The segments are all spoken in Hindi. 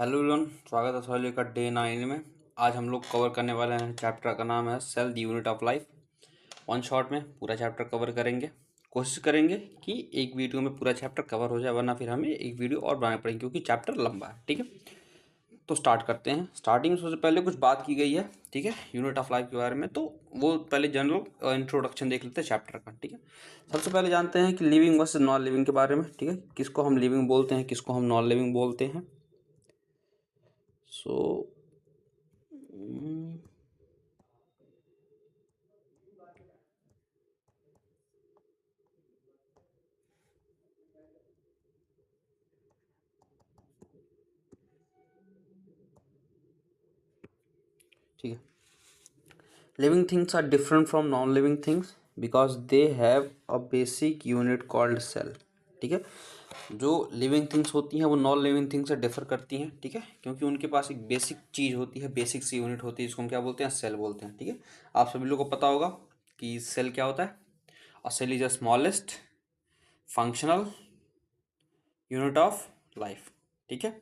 हेलो एवरीवन, स्वागत है सॉलिड का डे 9 में। आज हम लोग कवर करने वाले हैं चैप्टर का नाम है cell the unit of life. One shot में पूरा चैप्टर कवर करेंगे। कोशिश करेंगे कि एक वीडियो में पूरा चैप्टर कवर हो जाए, वरना फिर हमें एक वीडियो और बनानी पड़ेगी क्योंकि चैप्टर लंबा है। ठीक है, तो स्टार्ट करते हैं। स्टार्टिंग में सबसे पहले कुछ बात की गई है, ठीक है, यूनिट ऑफ लाइफ के बारे में। तो वो पहले जनरल इंट्रोडक्शन देख लेते हैं चैप्टर का। ठीक है, सबसे पहले जानते हैं कि लिविंग वर्सेस नॉन लिविंग के बारे में। ठीक है, किसको हम लिविंग बोलते हैं, किसको हम नॉन लिविंग बोलते हैं। सो ठीक है, living things are different from non living things because they have a basic unit called cell. ठीक है, जो लिविंग थिंग्स होती हैं वो नॉन लिविंग थिंग्स से डिफर करती हैं। ठीक है, क्योंकि उनके पास एक बेसिक चीज़ होती है, बेसिक सी यूनिट होती है, जिसको हम क्या बोलते हैं, सेल बोलते हैं। ठीक है, आप सभी लोगों को पता होगा कि सेल क्या होता है। A cell is a smallest functional unit of life. ठीक है,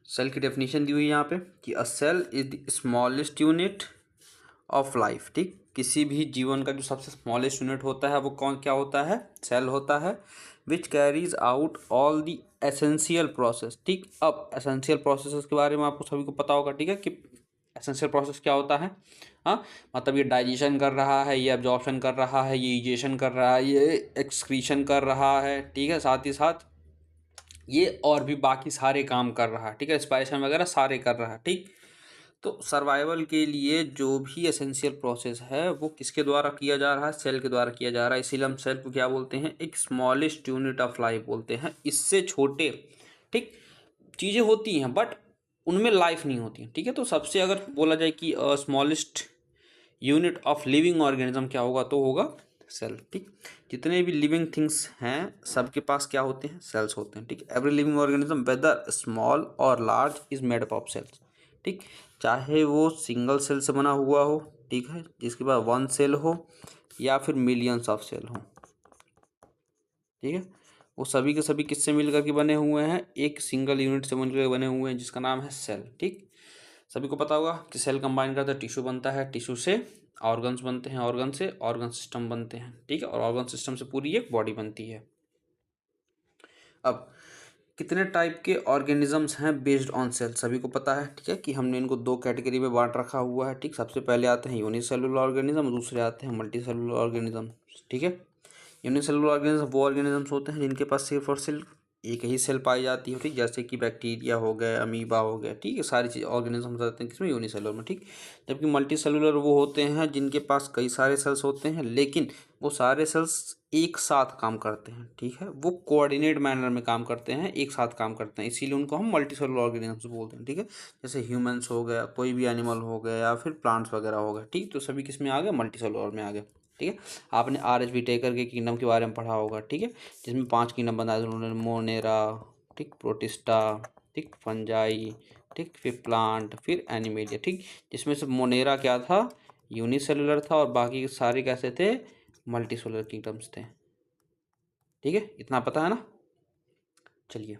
सेल की डेफिनेशन दी हुई है यहाँ पे कि a cell is the smallest unit of life. ठीक, किसी भी जीवन का जो सबसे स्मॉलेस्ट यूनिट होता है वो कौन क्या होता है, सेल होता है। Which carries out all the essential process. ठीक, अब एसेंशियल प्रोसेस के बारे में आपको सभी को पता होगा। ठीक है, कि एसेंशियल प्रोसेस क्या होता है। हाँ, मतलब ये डाइजेशन कर रहा है, ये एब्जॉर्प्शन कर रहा है, ये इजेशन कर रहा है, ये एक्सक्रीशन कर रहा है। ठीक है, साथ ही साथ ये और भी बाकी सारे काम कर रहा है। ठीक है, रेस्पिरेशन वगैरह सारे कर रहा है। ठीक, तो सर्वाइवल के लिए जो भी एसेंशियल प्रोसेस है वो किसके द्वारा किया जा रहा है, सेल के द्वारा किया जा रहा है। इसीलिए हम सेल को क्या बोलते हैं, एक स्मॉलेस्ट यूनिट ऑफ लाइफ बोलते हैं। इससे छोटे ठीक चीज़ें होती हैं बट उनमें लाइफ नहीं होती है। ठीक है, तो सबसे अगर बोला जाए कि smallest unit of living organism क्या होगा, तो होगा सेल। ठीक, जितने भी लिविंग थिंग्स हैं सबके पास क्या होते हैं, सेल्स होते हैं। ठीक, every living organism whether small or large is made up of cells. ठीक, चाहे वो सिंगल सेल से बना हुआ हो, ठीक है, जिसके पास वन सेल हो, या फिर मिलियंस ऑफ सेल हो। ठीक है, वो सभी के सभी किससे मिलकर के बने हुए हैं, एक सिंगल यूनिट से मिलकर बने हुए हैं जिसका नाम है सेल। ठीक, सभी को पता होगा कि सेल कंबाइन करते टिश्यू बनता है, टिश्यू से ऑर्गन्स बनते हैं, ऑर्गन से ऑर्गन सिस्टम बनते हैं। ठीक है, और ऑर्गन सिस्टम से पूरी एक बॉडी बनती है। अब कितने टाइप के ऑर्गेनिजम्स हैं बेस्ड ऑन सेल, सभी को पता है। ठीक है, कि हमने इनको दो कैटेगरी में बांट रखा हुआ है। ठीक, सबसे पहले आते हैं यूनिसेलुलर ऑर्गेनिज्म, दूसरे आते हैं मल्टीसेलुलर ऑर्गेनिज्म। ठीक है, यूनिसेलुलर ऑर्गेनिज्म वो ऑर्गेनिजम्स होते हैं जिनके पास सिर्फ और सिर्फ एक ही सेल पाई जाती है। ठीक, जैसे कि बैक्टीरिया हो गए, अमीबा हो गया। ठीक है, सारी चीज़ ऑर्गेनिजम्स आते हैं किसमें, यूनिसेलुलर में। ठीक, जबकि मल्टी सेलुलर वो होते हैं जिनके पास कई सारे सेल्स होते हैं, लेकिन वो सारे सेल्स एक साथ काम करते हैं। ठीक है, वो कोऑर्डिनेट मैनर में काम करते हैं, एक साथ काम करते हैं, इसीलिए उनको हम मल्टी सेलुलर ऑर्गेनिजम्स बोलते हैं। ठीक है, जैसे ह्यूमंस हो गया, कोई भी एनिमल हो गया, या फिर प्लांट्स वगैरह हो गए। ठीक, तो सभी किस में आ गए, मल्टी सेलुलर में आ गए। ठीक है, आपने RHB टेकर के किंगडम के बारे में पढ़ा होगा। ठीक है, जिसमें 5 किंगडम बनाए थे उन्होंने, मोनेरा, ठीक, प्रोटिस्टा, ठीक, फंजाई, ठीक, फिर प्लांट, फिर एनिमेलिया। ठीक, जिसमें से मोनेरा क्या था, यूनिसेलुलर था, और बाकी के सारे कैसे थे, मल्टी सेलुलर किंगडम्स थे। ठीक है, इतना पता है ना। चलिए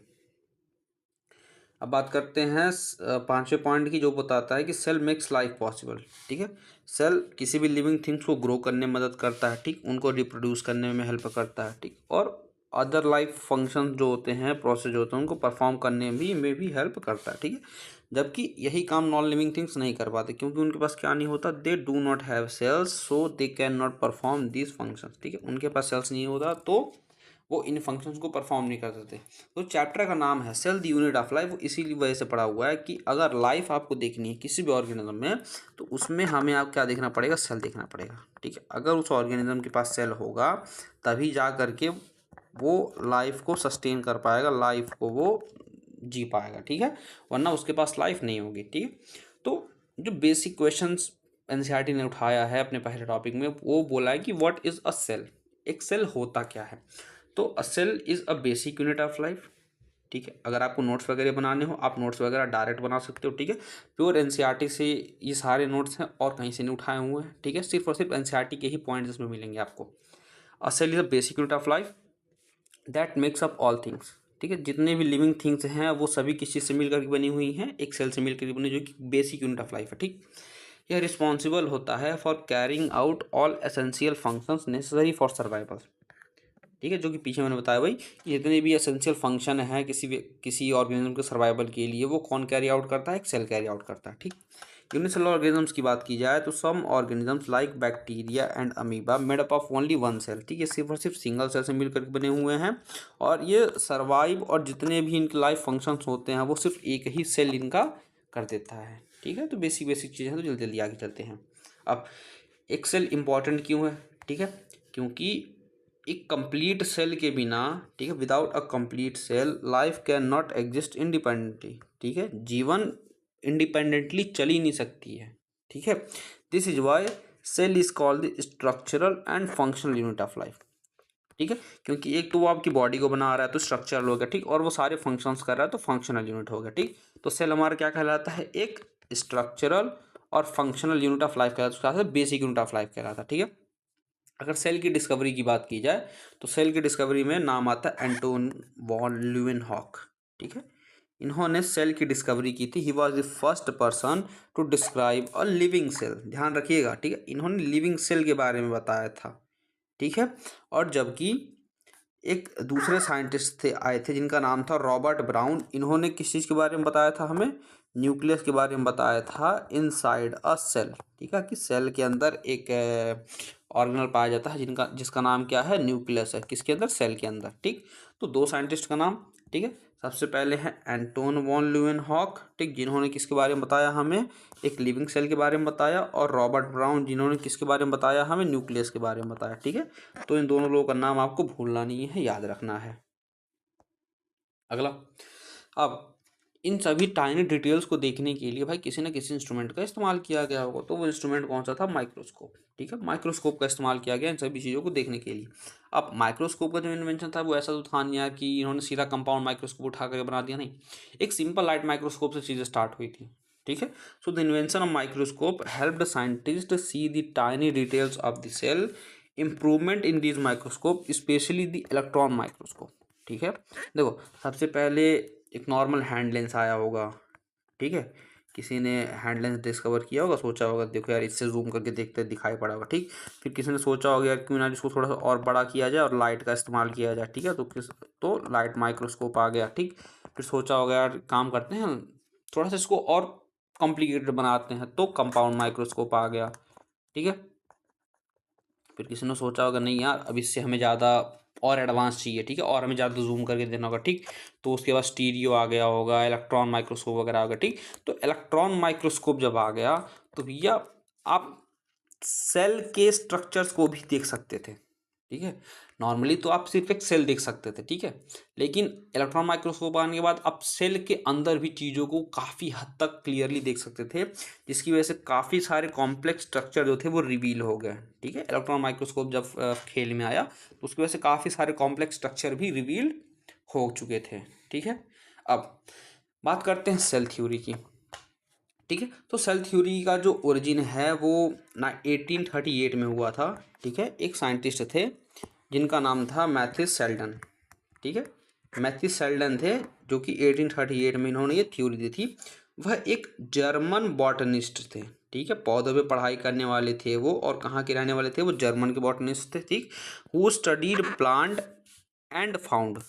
अब बात करते हैं पांचवें पॉइंट की, जो बताता है कि सेल मेक्स लाइफ पॉसिबल। ठीक है, सेल किसी भी लिविंग थिंग्स को ग्रो करने में मदद करता है। ठीक, उनको रिप्रोड्यूस करने में हेल्प करता है। ठीक, और अदर लाइफ फंक्शन जो होते हैं, प्रोसेस जो होते हैं, उनको परफॉर्म करने में भी हेल्प करता है। ठीक है, जबकि यही काम नॉन लिविंग थिंग्स नहीं कर पाते, क्योंकि उनके पास क्या नहीं होता, they do not have cells so they can not perform this function. ठीक है, उनके पास सेल्स नहीं होता तो वो इन फंक्शंस को परफॉर्म नहीं कर सकते। तो चैप्टर का नाम है cell the unit of life, इसीलिए वजह से पढ़ा हुआ है कि अगर लाइफ आपको देखनी है किसी भी ऑर्गेनिज्म में, तो उसमें हमें आप क्या देखना पड़ेगा, सेल देखना पड़ेगा। ठीक है, अगर उस ऑर्गेनिज्म के पास सेल होगा तभी जा करके वो लाइफ को सस्टेन कर पाएगा, लाइफ को वो जी पाएगा। ठीक है, वरना उसके पास लाइफ नहीं होगी। ठीक है, तो जो बेसिक क्वेश्चंस एनसीईआरटी ने उठाया है अपने पहले टॉपिक में, वो बोला है कि व्हाट इज अ सेल, एक सेल होता क्या है। तो a cell is a basic unit of life. ठीक है, अगर आपको नोट्स वगैरह बनाने हो, आप नोट्स वगैरह डायरेक्ट बना सकते हो। ठीक है, प्योर एनसीईआरटी से ये सारे नोट्स हैं और कहीं से नहीं उठाए हुए हैं। ठीक है, सिर्फ और सिर्फ एनसीईआरटी के ही पॉइंट्स इसमें मिलेंगे आपको। A cell is a basic unit of life that makes up all things. ठीक है। जितने भी लिविंग थिंग्स हैं वो सभी किस चीज़ से मिलकर के बनी हुई हैं, एक सेल से मिलकर के बनी, जो कि बेसिक यूनिट ऑफ लाइफ है। ठीक, यह रिस्पॉन्सिबल होता है for carrying out all essential functions necessary for survival. ठीक है, जो कि पीछे मैंने बताया भाई कि जितने भी एसेंशियल फंक्शन है किसी ऑर्गेनिज्म के सर्वाइवल के लिए वो कौन कैरी आउट करता है, एक सेल कैरी आउट करता है। ठीक, यूनिसेलुलर ऑर्गेनिजम्स की बात की जाए तो some organisms like bacteria and amoeba made up of only one cell. ठीक है, सिर्फ और सिर्फ सिंगल सेल से मिलकर बने हुए हैं और ये सर्वाइव और जितने भी इनके लाइफ फंक्शंस होते हैं वो सिर्फ एक ही सेल इनका कर देता है। ठीक है, तो बेसिक बेसिक चीज़ें हैं, तो जल्दी जल्दी आगे चलते हैं। अब एक सेल इम्पॉर्टेंट क्यों है? ठीक है, क्योंकि एक कंप्लीट सेल के बिना, ठीक है, without a complete cell life can not exist independently. ठीक है, जीवन इंडिपेंडेंटली चल ही नहीं सकती है। ठीक है, this is why cell is called the structural and functional unit of life. ठीक है, क्योंकि एक तो वो आपकी बॉडी को बना रहा है तो स्ट्रक्चरल हो गया, ठीक, और वो सारे फंक्शंस कर रहा है तो फंक्शनल यूनिट हो गया। ठीक, तो सेल हमारा क्या कहलाता है? एक स्ट्रक्चरल और फंक्शनल यूनिट ऑफ लाइफ कहलाता है, उसका बेसिक यूनिट ऑफ लाइफ कहलाता है। ठीक है, अगर सेल की डिस्कवरी की बात की जाए तो सेल की डिस्कवरी में नाम आता है एंटोन वॉन ल्यूवेनहॉक। ठीक है, इन्होंने सेल की डिस्कवरी की थी। He was the first person to describe a living cell. ध्यान रखिएगा, ठीक है, इन्होंने लिविंग सेल के बारे में बताया था। ठीक है, और जबकि एक दूसरे साइंटिस्ट थे आए थे जिनका नाम था रॉबर्ट ब्राउन। इन्होंने किस चीज़ के बारे में बताया था? हमें न्यूक्लियस के बारे में बताया था, इनसाइड अ सेल। ठीक है, कि सेल के अंदर एक ऑर्गेनल पाया जाता है जिसका नाम क्या है? न्यूक्लियस है। किसके अंदर? सेल के अंदर। ठीक, तो दो साइंटिस्ट का नाम, ठीक है, सबसे पहले है एंटोन वॉन ल्यूवेनहॉक, ठीक, जिन्होंने किसके बारे में बताया? हमें एक लिविंग सेल के बारे में बताया, और रॉबर्ट ब्राउन जिन्होंने किसके बारे में बताया? हमें न्यूक्लियस के बारे में बताया। ठीक है, तो इन दोनों लोगों का नाम आपको भूलना नहीं है, याद रखना है। अगला, अब इन सभी टाइनी डिटेल्स को देखने के लिए भाई किसी न किसी इंस्ट्रूमेंट का इस्तेमाल किया गया होगा, तो वो इंस्ट्रूमेंट कौन सा था? माइक्रोस्कोप। ठीक है, माइक्रोस्कोप का इस्तेमाल किया गया इन सभी चीज़ों को देखने के लिए। अब माइक्रोस्कोप का जो इन्वेंशन था वो ऐसा तो था नहीं यार कि इन्होंने सीधा कंपाउंड माइक्रोस्कोप उठा करके बना दिया, नहीं, एक सिंपल लाइट माइक्रोस्कोप से चीज़ें स्टार्ट हुई थी। ठीक है, so the invention of microscope helped scientist see the tiny details of the cell. Improvement in this microscope specially the electron microscope. ठीक है, देखो, सबसे पहले एक नॉर्मल हैंड लेंस आया होगा। ठीक है, किसी ने हैंड लेंस डिस्कवर किया होगा, सोचा होगा देखो यार इससे जूम करके देखते दिखाई पड़ा होगा। ठीक, फिर किसी ने सोचा होगा यार क्यों ना इसको थोड़ा सा और बड़ा किया जाए और लाइट का इस्तेमाल किया जाए। ठीक है, तो लाइट माइक्रोस्कोप आ गया। ठीक, फिर सोचा होगा यार काम करते हैं थोड़ा सा इसको और कॉम्प्लिकेटेड बनाते हैं, तो कंपाउंड माइक्रोस्कोप आ गया। ठीक है, फिर किसी ने सोचा होगा नहीं यार अब इससे हमें ज़्यादा और एडवांस चाहिए। ठीक है, और हमें ज़्यादा जूम करके देना होगा। ठीक, तो उसके बाद स्टीरियो आ गया होगा, इलेक्ट्रॉन माइक्रोस्कोप वगैरह आ गया। ठीक, तो इलेक्ट्रॉन माइक्रोस्कोप जब आ गया तो भैया आप सेल के स्ट्रक्चर्स को भी देख सकते थे। ठीक है, नॉर्मली तो आप सिर्फ एक सेल देख सकते थे। ठीक है, लेकिन इलेक्ट्रॉन माइक्रोस्कोप आने के बाद आप सेल के अंदर भी चीज़ों को काफ़ी हद तक क्लियरली देख सकते थे, जिसकी वजह से काफ़ी सारे कॉम्प्लेक्स स्ट्रक्चर जो थे वो रिवील हो गए। ठीक है, इलेक्ट्रॉन माइक्रोस्कोप जब खेल में आया तो उसकी वजह से काफ़ी सारे कॉम्प्लेक्स स्ट्रक्चर भी रिवील हो चुके थे। ठीक है, अब बात करते हैं सेल थ्योरी की। ठीक है, तो सेल थ्योरी का जो ओरिजिन है वो 1838 में हुआ था। ठीक है, एक साइंटिस्ट थे जिनका नाम था मैथिस सेल्डन। ठीक है, मैथिस सेल्डन थे जो कि 1838 में इन्होंने ये थ्योरी दी थी। वह एक जर्मन बॉटनिस्ट थे। ठीक है, पौधों पे पढ़ाई करने वाले थे वो, और कहाँ के रहने वाले थे? वो जर्मन के बॉटनिस्ट थे। ठीक, who studied plant and found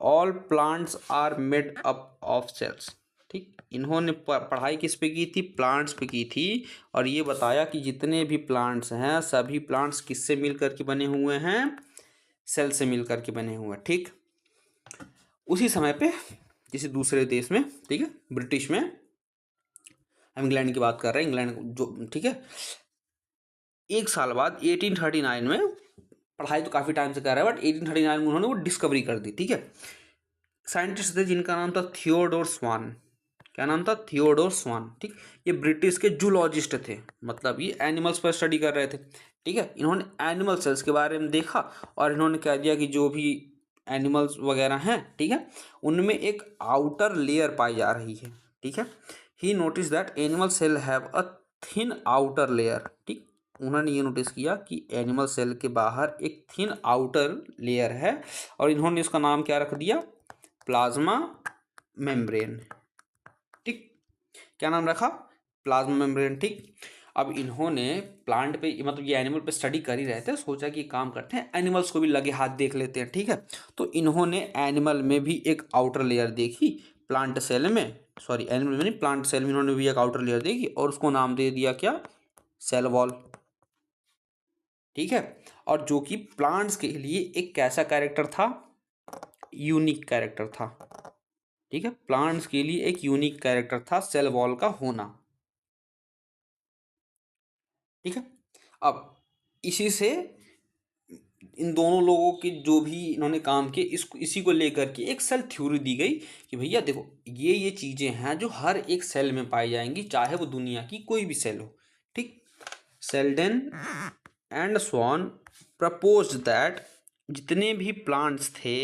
all plants are made up of cells. ठीक, इन्होंने पढ़ाई किस पे की थी? प्लांट्स पे की थी, और ये बताया कि जितने भी प्लांट्स हैं सभी प्लांट्स किससे मिल करके बने हुए हैं? सेल से मिल करके बने हुए हैं। ठीक, उसी समय पे किसी दूसरे देश में, ठीक है, ब्रिटिश में, हम इंग्लैंड की बात कर रहे हैं, इंग्लैंड जो, ठीक है, एक साल बाद 1839 में, पढ़ाई तो काफ़ी टाइम से कर रहा है बट 1839 में उन्होंने वो डिस्कवरी कर दी। ठीक है, साइंटिस्ट थे जिनका नाम था थियोडोर स्वान। क्या नाम था? थियोडोर स्वान। ठीक, ये ब्रिटिश के जूलॉजिस्ट थे, मतलब ये एनिमल्स पर स्टडी कर रहे थे। ठीक है, इन्होंने एनिमल सेल्स के बारे में देखा और इन्होंने कह दिया कि जो भी एनिमल्स वगैरह हैं, ठीक है, उनमें एक आउटर लेयर पाई जा रही है। ठीक है, he notice that animal cell have a thin outer layer. ठीक, उन्होंने ये नोटिस किया कि एनिमल सेल के बाहर एक थिन आउटर लेयर है, और इन्होंने इसका नाम क्या रख दिया? Plasma membrane. ठीक, क्या नाम रखा? Plasma membrane. ठीक, अब इन्होंने प्लांट पे मतलब ये एनिमल पे स्टडी कर ही रहे थे, सोचा कि काम करते हैं एनिमल्स को भी लगे हाथ देख लेते हैं। ठीक है, तो इन्होंने एनिमल में भी एक आउटर लेयर देखी, प्लांट सेल में, सॉरी एनिमल में नहीं, प्लांट सेल में इन्होंने भी एक आउटर लेयर देखी और उसको नाम दे दिया क्या? Cell wall. ठीक है, और जो कि प्लांट्स के लिए एक कैसा कैरेक्टर था? यूनिक कैरेक्टर था। ठीक है, प्लांट्स के लिए एक यूनिक कैरेक्टर था सेल वॉल का होना। ठीक है, अब इसी से इन दोनों लोगों के जो भी इन्होंने काम किए इसी को लेकर के एक सेल थ्योरी दी गई कि भैया देखो ये चीज़ें हैं जो हर एक सेल में पाई जाएंगी, चाहे वो दुनिया की कोई भी सेल हो। ठीक, Schleiden and Schwann propose that जितने भी प्लांट्स थे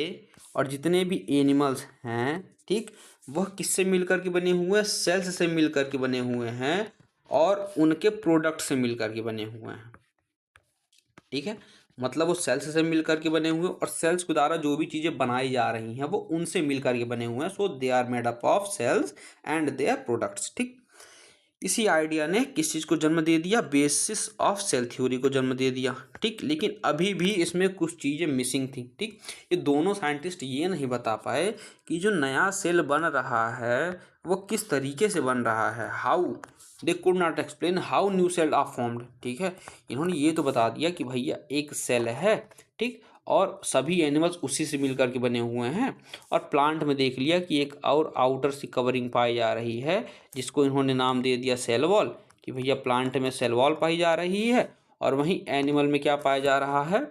और जितने भी एनिमल्स हैं, ठीक, वह किससे मिलकर के बने हुए हैं? सेल्स से मिलकर के बने हुए हैं और उनके प्रोडक्ट से मिलकर के बने हुए हैं। ठीक है, मतलब वो सेल्स से मिलकर के बने हुए और सेल्स के द्वारा जो भी चीज़ें बनाई जा रही हैं वो उनसे मिलकर के बने हुए हैं। So they are made up of cells and their products. ठीक, इसी आइडिया ने किस चीज़ को जन्म दे दिया? बेसिस ऑफ सेल थ्योरी को जन्म दे दिया। ठीक, लेकिन अभी भी इसमें कुछ चीज़ें मिसिंग थी। ठीक, ये दोनों साइंटिस्ट ये नहीं बता पाए कि जो नया सेल बन रहा है वो किस तरीके से बन रहा है। How they could not explain how new cell are formed. ठीक है, इन्होंने ये तो बता दिया कि भैया एक सेल है, ठीक, और सभी एनिमल्स उसी से मिलकर के बने हुए हैं, और प्लांट में देख लिया कि एक और आउटर सी कवरिंग पाई जा रही है जिसको इन्होंने नाम दे दिया सेल वॉल, कि भैया प्लांट में सेल वॉल पाई जा रही है और वहीं एनिमल में क्या पाया जा रहा है?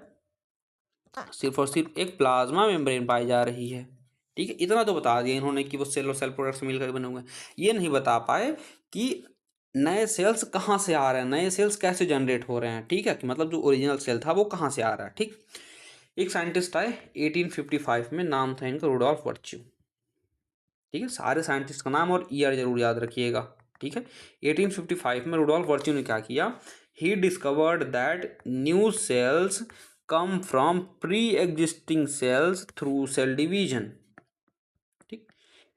सिर्फ और सिर्फ एक प्लाज्मा मेम्ब्रेन पाई जा रही है। ठीक है, इतना तो बता दिया इन्होंने कि वो सेल और सेल प्रोडक्ट्स मिलकर बने हुए हैं। ये नहीं बता पाए कि नए सेल्स कहाँ से आ रहे हैं, नए सेल्स कैसे जनरेट हो रहे हैं। ठीक है, कि मतलब जो ओरिजिनल सेल था वो कहाँ से आ रहा है। ठीक, एक साइंटिस्ट आए 1855 में, नाम था इनका रुडोल्फ वर्च्यू। ठीक है, सारे साइंटिस्ट का नाम और ईयर जरूर याद रखिएगा। ठीक है, 1855 में रुडोल्फ वर्च्यू ने क्या किया? He discovered that new cells come from pre existing cells through cell division. ठीक,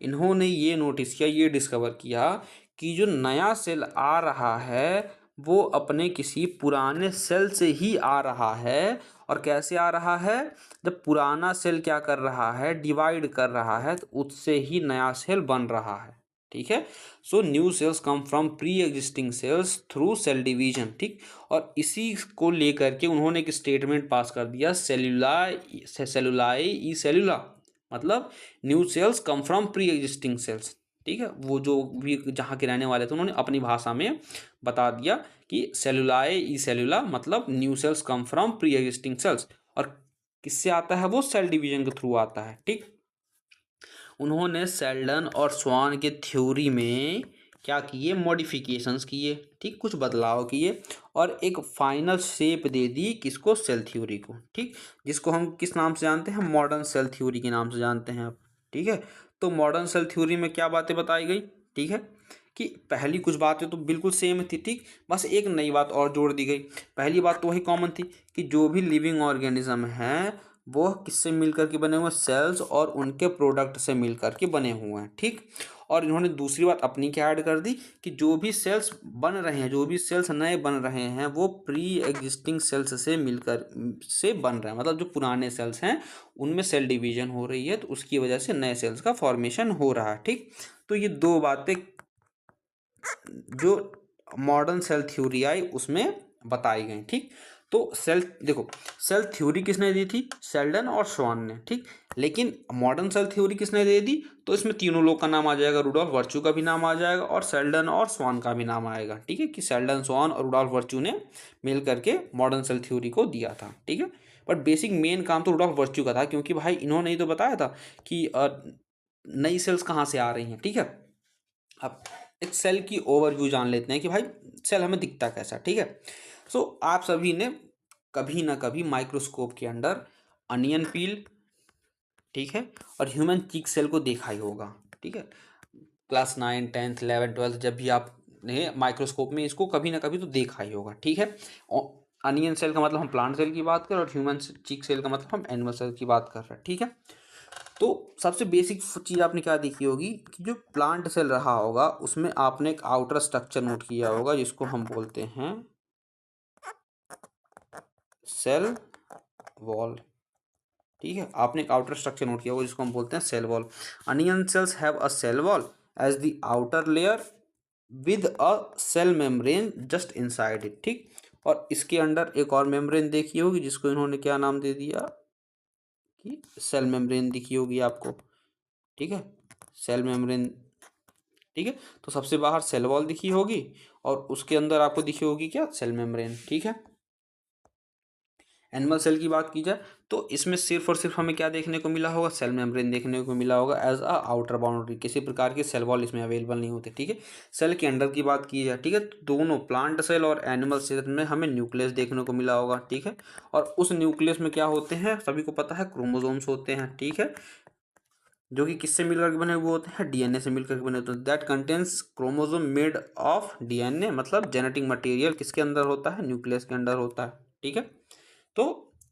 इन्होंने ये नोटिस किया, ये डिस्कवर किया कि जो नया सेल आ रहा है वो अपने किसी पुराने सेल से ही आ रहा है। और कैसे आ रहा है? जब पुराना सेल क्या कर रहा है? डिवाइड कर रहा है, तो उससे ही नया सेल बन रहा है। ठीक है, so new cells come from pre existing cells through cell division. ठीक, और इसी को लेकर के उन्होंने एक स्टेटमेंट पास कर दिया, सेलुलाई ई सेलुला, मतलब new cells come from pre existing sales. ठीक है, वो जो भी जहाँ के रहने वाले थे उन्होंने अपनी भाषा में बता दिया कि सेलुलाए ई सेलुला मतलब new cells come from pre existing sales. और किससे आता है? वो सेल डिवीजन के थ्रू आता है। ठीक, उन्होंने सेल्डन और स्वान के थ्योरी में क्या किए? मॉडिफिकेशंस किए। ठीक, कुछ बदलाव किए और एक फाइनल शेप दे दी किसको? सेल थ्योरी को। ठीक, जिसको हम किस नाम से जानते हैं? मॉडर्न सेल थ्योरी के नाम से जानते हैं आप। ठीक है, तो मॉडर्न सेल थ्योरी में क्या बातें बताई गई? ठीक है, कि पहली कुछ बातें तो बिल्कुल सेम थी। ठीक, बस एक नई बात और जोड़ दी गई। पहली बात तो वही कॉमन थी कि जो भी लिविंग ऑर्गेनिज्म है वो किससे मिलकर के बने हुए हैं? सेल्स और उनके प्रोडक्ट से मिलकर के बने हुए हैं। ठीक, और इन्होंने दूसरी बात अपनी क्या ऐड कर दी कि जो भी सेल्स बन रहे हैं, जो भी सेल्स नए बन रहे हैं वो प्री एग्जिस्टिंग सेल्स से मिलकर से बन रहे हैं, मतलब जो पुराने सेल्स हैं उनमें सेल डिवीजन हो रही है, तो उसकी वजह से नए सेल्स का फॉर्मेशन हो रहा है। ठीक, तो ये दो बातें जो मॉडर्न सेल थ्योरी आई उसमें बताई गई। ठीक, तो सेल देखो, सेल थ्योरी किसने दी थी? सेल्डन और स्वान ने। ठीक, लेकिन मॉडर्न सेल थ्योरी किसने दे दी? तो इसमें तीनों लोग का नाम आ जाएगा, रुडोल्फ वर्च्यू का भी नाम आ जाएगा और सेल्डन और स्वान का भी नाम आएगा। ठीक है, कि सेल्डन, स्वान और रुडोल्फ वर्च्यू ने मिल करके मॉडर्न सेल थ्योरी को दिया था। ठीक है, बट बेसिक मेन काम तो रुडोल्फ वर्च्यू का था, क्योंकि भाई इन्होंने ही तो बताया था कि नई सेल्स कहाँ से आ रही हैं। ठीक है, अब एक सेल की ओवरव्यू जान लेते हैं कि भाई सेल हमें दिखता कैसा। ठीक है, सो आप सभी ने कभी ना कभी माइक्रोस्कोप के अंडर अनियन पील, ठीक है, और ह्यूमन चीक सेल को देखा ही होगा। ठीक है, क्लास 9, 10th, 11th, 12th जब भी आपने माइक्रोस्कोप में इसको कभी ना कभी तो देखा ही होगा। ठीक है, अनियन सेल का मतलब हम प्लांट सेल की बात कर रहे हैं और ह्यूमन चीक सेल का मतलब हम एनिमल सेल की बात कर रहे हैं। ठीक है, तो सबसे बेसिक चीज़ आपने क्या देखी होगी कि जो प्लांट सेल रहा होगा उसमें आपने एक आउटर स्ट्रक्चर नोट किया होगा जिसको हम बोलते हैं सेल वॉल। ठीक है, आपने एक आउटर स्ट्रक्चर नोट किया होगा जिसको हम बोलते हैं cell wall. Onion cells have a cell wall as the outer layer with a cell membrane just inside it. ठीक, और इसके अंदर एक और मेम्ब्रेन देखी होगी जिसको इन्होंने क्या नाम दे दिया कि सेल मेम्ब्रेन दिखी होगी आपको। ठीक है, सेल मेम्ब्रेन। ठीक है, तो सबसे बाहर सेल वॉल दिखी होगी और उसके अंदर आपको दिखी होगी क्या, सेल मेम्ब्रेन। ठीक है, एनिमल सेल की बात की जाए तो इसमें सिर्फ और सिर्फ हमें क्या देखने को मिला होगा, सेल मेम्ब्रेन देखने को मिला होगा एज अ आउटर बाउंड्री। किसी प्रकार की सेल वॉल इसमें अवेलेबल नहीं होती। ठीक है, सेल के अंदर की बात की जाए, ठीक है, तो दोनों प्लांट सेल और एनिमल सेल में हमें न्यूक्लियस देखने को मिला होगा। ठीक है, और उस न्यूक्लियस में क्या होते हैं, सभी को पता है, क्रोमोसोम्स होते हैं। ठीक है, जो कि किससे मिलकर के बने हुए होते हैं, डीएनए से मिलकर के बने होते हैं। That contains chromosome made of DNA, मतलब जेनेटिक मटेरियल किसके अंदर होता है, न्यूक्लियस के अंदर होता है। ठीक है, तो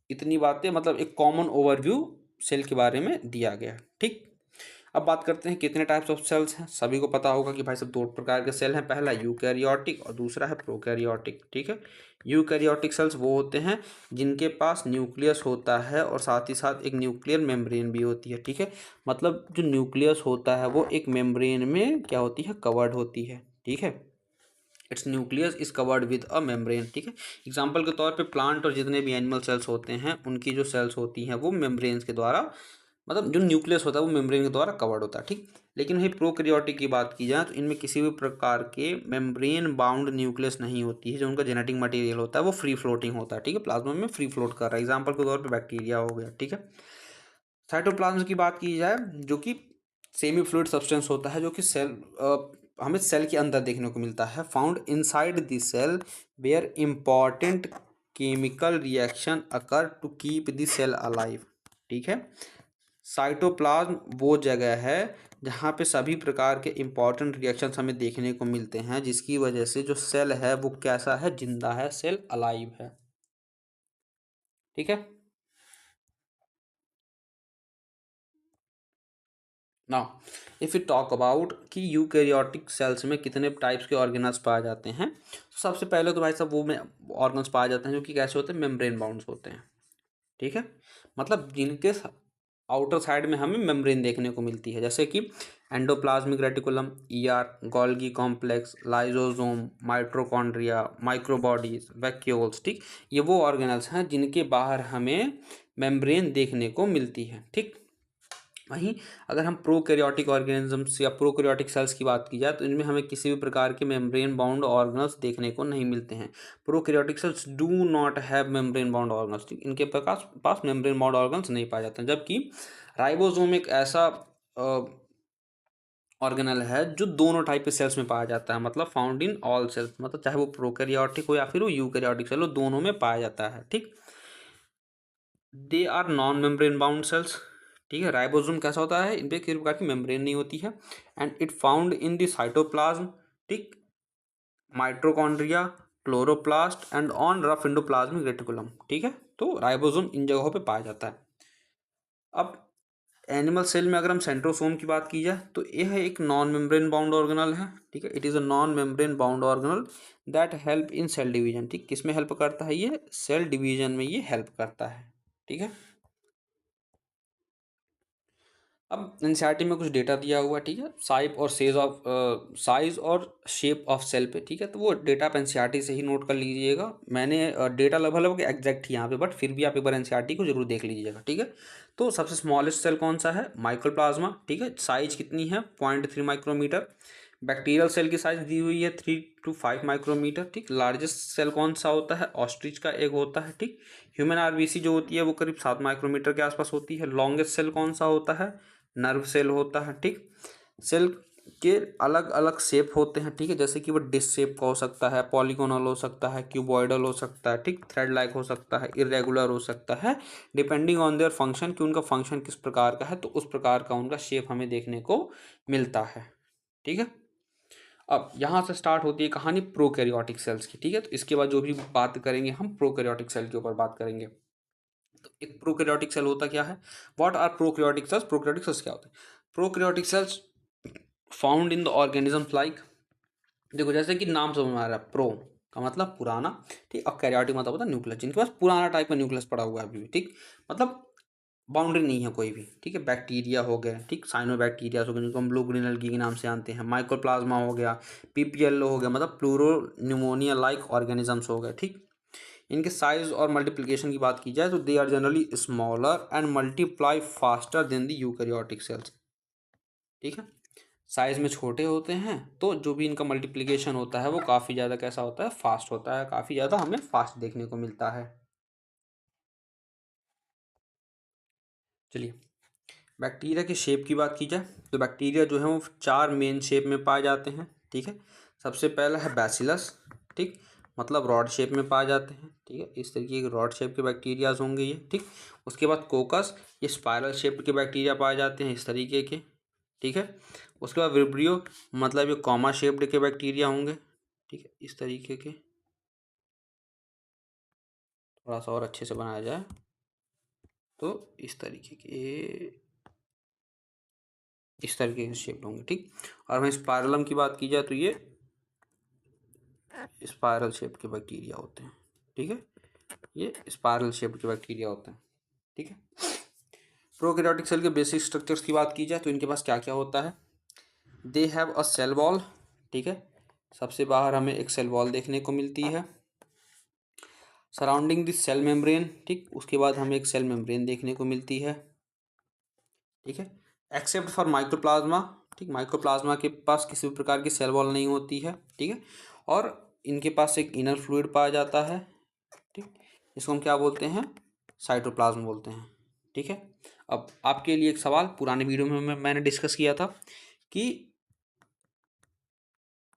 इतनी बातें, मतलब एक कॉमन ओवरव्यू सेल के बारे में दिया गया। ठीक, अब बात करते हैं कितने टाइप्स ऑफ सेल्स हैं। सभी को पता होगा कि भाई सब दो प्रकार के सेल हैं, पहला यूकैरियोटिक और दूसरा है प्रोकैरियोटिक। ठीक है, यूकैरियोटिक सेल्स वो होते हैं जिनके पास न्यूक्लियस होता है और साथ ही साथ एक न्यूक्लियर मेम्ब्रेन भी होती है। ठीक है, मतलब जो न्यूक्लियस होता है वो एक मेम्ब्रेन में क्या होती है, कवर्ड होती है। ठीक है, it's nucleus is covered with a membrane. ठीक है, एग्जाम्पल के तौर पे प्लांट और जितने भी एनिमल सेल्स होते हैं उनकी जो सेल्स होती हैं वो मेम्ब्रेन्स के द्वारा, मतलब जो न्यूक्लियस होता है वो मेम्ब्रेन के द्वारा कवर्ड होता है। ठीक, लेकिन वही प्रोकैरियोटिक की बात की जाए तो इनमें किसी भी प्रकार के मेम्ब्रेन बाउंड न्यूक्लियस नहीं होती है। जो उनका जेनेटिक मटेरियल होता है वो फ्री फ्लोटिंग होता है। ठीक है, प्लाज्मा में फ्री फ्लोट कर रहा है। एग्जाम्पल के तौर पर बैक्टीरिया हो गया। ठीक है, साइटोप्लाज्म की बात की जाए जो कि सेमी फ्लूइड सब्सटेंस होता है, जो कि हमें सेल के अंदर देखने को मिलता है। Found inside the cell where important chemical reaction occur to keep the cell alive. ठीक है, साइटोप्लाज्म वो जगह है जहाँ पे सभी प्रकार के इंपॉर्टेंट रिएक्शंस हमें देखने को मिलते हैं, जिसकी वजह से जो सेल है वो कैसा है, जिंदा है, सेल अलाइव है। ठीक है, now if you talk about कि यूकैरियोटिक सेल्स में कितने टाइप्स के ऑर्गेनल्स पाए जाते हैं, तो सबसे पहले तो भाई साहब वो में ऑर्गन्स पाए जाते हैं जो कि कैसे होते हैं, मेम्ब्रेन बाउंड्स होते हैं। ठीक है, मतलब जिनके आउटर साइड में हमें मेम्ब्रेन देखने को मिलती है, जैसे कि endoplasmic reticulum, ER, Golgi complex, lysosome, mitochondria, microbodies, vacuoles. ठीक, ये वो ऑर्गेनल्स हैं जिनके बाहर हमें मेम्ब्रेन देखने को मिलती है। ठीक, वहीं अगर हम प्रोकैरियोटिक ऑर्गेनिजम्स या प्रोकैरियोटिक सेल्स की बात की जाए तो इनमें हमें किसी भी प्रकार के मेम्ब्रेन बाउंड ऑर्गन्स देखने को नहीं मिलते हैं। Prokaryotic sales do not have membrane bound organs. इनके पास मेम्ब्रेन बाउंड ऑर्गन्स नहीं पाए जाते हैं। जबकि राइबोसोम एक ऐसा ऑर्गेनल है जो दोनों टाइप के सेल्स में पाया जाता है, मतलब फाउंड इन ऑल सेल्स, मतलब चाहे वो प्रोकैरियोटिक हो या फिर वो यूकैरियोटिक सेल हो, दोनों में पाया जाता है। ठीक, they are non membrane bound cells. ठीक है, राइबोसोम कैसा होता है, इन पे किसी प्रकार की मेम्ब्रेन नहीं होती है। And it found in the cytoplasm. ठीक, mitochondria, chloroplast and on rough endoplasmic reticulum. ठीक है, तो राइबोसोम इन जगहों पे पाया जाता है। अब एनिमल सेल में अगर हम सेंट्रोसोम की बात की जाए तो यह एक नॉन मेम्ब्रेन बाउंड ऑर्गेनल है। ठीक है, it is a non membrane bound organelle that help in cell division. ठीक, किस में हेल्प करता है, ये सेल डिवीजन में ये हेल्प करता है। ठीक है, अब एनसीईआरटी में कुछ डेटा दिया हुआ है। ठीक है, साइज और शेप ऑफ सेल पे। ठीक है, तो वो डेटा आप एनसीईआरटी से ही नोट कर लीजिएगा। मैंने डेटा लगभग लगभग एग्जैक्ट ही यहाँ पे, बट फिर भी आप एक बार एनसीईआरटी को जरूर देख लीजिएगा। ठीक है, तो सबसे स्मॉलेस्ट सेल कौन सा है, माइक्रोप्लाज्मा। ठीक है, साइज कितनी है, 0.3 माइक्रोमीटर। बैक्टीरियल सेल की साइज दी हुई है 3 to 5 माइक्रोमीटर। ठीक, लार्जेस्ट सेल कौन सा होता है, ऑस्ट्रिच का एग होता है। ठीक, ह्यूमन आरबीसी जो होती है वो करीब 7 माइक्रोमीटर के आसपास होती है। लॉन्गेस्ट सेल कौन सा होता है, नर्व सेल होता है। ठीक, सेल के अलग अलग शेप होते हैं। ठीक है, जैसे कि वो डिश शेप का हो सकता है, पॉलीगोनल हो सकता है, क्यूबॉइडल हो सकता है, ठीक, थ्रेड लाइक हो सकता है, इरेगुलर हो सकता है, डिपेंडिंग ऑन देयर फंक्शन, कि उनका फंक्शन किस प्रकार का है तो उस प्रकार का उनका शेप हमें देखने को मिलता है। ठीक है, अब यहाँ से स्टार्ट होती है कहानी प्रोकैरियोटिक सेल्स की। ठीक है, तो इसके बाद जो भी बात करेंगे हम प्रोकैरियोटिक सेल के ऊपर बात करेंगे। तो एक प्रोकैरियोटिक सेल होता क्या है, what are prokaryotic cells, prokaryotic cells क्या होते हैं, prokaryotic cells found in the organisms like, देखो जैसे कि नाम समझ में आ रहा है, प्रो का मतलब पुराना, ठीक, और कैरियोटिक मतलब होता है न्यूक्लियस, जिनके पास पुराना टाइप का न्यूक्लियस पड़ा हुआ है अभी भी, ठीक, मतलब बाउंड्री नहीं है कोई भी, ठीक है। बैक्टीरिया हो गए, ठीक, साइनोबैक्टीरिया हो गए जिनको हम ब्लू ग्रीन एल्गी के नाम से जानते हैं, माइक्रोप्लाज्मा हो गया, पीपीएलओ हो गया, मतलब प्लूरो न्यूमोनिया लाइक ऑर्गेनिजम्स हो गए, ठीक। इनके साइज और मल्टीप्लिकेशन की बात की जाए तो they are generally smaller and multiply faster than the eukaryotic cells, ठीक है। साइज में छोटे होते हैं तो जो भी इनका मल्टीप्लिकेशन होता है वो काफ़ी ज़्यादा कैसा होता है, फास्ट होता है, काफ़ी ज़्यादा हमें फास्ट देखने को मिलता है। चलिए बैक्टीरिया की शेप की बात की जाए तो बैक्टीरिया जो है वो 4 मेन शेप में पाए जाते हैं, ठीक है। सबसे पहला है बैसिलस, ठीक, मतलब रॉड शेप में पाए जाते हैं, ठीक है, इस तरीके के रॉड शेप के बैक्टीरियाज होंगे ये, ठीक। उसके बाद कोकस, ये स्पाइरल शेप के बैक्टीरिया पाए जाते हैं इस तरीके के, ठीक है। उसके बाद विब्रियो, मतलब ये कॉमा शेप्ड के बैक्टीरिया होंगे, ठीक है, इस तरीके के, थोड़ा सा और अच्छे से बनाया जाए तो इस तरीके के, इस तरीके से शेप्ड होंगे, ठीक। और वहीं स्पाइरलम की बात की जाए तो ये स्पाइरल शेप के बैक्टीरिया होते हैं, ठीक है, ये स्पाइरल शेप के बैक्टीरिया होते हैं, ठीक है। प्रोकैरियोटिक सेल के बेसिक स्ट्रक्चर्स की बात की जाए तो इनके पास क्या क्या होता है, they have a cell wall, ठीक है, सबसे बाहर हमें एक सेल वॉल देखने को मिलती है, सराउंडिंग दिस सेल मेम्ब्रेन, ठीक, उसके बाद हमें एक सेल मेम्ब्रेन देखने को मिलती है, ठीक है, एक्सेप्ट फॉर माइक्रोप्लाज्मा, ठीक, माइक्रोप्लाज्मा के पास किसी भी प्रकार की सेल वॉल नहीं होती है, ठीक है, और इनके पास एक इनर फ्लूइड पाया जाता है, ठीक, इसको हम क्या बोलते हैं, साइटोप्लाज्म बोलते हैं, ठीक है। अब आपके लिए एक सवाल, पुराने वीडियो में मैंने डिस्कस किया था कि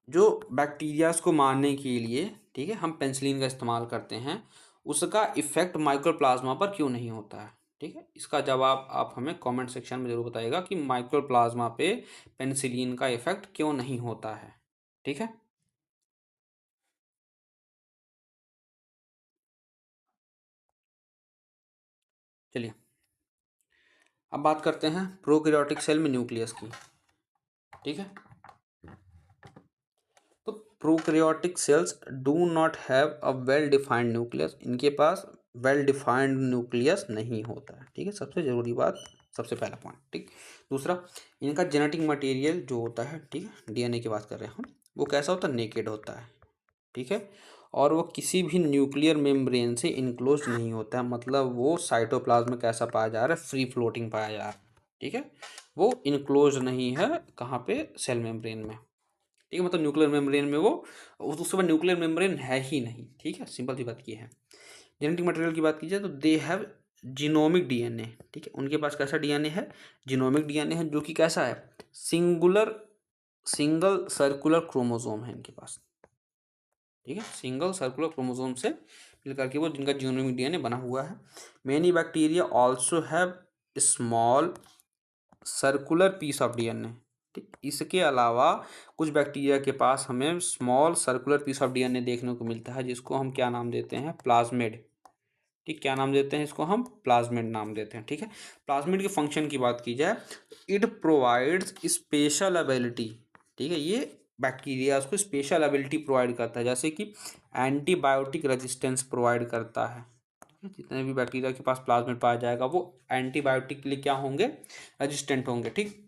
जो बैक्टीरियाज को मारने के लिए, ठीक है, हम पेनिसिलिन का इस्तेमाल करते हैं, उसका इफेक्ट माइक्रोप्लाज्मा पर क्यों नहीं होता है, ठीक है। इसका जवाब आप हमें कमेंट सेक्शन में जरूर बताइएगा कि माइक्रोप्लाज्मा पे पेनिसिलिन का इफेक्ट क्यों नहीं होता है, ठीक है। चलिए अब बात करते हैं प्रोकैरियोटिक सेल में न्यूक्लियस की, ठीक है। तो prokaryotic cells do not have a well defined nucleus, इनके पास वेल डिफाइंड न्यूक्लियस नहीं होता है, ठीक है, सबसे ज़रूरी बात, सबसे पहला पॉइंट, ठीक। दूसरा, इनका जेनेटिक मटेरियल जो होता है, ठीक है, डीएनए की बात कर रहे हैं हम, वो कैसा होता है, नेकेड होता है, ठीक है, और वो किसी भी न्यूक्लियर मेम्ब्रेन से इनक्लोज नहीं होता है, मतलब वो साइटोप्लाज्म में कैसा पाया जा रहा है, फ्री फ्लोटिंग पाया जा रहा है, ठीक है, वो इनक्लोज नहीं है कहाँ पे, सेल मेम्ब्रेन में, ठीक है, मतलब न्यूक्लियर मेम्ब्रेन में वो, उसके बाद न्यूक्लियर मेम्ब्रेन है ही नहीं, ठीक है, सिंपल सी बात ये है। जेनेटिक मटेरियल की बात की जाए तो दे हैव जीनोमिक डीएनए, ठीक है, उनके पास कैसा डीएनए है, जीनोमिक डीएनए है, जो कि कैसा है, सिंगुलर, सिंगल सर्कुलर क्रोमोसोम है इनके पास, ठीक है, सिंगल सर्कुलर क्रोमोसोम से मिलकर के वो जिनका जीनोमिक डीएनए बना हुआ है। Many bacteria also have small circular piece of DNA, ठीक, इसके अलावा कुछ बैक्टीरिया के पास हमें small circular piece of DNA देखने को मिलता है, जिसको हम क्या नाम देते हैं, प्लाज्मिड, ठीक, क्या नाम देते हैं इसको हम, प्लाज्मिड नाम देते हैं, ठीक है। प्लाज्मिड के फंक्शन की बात की जाए, इट प्रोवाइड्स स्पेशल एबिलिटी, ठीक है, ये बैक्टीरिया को स्पेशल एबिलिटी प्रोवाइड करता है, जैसे कि एंटीबायोटिक रेजिस्टेंस प्रोवाइड करता है, जितने भी बैक्टीरिया के पास प्लाज्मिड पाया जाएगा वो एंटीबायोटिक के लिए क्या होंगे, रेजिस्टेंट होंगे, ठीक।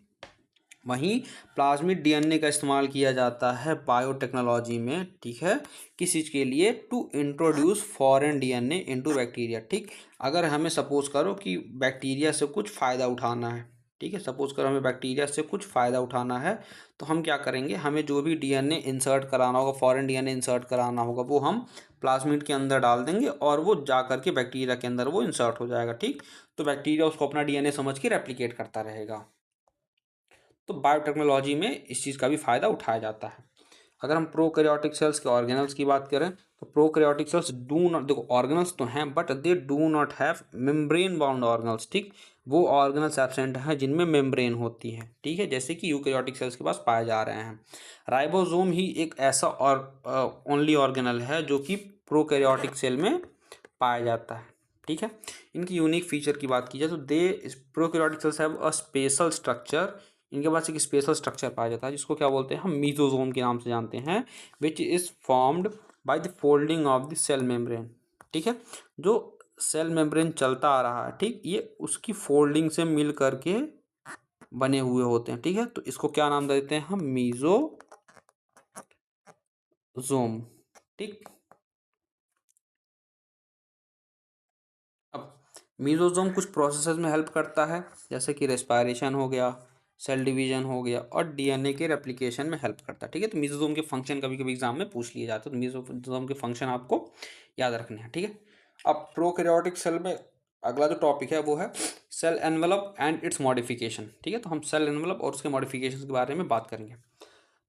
वहीं प्लाज्मिड डीएनए का इस्तेमाल किया जाता है बायोटेक्नोलॉजी में, ठीक है, किस चीज़ के लिए, to introduce foreign DNA into bacteria, ठीक। अगर हमें सपोज करो कि बैक्टीरिया से कुछ फ़ायदा उठाना है, ठीक है, सपोज करो हमें बैक्टीरिया से कुछ फ़ायदा उठाना है, तो हम क्या करेंगे, हमें जो भी डीएनए इंसर्ट कराना होगा, फॉरेन डीएनए इंसर्ट कराना होगा, वो हम प्लाज्मिड के अंदर डाल देंगे और वो जा करके बैक्टीरिया के अंदर वो इंसर्ट हो जाएगा, ठीक। तो बैक्टीरिया उसको अपना डीएनए समझ के रेप्लिकेट करता रहेगा। तो बायोटेक्नोलॉजी में इस चीज़ का भी फ़ायदा उठाया जाता है। अगर हम प्रोकैरियोटिक सेल्स के ऑर्गेनल्स की बात करें तो प्रोकैरियोटिक सेल्स डू नॉट, देखो ऑर्गेनल्स तो हैं but they do not have membrane bound organelles, ठीक, वो ऑर्गेनल्स एब्सेंट हैं जिनमें मेम्ब्रेन होती है, ठीक है, जैसे कि यूकैरियोटिक सेल्स के पास पाए जा रहे हैं। राइबोसोम ही एक ऐसा और ओनली ऑर्गेनल है जो कि प्रोकैरियोटिक सेल में पाया जाता है, ठीक है। इनकी यूनिक फीचर की बात की जाए तो they prokaryotic cells have a special structure, इनके पास एक स्पेशल स्ट्रक्चर पाया जाता है जिसको क्या बोलते हैं हम मीजोजोम के नाम से जानते हैं, which is formed by the folding of the cell membrane. ठीक है, जो सेल मेम्ब्रेन चलता आ रहा है, ठीक, ये उसकी फोल्डिंग से मिल करके बने हुए होते हैं। ठीक है, तो इसको क्या नाम देते हैं हम, मीजोजोम। ठीक, अब मीजोजोम कुछ प्रोसेसेस में हेल्प करता है, जैसे कि रेस्पायरेशन हो गया, सेल डिवीजन हो गया, और डीएनए के रेप्लिकेशन में हेल्प करता है। ठीक है, तो मीजोजोम के फंक्शन कभी कभी एग्जाम में पूछ लिए जाते हैं, तो मीजोजोम के फंक्शन आपको याद रखने हैं। ठीक है, अब प्रोकैरियोटिक सेल में अगला जो टॉपिक है वो है cell envelope and its modification. ठीक है, तो हम सेल एनवेलप और उसके मॉडिफिकेशन के बारे में बात करेंगे।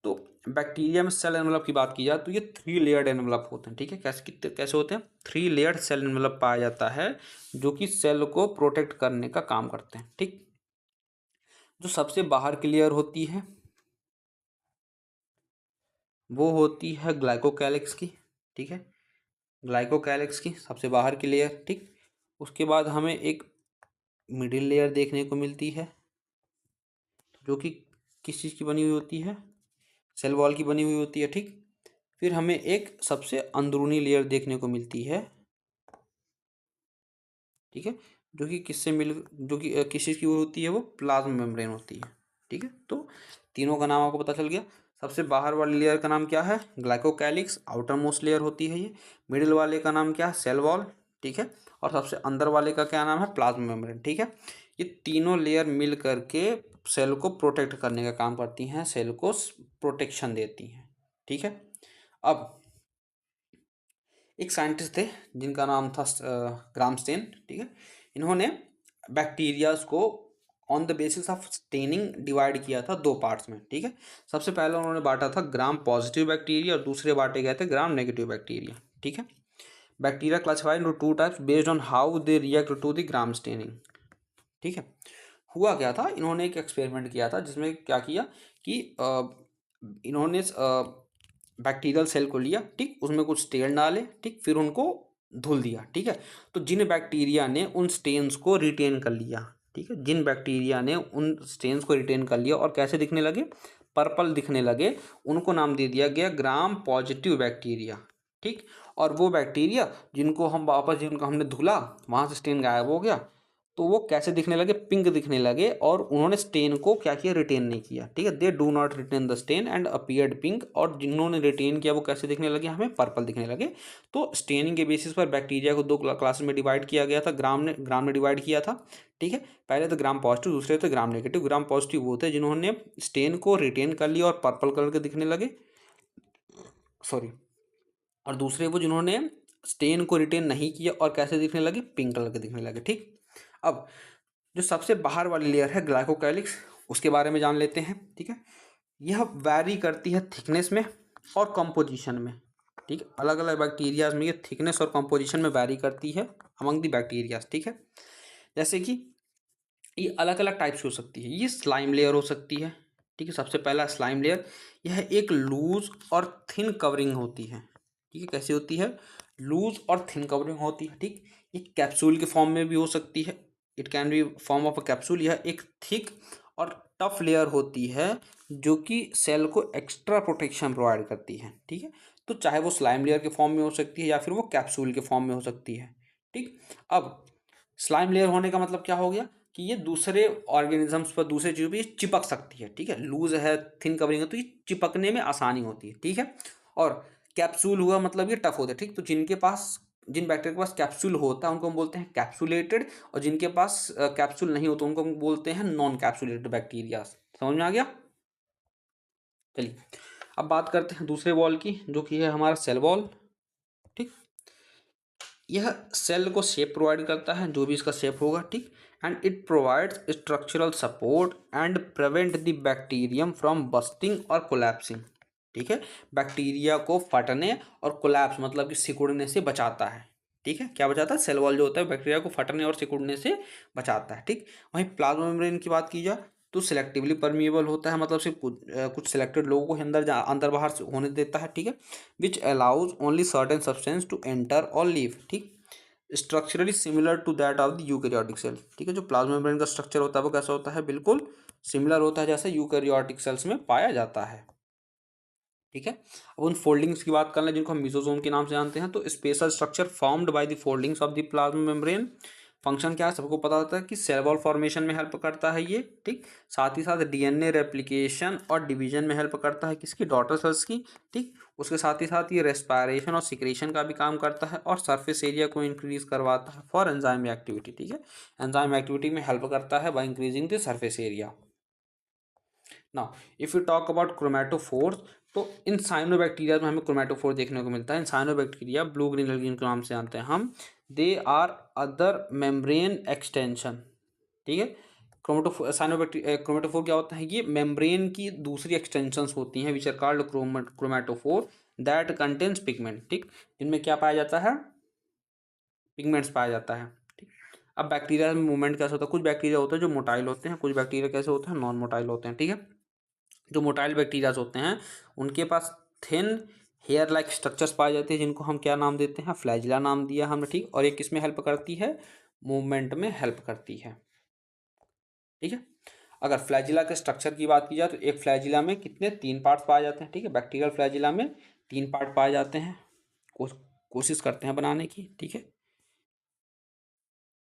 तो बैक्टीरिया में सेल एनवेलप की बात की जाए तो ये 3 लेयर्ड एनवेलप होते हैं। ठीक है, कैसे होते हैं, 3 लेयर्ड सेल एनवेलप पाया जाता है जो कि सेल को प्रोटेक्ट करने का काम करते हैं। ठीक, जो सबसे बाहर की लेयर होती है वो होती है ग्लाइकोकैलिक्स की। ठीक है, ग्लाइकोकैलिक्स की सबसे बाहर की लेयर। ठीक, उसके बाद हमें एक मिडिल लेयर देखने को मिलती है जो कि किस चीज़ की बनी हुई होती है, सेल वॉल की बनी हुई होती है। ठीक, फिर हमें एक सबसे अंदरूनी लेयर देखने को मिलती है, ठीक है, जो कि किससे मिल जो कि किस चीज़ की वो होती है, वो प्लाज्मा मेम्ब्रेन होती है। ठीक है, तो तीनों का नाम आपको पता चल गया। सबसे बाहर वाली लेयर का नाम क्या है, ग्लाइकोकैलिक्स, आउटर मोस्ट लेयर होती है ये। मिडिल वाले का नाम क्या है, सेल वॉल। ठीक है, और सबसे अंदर वाले का क्या नाम है, प्लाज्मा मेम्ब्रेन। ठीक है, ये तीनों लेयर मिल करके सेल को प्रोटेक्ट करने का काम करती हैं, सेल को प्रोटेक्शन देती हैं। ठीक है, अब एक साइंटिस्ट थे जिनका नाम था ग्रामस्टेन। ठीक है, इन्होंने बैक्टीरियाज को on the basis of staining divide किया था 2 पार्ट्स में। ठीक है, सबसे पहले उन्होंने बांटा था ग्राम पॉजिटिव बैक्टीरिया और दूसरे बांटे गए थे ग्राम नेगेटिव बैक्टीरिया। ठीक है, bacteria classified into 2 types based on how they react to the Gram staining. ठीक है, हुआ क्या था, इन्होंने एक एक्सपेरिमेंट किया था जिसमें क्या किया कि इन्होंने बैक्टीरियल सेल को लिया, ठीक, उसमें कुछ स्टेन डाले, ठीक, फिर उनको धुल दिया। ठीक है, तो जिन बैक्टीरिया ने उन स्टेन्स को रिटेन कर लिया, ठीक है, जिन बैक्टीरिया ने उन स्टेन्स को रिटेन कर लिया और कैसे दिखने लगे, पर्पल दिखने लगे, उनको नाम दे दिया गया ग्राम पॉजिटिव बैक्टीरिया। ठीक, और वो बैक्टीरिया जिनको हम वापस जिनको हमने धुला वहाँ से स्टेन गायब हो गया, तो वो कैसे दिखने लगे, पिंक दिखने लगे, और उन्होंने स्टेन को क्या किया, रिटेन नहीं किया। ठीक है, they do not retain the stain and appeared pink, और जिन्होंने रिटेन किया वो कैसे दिखने लगे, हमें पर्पल दिखने लगे। तो स्टेनिंग के बेसिस पर बैक्टीरिया को 2 क्लास में डिवाइड किया गया था, ग्राम ने डिवाइड किया था। ठीक है, पहले तो ग्राम पॉजिटिव, दूसरे थे ग्राम नेगेटिव। ग्राम पॉजिटिव वो थे जिन्होंने स्टेन को रिटेन कर लिया और पर्पल कलर के दिखने लगे, सॉरी, और दूसरे वो जिन्होंने स्टेन को रिटेन नहीं किया और कैसे दिखने लगे, पिंक कलर के दिखने लगे। ठीक, अब जो सबसे बाहर वाली लेयर है ग्लाइकोकैलिक्स, उसके बारे में जान लेते हैं। ठीक है, यह वैरी करती है थिकनेस में और कंपोजिशन में। ठीक है, अलग अलग बैक्टीरियाज में ये थिकनेस और कंपोजिशन में वैरी करती है अमंग दी बैक्टीरियाज। ठीक है, जैसे कि ये अलग अलग टाइप्स की हो सकती है, ये स्लाइम लेयर हो सकती है। ठीक है, सबसे पहला स्लाइम लेयर, यह एक लूज और थिन कवरिंग होती है। ठीक है, कैसी होती है, लूज और थिन कवरिंग होती है। ठीक, ये कैप्सूल के फॉर्म में भी हो सकती है, it can be form of a capsule. यह एक थिक और टफ लेयर होती है जो कि सेल को एक्स्ट्रा प्रोटेक्शन प्रोवाइड करती है। ठीक है, तो चाहे वो स्लाइम लेयर के फॉर्म में हो सकती है या फिर वो कैप्सूल के फॉर्म में हो सकती है। ठीक, अब स्लाइम लेयर होने का मतलब क्या हो गया कि ये दूसरे ऑर्गेनिजम्स पर, दूसरे चीज़ों पर ये चिपक सकती है। ठीक है, लूज है, थिन कवरिंग है, तो ये चिपकने में आसानी होती है। ठीक है, और कैप्सूल हुआ मतलब ये टफ होता है। ठीक, तो जिन बैक्टीरिया के पास कैप्सूल होता है उनको हम बोलते हैं कैप्सुलेटेड, और जिनके पास कैप्सूल नहीं होता उनको हम बोलते हैं नॉन कैप्सुलेटेड बैक्टीरिया। समझ में आ गया, चलिए अब बात करते हैं दूसरे वॉल की, जो कि है हमारा सेल वॉल। ठीक, यह सेल को शेप प्रोवाइड करता है, जो भी इसका शेप होगा। ठीक, and it provides structural support and prevent the bacterium from bursting और कोलैप्सिंग। ठीक है, बैक्टीरिया को फटने और कोलैप्स मतलब कि सिकुड़ने से बचाता है। ठीक है, क्या बचाता है, सेल वॉल जो होता है बैक्टीरिया को फटने और सिकुड़ने से बचाता है। ठीक, वहीं प्लाज्मा मेम्ब्रेन की बात की जाए तो सिलेक्टिवली परमिएबल होता है, मतलब सिर्फ कुछ सिलेक्टेड लोगों को अंदर बाहर से होने देता है। ठीक है, which allows only certain substance to enter और लीव। ठीक, structurally similar to that of the eukaryotic cell. ठीक है, जो प्लाज्मा मेम्ब्रेन का स्ट्रक्चर होता है वो कैसा होता है, बिल्कुल सिमिलर होता है जैसे यूकैरियोटिक सेल्स में पाया जाता है। ठीक है, अब उन फोल्डिंग्स की बात कर लें जिनको हम मिसोसोम के नाम से जानते हैं। तो special structure formed by the foldings of the plasma membrane, function क्या है सबको पता होता है कि सेल वॉल फॉर्मेशन में हेल्प करता है ये। ठीक, साथ ही साथ डीएनए रेप्लिकेशन और डिवीजन में हेल्प करता है, किसकी, डॉटर सेल्स की। ठीक, उसके साथ ये रेस्पायरेशन और सिक्रेशन का भी काम करता है और सरफेस एरिया को इंक्रीज करवाता है फॉर एंजाइम एक्टिविटी। ठीक है, एंजाइम एक्टिविटी में हेल्प करता है by increasing the surface area. Now if you talk about chromatophores, तो इन साइनोबैक्टीरिया में हमें क्रोमेटोफोर देखने को मिलता है। इन साइनोबैक्टीरिया ब्लू ग्रीन एल्गी के नाम से जानते हैं हम। They are other membrane extension. ठीक है, क्रोमेटोफोर क्रोमेटोफोर क्या होता है, ये मेम्ब्रेन की दूसरी एक्सटेंशंस होती हैं which are called chromatophore that contains pigment. ठीक, इनमें क्या पाया जाता है, पिगमेंट्स पाया जाता है। ठीक, अब बैक्टीरिया में मूवमेंट कैसे होता है, कुछ बैक्टीरिया होते हैं जो मोटाइल होते हैं, कुछ बैक्टीरिया कैसे होते हैं, नॉन मोटाइल होते हैं। ठीक है, जो मोटाइल बैक्टीरियाज होते हैं उनके पास थिन हेयर लाइक स्ट्रक्चर्स पाए जाते हैं जिनको हम क्या नाम देते हैं, फ्लैजिला नाम दिया हमने। ठीक, और ये किस में हेल्प करती है, मूवमेंट में हेल्प करती है। ठीक है, अगर फ्लैजिला के स्ट्रक्चर की बात की जाए तो एक फ्लैजिला में कितने, 3 पार्ट्स पाए जाते हैं। ठीक है, बैक्टीरियल फ्लैजिला में 3 पार्ट पाए जाते हैं। कोशिश करते हैं बनाने की। ठीक है,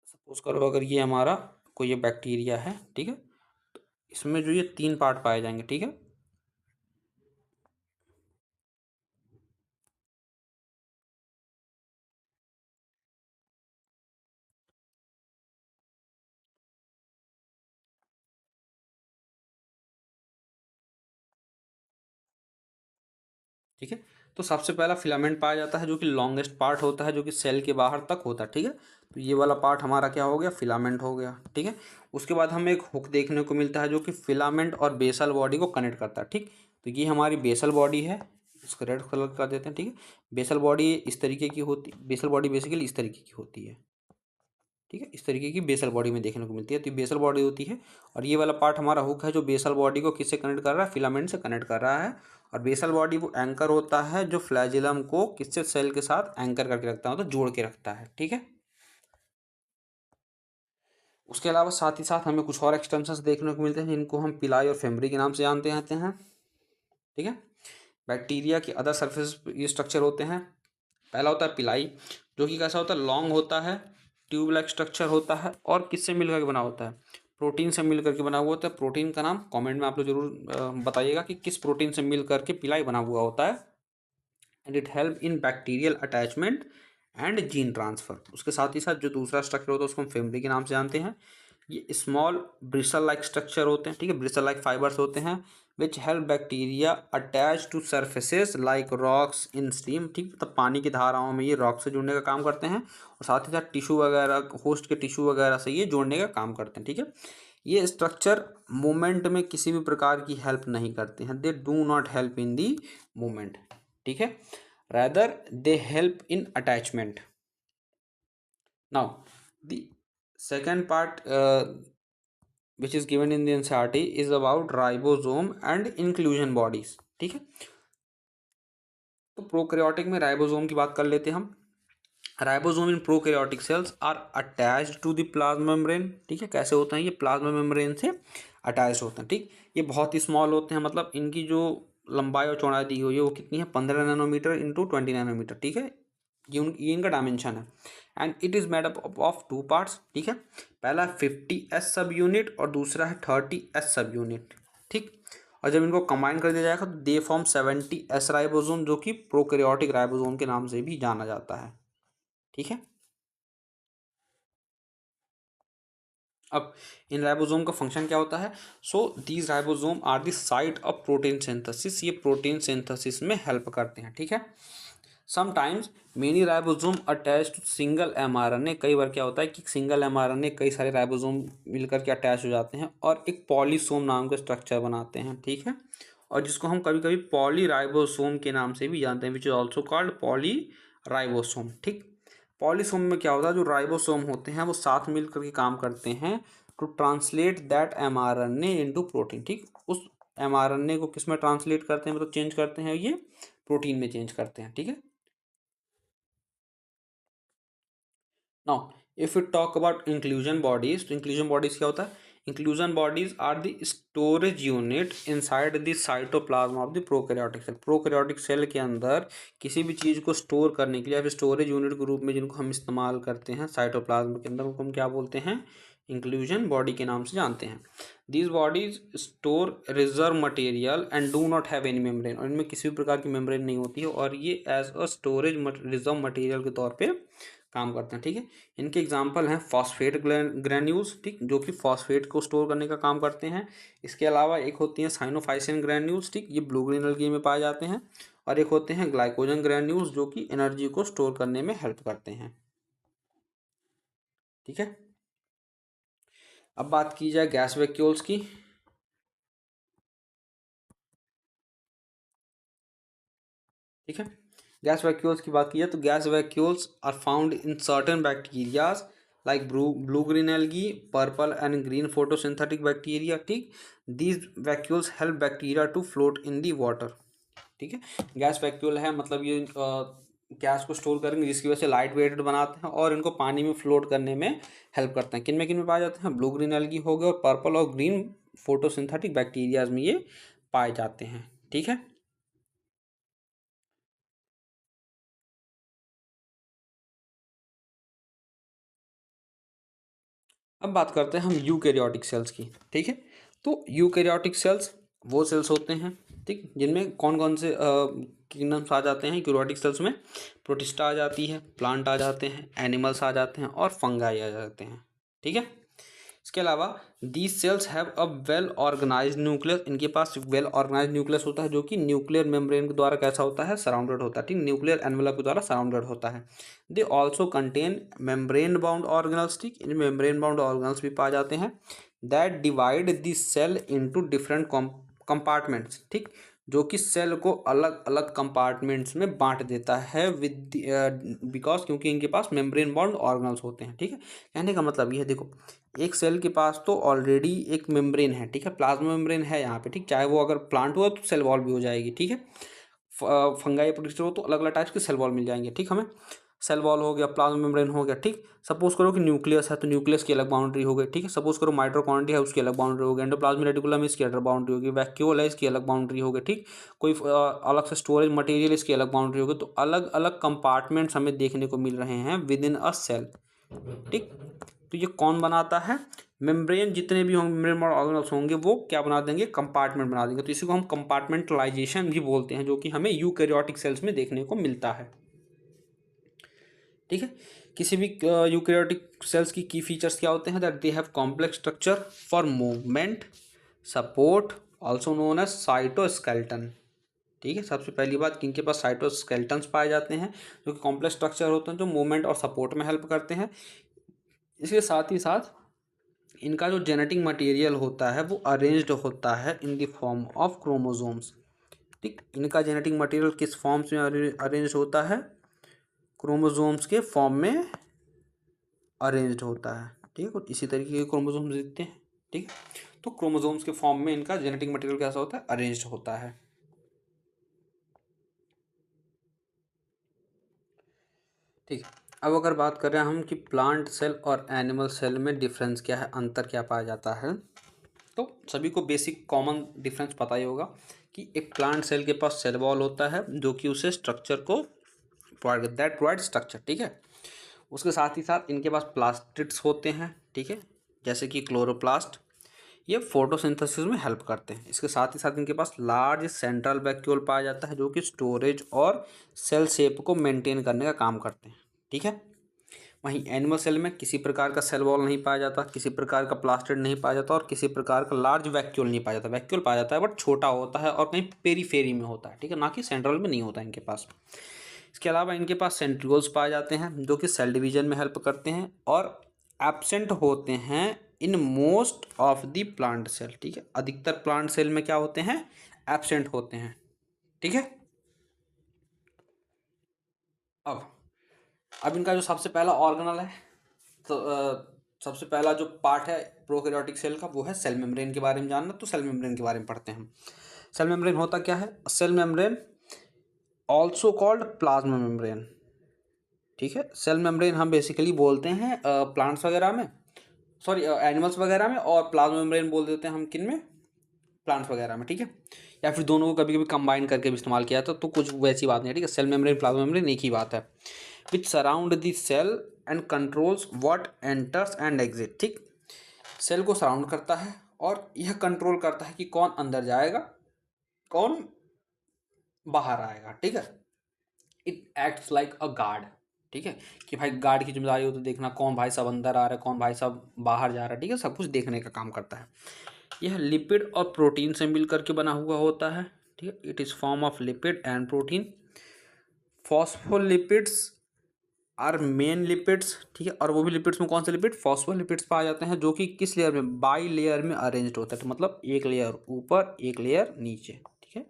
सपोज करो अगर ये हमारा कोई ये बैक्टीरिया है। ठीक है, इसमें जो ये 3 पार्ट पाए जाएंगे। ठीक है, ठीक है, तो सबसे पहला फिलामेंट पाया जाता है जो कि लॉन्गेस्ट पार्ट होता है, जो कि सेल के बाहर तक होता है। ठीक है, तो ये वाला पार्ट हमारा क्या हो गया, फिलामेंट हो गया। ठीक है, उसके बाद हमें एक हुक देखने को मिलता है जो कि फिलामेंट और बेसल बॉडी को कनेक्ट करता है। ठीक, तो ये हमारी बेसल बॉडी है, इसको रेड कलर कर देते हैं। ठीक है, बेसल बॉडी इस तरीके की होती, बेसल बॉडी बेसिकली इस तरीके की होती है। ठीक है, इस तरीके की बेसल बॉडी में देखने को मिलती है, तो ये बेसल बॉडी होती है। और ये वाला पार्ट हमारा हुक है जो बेसल बॉडी को किससे कनेक्ट कर रहा है, फिलामेंट से कनेक्ट कर रहा है। और बेसल बॉडी वो एंकर होता है जो फ्लैजिलम को किससे, सेल के साथ एंकर करके रखता है, तो जोड़ के रखता है। ठीक है, उसके अलावा साथ ही साथ हमें कुछ और एक्सटेंशंस देखने को मिलते हैं जिनको हम पिलाई और फेमरी के नाम से जानते हैं। ठीक है, बैक्टीरिया की अदर सरफेस ये स्ट्रक्चर होते हैं। पहला होता है पिलाई, जो कि कैसा होता है, लॉन्ग होता है, ट्यूब लाइक स्ट्रक्चर होता है और किससे मिलकर के बना होता है, प्रोटीन से मिल करके बना हुआ होता है। प्रोटीन का नाम कमेंट में आप लोग जरूर बताइएगा कि किस प्रोटीन से मिल करके पिलाई बना हुआ होता है। And it help in bacterial attachment and gene transfer. उसके साथ ही साथ जो दूसरा स्ट्रक्चर होता है उसको हम फेमरी के नाम से जानते हैं। ये स्मॉल ब्रिसल लाइक स्ट्रक्चर होते हैं। ठीक है, ब्रिसल लाइक फाइबर्स होते हैं which help bacteria attach two surfaces like rocks in stream. ठीक, मतलब पानी की धाराओं में ये रॉक से जुड़ने का काम करते हैं और साथ ही साथ टिश्यू वगैरह, होस्ट के टिश्यू वगैरह से ये जोड़ने का काम करते हैं। ठीक है, ये स्ट्रक्चर मूवमेंट में किसी भी प्रकार की हेल्प नहीं करते हैं, दे do not help in the movement. ठीक है, rather they help in attachment. Now the second part which is given in the NCERT is about ribosome and inclusion bodies. ठीक है, तो प्रोकैरियोटिक में राइबोसोम की बात कर लेते हैं हम। Ribosome in prokaryotic cells are attached to the plasma membrane. ठीक है, कैसे होते हैं, ये प्लाज्मा मेम्ब्रेन से अटैच होते हैं। ठीक, ये बहुत ही स्मॉल होते हैं, मतलब इनकी जो लंबाई और चौड़ाई दी हुई है वो कितनी है, 15 नैनोमीटर इंटू 20 नैनोमीटर। ठीक है, ये इनका डायमेंशन है। And it is made up of 2 parts. ठीक है, पहला 50s सब यूनिट और दूसरा है 30s सब यूनिट। ठीक, और जब इनको कंबाइन कर दिया जाएगा तो दे फॉर्म 70s राइबोसोम, जो कि प्रोकैरियोटिक राइबोसोम के नाम से भी जाना जाता है। ठीक है, अब इन राइबोसोम का फंक्शन क्या होता है, so these ribosome are the site of protein synthesis, ये प्रोटीन सिंथेसिस में हेल्प करते हैं। ठीक है, sometimes many ribosome attach to single mRNA, कई बार क्या होता है कि सिंगल एमआरएनए कई सारे राइबोसोम मिलकर के अटैच हो जाते हैं और एक पॉलीसोम नाम का स्ट्रक्चर बनाते हैं। ठीक है, और जिसको हम कभी कभी पॉलीराइबोसोम के नाम से भी जानते हैं, which is also called polyribosome. ठीक, पॉलीसोम में क्या होता है, जो राइबोसोम होते हैं वो साथ मिल करके काम करते हैं to translate that mRNA into protein. ठीक, उस एमआरएनए को किस में ट्रांसलेट करते हैं, मतलब चेंज करते हैं, ये प्रोटीन में चेंज करते हैं। ठीक है, now if you talk about inclusion bodies, तो इंक्लूजन बॉडीज क्या होता है? Inclusion bodies are the storage unit inside the cytoplasm of the prokaryotic cell. Prokaryotic cell के अंदर किसी भी चीज़ को स्टोर करने के लिए, या स्टोरेज यूनिट के रूप में जिनको हम इस्तेमाल करते हैं साइटोप्लाज्म के अंदर, उनको हम क्या बोलते हैं? इंक्लूजन बॉडी के नाम से जानते हैं। These bodies store reserve material and do not have any membrane, और इनमें किसी भी प्रकार की मेम्ब्रेन नहीं होती है, और ये as a storage reserve material के तौर पे काम करते हैं। ठीक है, इनके एग्जांपल हैं फॉस्फेट ग्रैन्यूल्स, ठीक, जो कि फॉस्फेट को स्टोर करने का काम करते हैं। इसके अलावा एक होती हैं साइनोफाइसिन ग्रैन्यूल्स, ठीक, ये ब्लू ग्रीन एल्गी में पाए जाते हैं। और एक होते हैं ग्लाइकोजन ग्रैन्यूल्स, जो कि एनर्जी को स्टोर करने में हेल्प करते हैं। ठीक है, अब बात की जाए गैस वैक्यूल्स की। ठीक है, गैस वैक्यूल्स की बात की जाए तो gas vacuoles are found in certain bacterias like blue green algae, purple and green photosynthetic bacteria. ठीक, these vacuoles help bacteria to float in the water. ठीक है, गैस वैक्यूल है मतलब ये गैस को स्टोर करेंगे, जिसकी वजह से लाइट वेटेड बनाते हैं और इनको पानी में फ्लोट करने में हेल्प करते हैं। किन में पाए जाते हैं? ब्लू ग्रीन एल्गी हो गए, और पर्पल और ग्रीन फोटोसिंथेटिक बैक्टीरियाज में ये पाए जाते हैं। ठीक है, अब बात करते हैं हम यूकैरियोटिक सेल्स की। ठीक है, तो यूकैरियोटिक सेल्स वो सेल्स होते हैं, ठीक, जिनमें कौन कौन से किंगडम्स आ जाते हैं यूकैरियोटिक सेल्स में? प्रोटिस्टा आ जाती है, प्लांट आ जाते हैं, एनिमल्स आ जाते हैं, और फंगाई आ जाते हैं। ठीक है, इसके अलावा these cells have a well organized nucleus, इनके पास वेल ऑर्गेनाइज्ड न्यूक्लियस होता है, जो कि न्यूक्लियर मेम्ब्रेन के द्वारा कैसा होता है? सराउंडेड होता है। ठीक, न्यूक्लियर एनवेलप के द्वारा सराउंडेड होता है। They also contain membrane bound organelles, ठीक, इन मेम्ब्रेन बाउंड ऑर्गेनल्स भी पाए जाते हैं, that divide the cell into different compartments, ठीक, जो कि सेल को अलग अलग कंपार्टमेंट्स में बांट देता है विद बिकॉज, क्योंकि इनके पास मेम्ब्रेन बाउंड ऑर्गेनल्स होते हैं। ठीक है, कहने का मतलब ये है, देखो, एक सेल के पास तो ऑलरेडी एक मेम्ब्रेन है, ठीक है, प्लाज्मा मेम्ब्रेन है यहाँ पे, ठीक, चाहे वो अगर प्लांट हुआ तो सेल वॉल भी हो जाएगी। ठीक है, फंगाई प्रोटिस्ट हो तो अलग अलग टाइप्स के सेल वॉल मिल जाएंगे। ठीक, हमें सेल वॉल हो गया, प्लाज्मा मेम्ब्रेन हो गया। ठीक, सपोज करो कि न्यूक्लियस है तो न्यूक्लियस की अलग बाउंड्री हो गई। ठीक है, सपोज करो माइटोकॉन्ड्रिया है, उसकी अलग बाउंड्री हो गई, एंडोप्लाज्मिक रेटिकुलम इसकी अलग बाउंड्री होगी, वैक्यूल है इसकी अलग बाउंड्री हो गई। ठीक, कोई अलग से स्टोरेज मटेरियल इसकी अलग बाउंड्री हो गई। तो अलग अलग कंपार्टमेंट्स हमें देखने को मिल रहे हैं विद इन अ सेल। ठीक, तो ये कौन बनाता है? मेम्ब्रेन, जितने भी होंगे मेम्ब्रेन ऑर्गेनल्स होंगे वो क्या बना देंगे? कंपार्टमेंट बना देंगे। तो इसी को हम कंपार्टमेंटलाइजेशन भी बोलते हैं, जो कि हमें यूकैरियोटिक सेल्स में देखने को मिलता है। ठीक है, किसी भी यूकैरियोटिक सेल्स की फीचर्स क्या होते हैं? That they have complex structure for movement, support, also known as cytoskeleton. ठीक है, सबसे पहली बात कि इनके पास साइटोस्केलेटन्स पाए जाते हैं, जो कि कॉम्प्लेक्स स्ट्रक्चर होते हैं, जो मूवमेंट और सपोर्ट में हेल्प करते हैं। इसके साथ ही साथ इनका जो जेनेटिक मटेरियल होता है वो अरेंज्ड होता है in the form of chromosomes. ठीक, इनका जेनेटिक मटेरियल किस फॉर्म्स में अरेंज होता है? क्रोमोसोम्स के फॉर्म में अरेंज्ड होता है। ठीक है, कुछ इसी तरीके के क्रोमोसोम्स दिखते हैं। ठीक है, तो क्रोमोसोम्स के फॉर्म में इनका जेनेटिक मटेरियल कैसा होता है? अरेंज्ड होता है। ठीक है, अब अगर बात करें हम कि प्लांट सेल और एनिमल सेल में डिफरेंस क्या है, अंतर क्या पाया जाता है, तो सभी को बेसिक कॉमन डिफरेंस पता ही होगा कि एक प्लांट सेल के पास सेल वॉल होता है, जो कि उसे स्ट्रक्चर को प्रोवाइड स्ट्रक्चर। ठीक है, उसके साथ ही साथ इनके पास प्लास्टिड्स होते हैं। ठीक है, जैसे कि क्लोरोप्लास्ट, ये फोटोसिंथेसिस में हेल्प करते हैं। इसके साथ ही साथ इनके पास लार्ज सेंट्रल वैक्यूल पाया जाता है, जो कि स्टोरेज और सेल शेप को मेंटेन करने का काम करते हैं। ठीक है, वहीं एनिमल सेल में किसी प्रकार का सेल वॉल नहीं पाया जाता, किसी प्रकार का प्लास्टिड नहीं पाया जाता, और किसी प्रकार का लार्ज वैक्यूल नहीं पाया जाता। वैक्यूल पाया जाता है बट छोटा होता है और कहीं पेरीफेरी में होता है। ठीक है, ना कि सेंट्रल में नहीं होता इनके पास। इसके अलावा इनके पास सेंट्रियोल्स पाए जाते हैं, जो कि सेल डिवीजन में हेल्प करते हैं और एब्सेंट होते हैं in most of the plant cell. ठीक है, अधिकतर प्लांट सेल में क्या होते हैं? एब्सेंट होते हैं। ठीक है, अब इनका जो सबसे पहला ऑर्गेनल है, तो सबसे पहला जो पार्ट है प्रोकैरियोटिक सेल का वो है सेल मेम्ब्रेन के बारे में जानना। तो सेल मेम्ब्रेन के बारे में पढ़ते हैं हम। सेल मेम्ब्रेन होता क्या है? Cell membrane also called plasma membrane, ठीक है। सेल मेम्ब्रेन हम बेसिकली बोलते हैं प्लांट्स वगैरह में, सॉरी एनिमल्स वगैरह में, और प्लाज्मा मेम्ब्रेन बोल देते हैं हम किन में, प्लांट्स वगैरह में, ठीक है। या फिर दोनों को कभी कभी कंबाइन करके भी इस्तेमाल किया तो कुछ वैसी बात नहीं है, ठीक है। सेल मेम्ब्रेन प्लाज्मा मेम्ब्रेन एक ही बात है। Which surround the cell and controls what enters and exit, ठीक। सेल को सराउंड करता है और यह कंट्रोल करता है कि कौन अंदर जाएगा, कौन बाहर आएगा, ठीक है। It acts like a guard, ठीक है, कि भाई गार्ड की जिम्मेदारी हो तो देखना कौन भाई सब अंदर आ रहा है, कौन भाई सब बाहर जा रहा है, ठीक है, सब कुछ देखने का काम करता है। यह लिपिड और प्रोटीन से मिल करके बना हुआ होता है, ठीक है। It is form of lipid and protein. Phospholipids are main lipids, ठीक है। और वो भी लिपिड्स में कौन से लिपिड, फॉस्फोलिपिड्स पाए जाते हैं, जो कि किस लेयर में, बाई लेयर में अरेंज्ड होता है, तो मतलब एक लेयर ऊपर एक लेयर नीचे, ठीक है।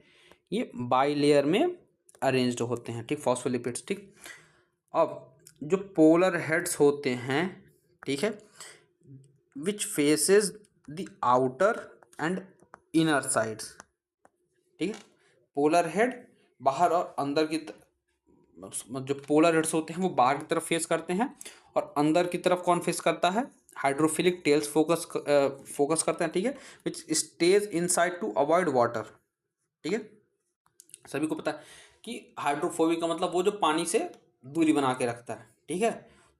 ये बाई लेयर में अरेंज्ड होते हैं, ठीक, फॉस्फोलिपिड्स, ठीक। अब जो पोलर हेड्स होते हैं, ठीक है, which faces the outer and inner sides, ठीक है। पोलर हेड बाहर और अंदर की जो पोलर हेड्स होते हैं वो बाहर की तरफ फेस करते हैं, और अंदर की तरफ कौन फेस करता है, हाइड्रोफिलिक टेल्स फोकस करते हैं, ठीक है। Which stays inside to avoid water, ठीक है। सभी को पता है कि हाइड्रोफोबिक का मतलब वो जो पानी से दूरी बना के रखता है, ठीक है।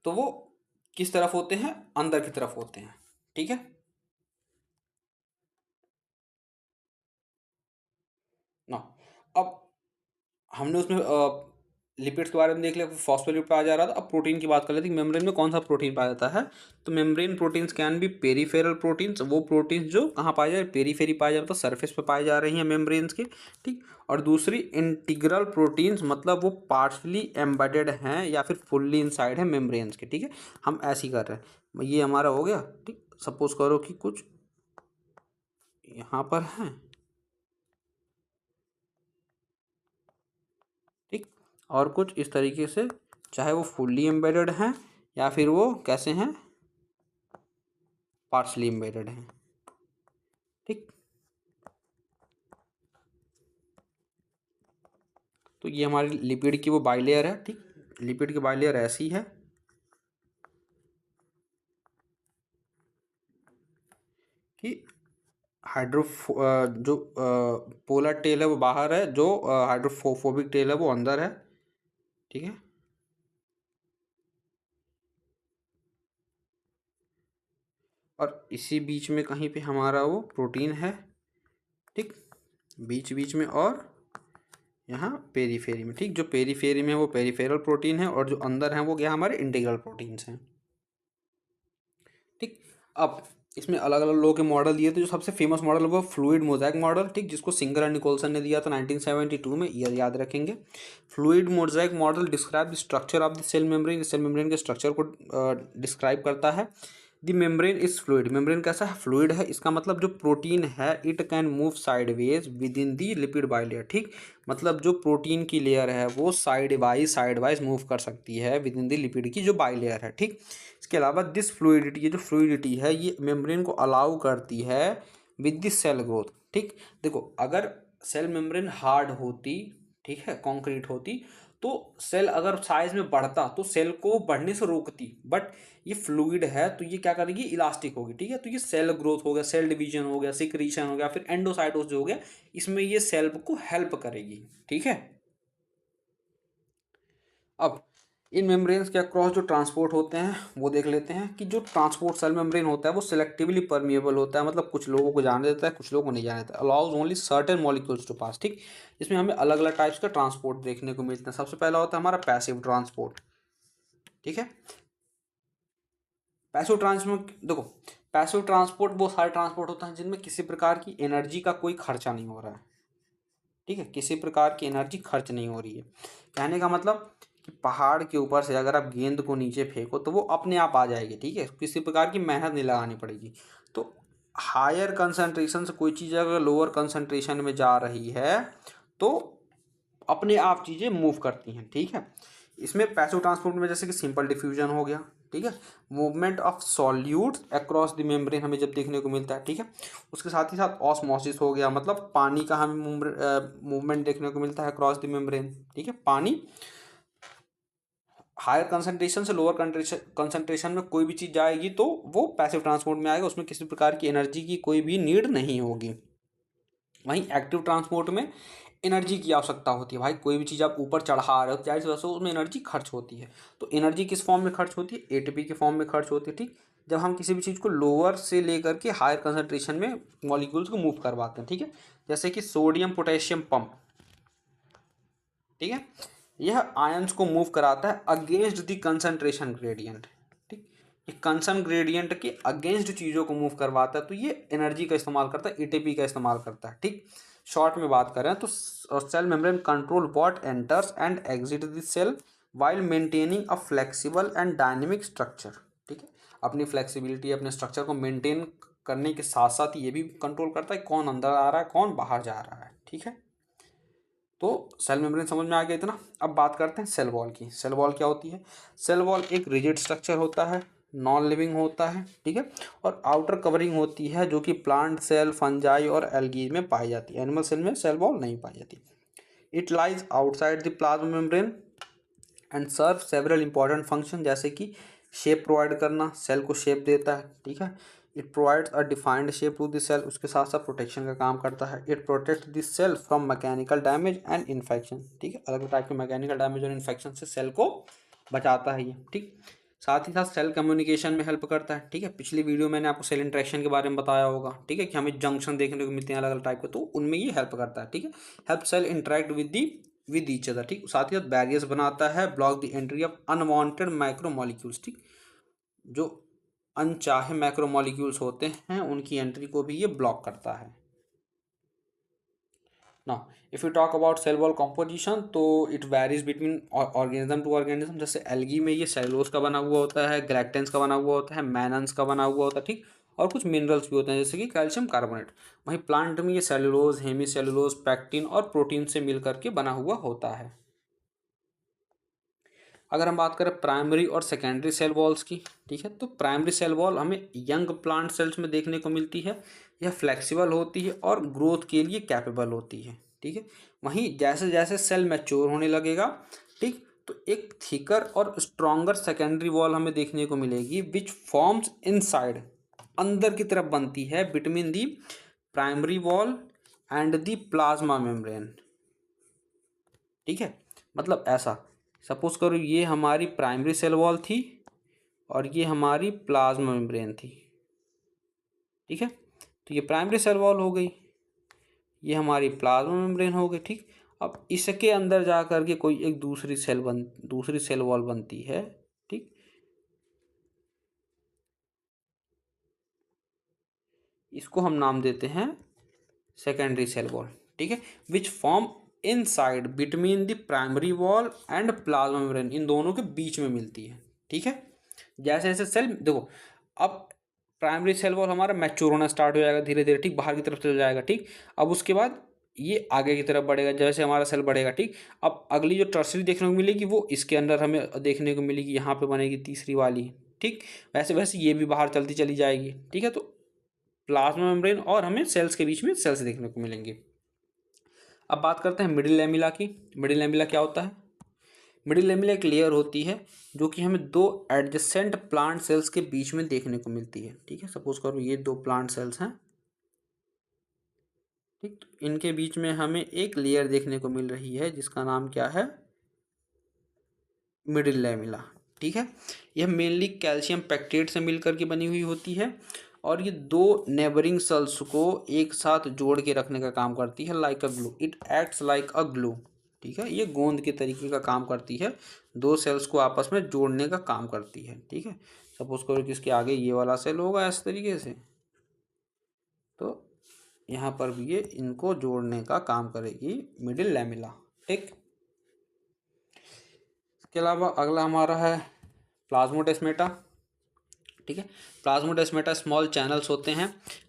तो वो किस तरफ होते हैं, अंदर की तरफ होते हैं, ठीक है ना। अब हमने उसमें लिपिड्स के बारे में देख लिया, फॉस्फोलिपिड पे आ जा रहा था। अब प्रोटीन की बात कर लेते हैं, मेम्ब्रेन में कौन सा प्रोटीन पाया जाता है। तो membrane proteins can be peripheral proteins, वो प्रोटीन्स जो कहाँ पाए जाए, पेरीफेरी पाए जाए, मतलब सरफेस पे पाई जा रही हैं मेम्ब्रेन्स के, ठीक। और दूसरी इंटीग्रल प्रोटीन्स, मतलब वो पार्शली एम्बेडेड हैं या फिर फुल्ली इनसाइड है मेम्ब्रेन्स के, ठीक है। हम ऐसे ही कर रहे हैं, ये हमारा हो गया, ठीक। सपोज करो कि कुछ यहाँ पर है, ठीक, और कुछ इस तरीके से, चाहे वो फुल्ली एम्बेडेड हैं या फिर वो कैसे हैं, पार्शली एम्बेडेड हैं, ठीक। तो ये हमारी लिपिड की वो बाइलेयर है, ठीक। लिपिड की बाइलेयर ऐसी है कि जो पोलर टेल है वो बाहर है, जो हाइड्रोफोबिक टेल है वो अंदर है, ठीक है। और इसी बीच में कहीं पे हमारा वो प्रोटीन है, ठीक, बीच बीच में, और यहाँ पेरीफेरी में, ठीक। जो पेरीफेरी में वो पेरीफेरल प्रोटीन है, और जो अंदर है वो क्या हमारे इंटीग्रल प्रोटीन्स हैं, ठीक। अब इसमें अलग अलग लोगों के मॉडल दिए थे, जो सबसे फेमस मॉडल वो फ्लूइड मोज़ेक मॉडल, ठीक, जिसको सिंगर एंड निकोलसन ने दिया था 1972 में, ईयर याद रखेंगे। Fluid mosaic model describe the structure of the cell membrane के स्ट्रक्चर को डिस्क्राइब करता है। The membrane is fluid, membrane कैसा है, फ्लूइड है। इसका मतलब जो प्रोटीन है it can move sideways within the lipid bilayer, ठीक। मतलब जो प्रोटीन की लेयर है वो साइड वाइज मूव कर सकती है विद इन दी लिपिड की जो बाइलेयर है, ठीक। इसके अलावा दिस फ्लूइडिटी, ये जो फ्लूइडिटी है ये मेम्ब्रेन को अलाउ करती है विद द सेल ग्रोथ, ठीक। देखो अगर सेल मेम्ब्रेन हार्ड होती, ठीक है, कॉन्क्रीट होती, तो सेल अगर साइज में बढ़ता तो सेल को बढ़ने से रोकती, बट ये फ्लूइड है तो ये क्या करेगी, इलास्टिक होगी, ठीक है। तो ये सेल ग्रोथ हो गया, सेल डिवीजन हो गया, सिक्रीशन हो गया, फिर एंडोसाइटोस जो हो गया, इसमें ये सेल को हेल्प करेगी, ठीक है। अब इन मेम्ब्रेन्स के अक्रॉस जो ट्रांसपोर्ट होते हैं वो देख लेते हैं, कि जो ट्रांसपोर्ट सेल मेम्ब्रेन होता है वो सिलेक्टिवली परमिएबल होता है, मतलब कुछ लोगों को जाने देता है, कुछ लोगों को नहीं जाने देता। Allows only certain molecules to pass, ठीक। इसमें हमें अलग अलग टाइप्स का ट्रांसपोर्ट देखने को मिलते हैं। सबसे पहला होता है हमारा पैसिव ट्रांसपोर्ट, ठीक है। पैसिव ट्रांसपोर्ट, देखो पैसिव ट्रांसपोर्ट वो सारे ट्रांसपोर्ट होता है जिनमें किसी प्रकार की एनर्जी का कोई खर्चा नहीं हो रहा है, ठीक है, किसी प्रकार की एनर्जी खर्च नहीं हो रही है। कहने का मतलब कि पहाड़ के ऊपर से अगर आप गेंद को नीचे फेंको तो वो अपने आप आ जाएगी, ठीक है, किसी प्रकार की मेहनत नहीं लगानी पड़ेगी। तो हायर कंसंट्रेशन से कोई चीज़ अगर लोअर कंसंट्रेशन में जा रही है तो अपने आप चीज़ें मूव करती हैं, ठीक है। इसमें पैसिव ट्रांसपोर्ट में जैसे कि सिंपल डिफ्यूजन हो गया, ठीक है, movement of solutes across the membrane हमें जब देखने को मिलता है, ठीक है। उसके साथ ही साथ ऑस्मोसिस हो गया, मतलब पानी का हमें मूवमेंट देखने को मिलता है अक्रॉस द मेम्ब्रेन, ठीक है। पानी हायर कंसंट्रेशन से लोअर कंसंट्रेशन में कोई भी चीज़ जाएगी तो वो पैसिव ट्रांसपोर्ट में आएगा, उसमें किसी प्रकार की एनर्जी की कोई भी नीड नहीं होगी। वहीं एक्टिव ट्रांसपोर्ट में एनर्जी की आवश्यकता होती है। भाई कोई भी चीज़ आप ऊपर चढ़ा रहे हो, जाहिर सी बात है उसमें एनर्जी खर्च होती है। तो एनर्जी किस फॉर्म में खर्च होती है? एटीपी के फॉर्म में खर्च होती है। ठीक, जब हम किसी भी चीज़ को लोअर से लेकर के हायर कंसंट्रेशन में मॉलिक्यूल्स को मूव करवाते हैं। ठीक है, जैसे कि सोडियम पोटेशियम पंप, ठीक है, यह आयंस को मूव कराता है अगेंस्ट द कंसंट्रेशन ग्रेडियंट। ठीक, ये कंसन ग्रेडियंट के अगेंस्ट चीज़ों को मूव करवाता है, तो ये एनर्जी का इस्तेमाल करता है, एटीपी का इस्तेमाल करता है। ठीक, शॉर्ट में बात करें तो cell membrane control what enters and exit the cell while maintaining a flexible and dynamic structure. ठीक है, अपनी फ्लेक्सिबिलिटी, अपने स्ट्रक्चर को मेंटेन करने के साथ साथ ये भी कंट्रोल करता है कौन अंदर आ रहा है, कौन बाहर जा रहा है। ठीक है, तो सेल मेम्ब्रेन समझ में आ गया इतना। अब बात करते हैं सेल वॉल की। सेल वॉल क्या होती है? सेल वॉल एक रिजिड स्ट्रक्चर होता है, नॉन लिविंग होता है। ठीक है, और आउटर कवरिंग होती है जो कि प्लांट सेल, फंजाई और एल्गी में पाई जाती है। एनिमल सेल में सेल वॉल नहीं पाई जाती। It lies outside the plasma membrane and serve several important function, जैसे कि शेप प्रोवाइड करना, सेल को शेप देता है। ठीक है, it provides a defined shape to the cell, उसके साथ साथ प्रोटेक्शन का काम करता है। It protect the cell from mechanical damage and infection. ठीक है, अलग अलग टाइप के मैकेनिकल डैमेज और इन्फेक्शन से सेल को बचाता है ये। ठीक, साथ ही साथ सेल कम्युनिकेशन में हेल्प करता है। ठीक है, पिछली वीडियो मैंने आपको सेल इंटरेक्शन के बारे में बताया होगा। ठीक है, कि हमें जंक्शन देखने को मिलते हैं अलग अलग टाइप के, तो उनमें ये हेल्प करता है। ठीक है, help cell interact with each other. ठीक, साथ ही साथ बैरियर्स बनाता है, block the entry of unwanted micro molecules. ठीक, जो अनचाहे मैक्रो मॉलिक्यूल्स होते हैं उनकी एंट्री को भी ये ब्लॉक करता है। Now if you talk about cell wall composition, तो it varies between organism to organism. जैसे एल्गी में ये सेलुलोज का बना हुआ होता है, गैलेक्टेंस का बना हुआ होता है, मैनन्स का बना हुआ होता है। ठीक, और कुछ मिनरल्स भी होते हैं जैसे कि कैल्शियम कार्बोनेट। वहीं प्लांट में ये सेलुलोज, हेमी सेलुलोज, पैक्टिन और प्रोटीन से मिल करके बना हुआ होता है। अगर हम बात करें प्राइमरी और सेकेंडरी सेल वॉल्स की, ठीक है, तो प्राइमरी सेल वॉल हमें यंग प्लांट सेल्स में देखने को मिलती है। यह फ्लेक्सिबल होती है और ग्रोथ के लिए कैपेबल होती है। ठीक है, वहीं जैसे जैसे सेल मैच्योर होने लगेगा, ठीक, तो एक थिकर और स्ट्रॉन्गर सेकेंडरी वॉल हमें देखने को मिलेगी विच फॉर्म्स इनसाइड, अंदर की तरफ बनती है, between the primary wall and the plasma membrane. ठीक है, मतलब ऐसा, सपोज करो ये हमारी प्राइमरी सेल वॉल थी और ये हमारी प्लाज्मा मेम्ब्रेन थी। ठीक है, तो ये प्राइमरी सेल वॉल हो गई, ये हमारी प्लाज्मा मेम्ब्रेन हो गई। ठीक, अब इसके अंदर जा कर के कोई एक दूसरी सेल वॉल बनती है। ठीक, इसको हम नाम देते हैं सेकेंडरी सेल वॉल। ठीक है, which form inside between the primary wall and plasma membrane, इन दोनों के बीच में मिलती है। ठीक है, जैसे जैसे सेल देखो, अब प्राइमरी सेल वॉल हमारा मैच्योर होना स्टार्ट हो जाएगा धीरे धीरे। ठीक, बाहर की तरफ चल जाएगा। ठीक, अब उसके बाद ये आगे की तरफ बढ़ेगा जैसे हमारा सेल बढ़ेगा। ठीक, अब अगली जो टर्सरी देखने को मिलेगी वो इसके अंदर हमें देखने को मिलेगी, यहाँ पे बनेगी तीसरी वाली। ठीक, वैसे वैसे ये भी बाहर चलती चली जाएगी। ठीक है, तो प्लाज्मा मेम्ब्रेन और हमें सेल्स के बीच में सेल्स देखने को मिलेंगे। अब बात करते हैं मिडिल लैमेला की। मिडिल लैमेला क्या होता है? मिडिल लैमेला एक लेयर होती है जो कि हमें दो एडजेसेंट प्लांट सेल्स के बीच में देखने को मिलती है। ठीक है, सपोज करो ये दो प्लांट सेल्स हैं। ठीक, तो इनके बीच में हमें एक लेयर देखने को मिल रही है जिसका नाम क्या है? Middle lamella. ठीक है, यह मेनली कैल्शियम पैक्टेट से मिलकर के बनी हुई होती है और ये दो नेबरिंग सेल्स को एक साथ जोड़ के रखने का काम करती है, like a glue. It acts like a glue. ठीक है, ये गोंद के तरीके का काम करती है, दो सेल्स को आपस में जोड़ने का काम करती है। ठीक है, सपोज करो कि इसके आगे ये वाला सेल होगा इस तरीके से, तो यहाँ पर भी ये इनको जोड़ने का काम करेगी मिडिल लैमेला। ठीक, इसके अलावा अगला हमारा है प्लाज्मोडेस्मेटा। ठीक है, प्लाज्मोडेस्मेटा स्मॉल चैनल्स होते हैं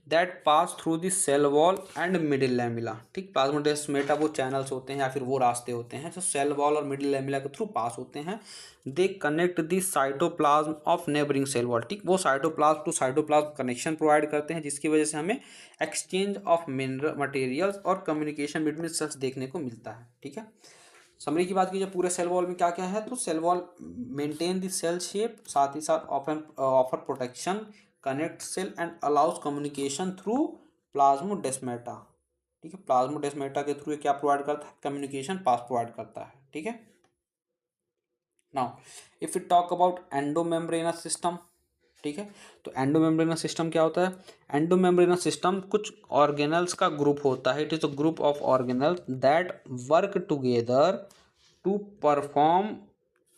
that pass through the cell wall and middle lamella. ठीक, प्लाज्मोडेस्मेटा वो चैनल्स होते हैं या फिर वो रास्ते होते हैं जो सेल वॉल और मिडिल लैमेला के थ्रू पास होते हैं। They connect the cytoplasm of neighbouring cell wall. ठीक, वो cytoplasm to cytoplasm connection provide करते हैं जिसकी वजह से हमें एक्सचेंज ऑफ मिनरल मटेरियल्स और कम्युनिकेशन बिटवीन सेल्स देखने को मिलता है। ठीक है, समरी की बात कीजिए पूरे सेल वॉल में क्या क्या है, तो cell wall maintain the cell shape, साथ ही साथ offer protection, connect cell and allows communication through plasmodesmata. ठीक है, प्लाज्मोडेस्माटा के थ्रू ये क्या प्रोवाइड करता है, कम्युनिकेशन पास प्रोवाइड करता है। ठीक है, now if you talk about endomembranous system, ठीक है, तो एंडोमेम्ब्रेनस सिस्टम क्या होता है, एंडोमेम्ब्रेनस सिस्टम कुछ ऑर्गेनल्स का ग्रुप होता है, it is a group of organelles that work together to perform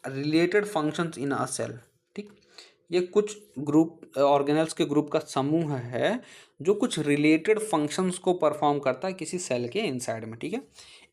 related functions in a cell. ठीक, ये कुछ ग्रुप ऑर्गेनल्स के ग्रुप का समूह है जो कुछ रिलेटेड फंक्शंस को परफॉर्म करता है किसी सेल के इनसाइड में। ठीक है,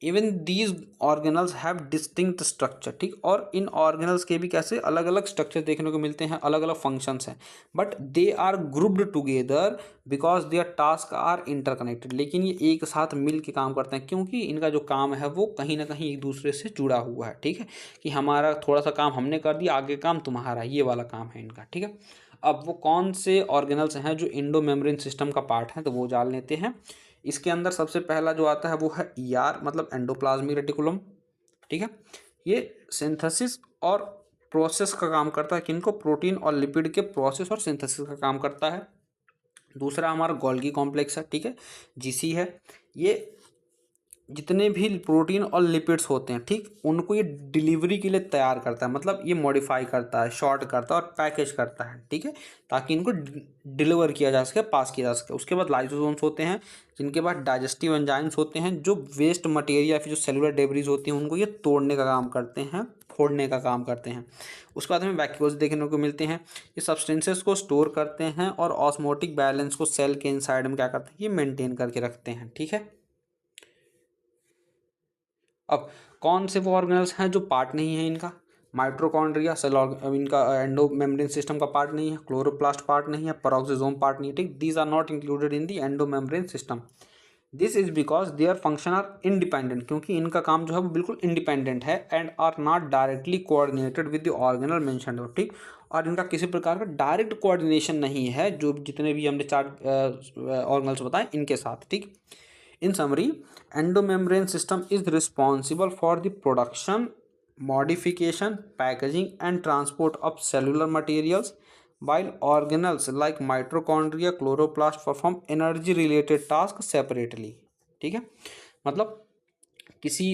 even these organelles have distinct structure. ठीक, और इन ऑर्गेनल्स के भी कैसे अलग अलग स्ट्रक्चर देखने को मिलते हैं, अलग अलग फंक्शंस हैं, but they are grouped together because their task are interconnected. लेकिन ये एक साथ मिल के काम करते हैं क्योंकि इनका जो काम है वो कहीं ना कहीं एक दूसरे से जुड़ा हुआ है। ठीक है, कि हमारा थोड़ा सा काम हमने कर दिया, आगे काम तुम्हारा, ये वाला काम है इनका। ठीक है, अब वो कौन से ऑर्गेनल्स हैं जो इंडो मेम्ब्रेन सिस्टम का पार्ट है, तो वो जान लेते हैं। इसके अंदर सबसे पहला जो आता है वो है ईआर, मतलब एंडोप्लाज्मिक रेटिकुलम। ठीक है, ये सिंथेसिस और प्रोसेस का काम करता है, किनको, प्रोटीन और लिपिड के प्रोसेस और सिंथेसिस का काम करता है। दूसरा हमारा गोल्गी कॉम्प्लेक्स है, ठीक है, जीसी है, ये जितने भी प्रोटीन और लिपिड्स होते हैं, ठीक, उनको ये डिलीवरी के लिए तैयार करता है, मतलब ये मॉडिफाई करता है, शॉर्ट करता है और पैकेज करता है। ठीक है, ताकि इनको डिलीवर किया जा सके, पास किया जा सके। उसके बाद लाइसोसोम्स होते हैं, जिनके बाद डाइजेस्टिव एंजाइम्स होते हैं, जो वेस्ट मटेरियल या फिर जो सेलुलर डेब्रीज होती हैं उनको ये तोड़ने का काम करते हैं, फोड़ने का काम करते हैं। उसके बाद हमें वैक्यूल्स देखने को मिलते हैं, ये सब्सटेंसेस को स्टोर करते हैं और ऑस्मोटिक बैलेंस को सेल के इनसाइड में क्या करते हैं, ये मेंटेन करके रखते हैं। ठीक है, अब कौन से वो ऑर्गेनल्स हैं जो पार्ट नहीं है इनका, माइट्रोकॉन्ड्रिया सेल इनका एंडो मेम्ब्रेन सिस्टम का पार्ट नहीं है, क्लोरोप्लास्ट पार्ट नहीं है, पेरोक्सिसोम पार्ट नहीं है। ठीक, these are not included in the endo membrane system. This is because their function are independent, क्योंकि इनका काम जो है वो बिल्कुल इंडिपेंडेंट है, and are not directly coordinated with the organelle mentioned. ठीक, और इनका किसी प्रकार का डायरेक्ट कोऑर्डिनेशन नहीं है जो जितने भी हमने चार ऑर्गेनल्स बताए इनके साथ। ठीक, in summary, endomembrane system is responsible for the production, modification, packaging and transport of cellular materials, while organelles like mitochondria, chloroplast perform energy related tasks separately। ठीक है, मतलब किसी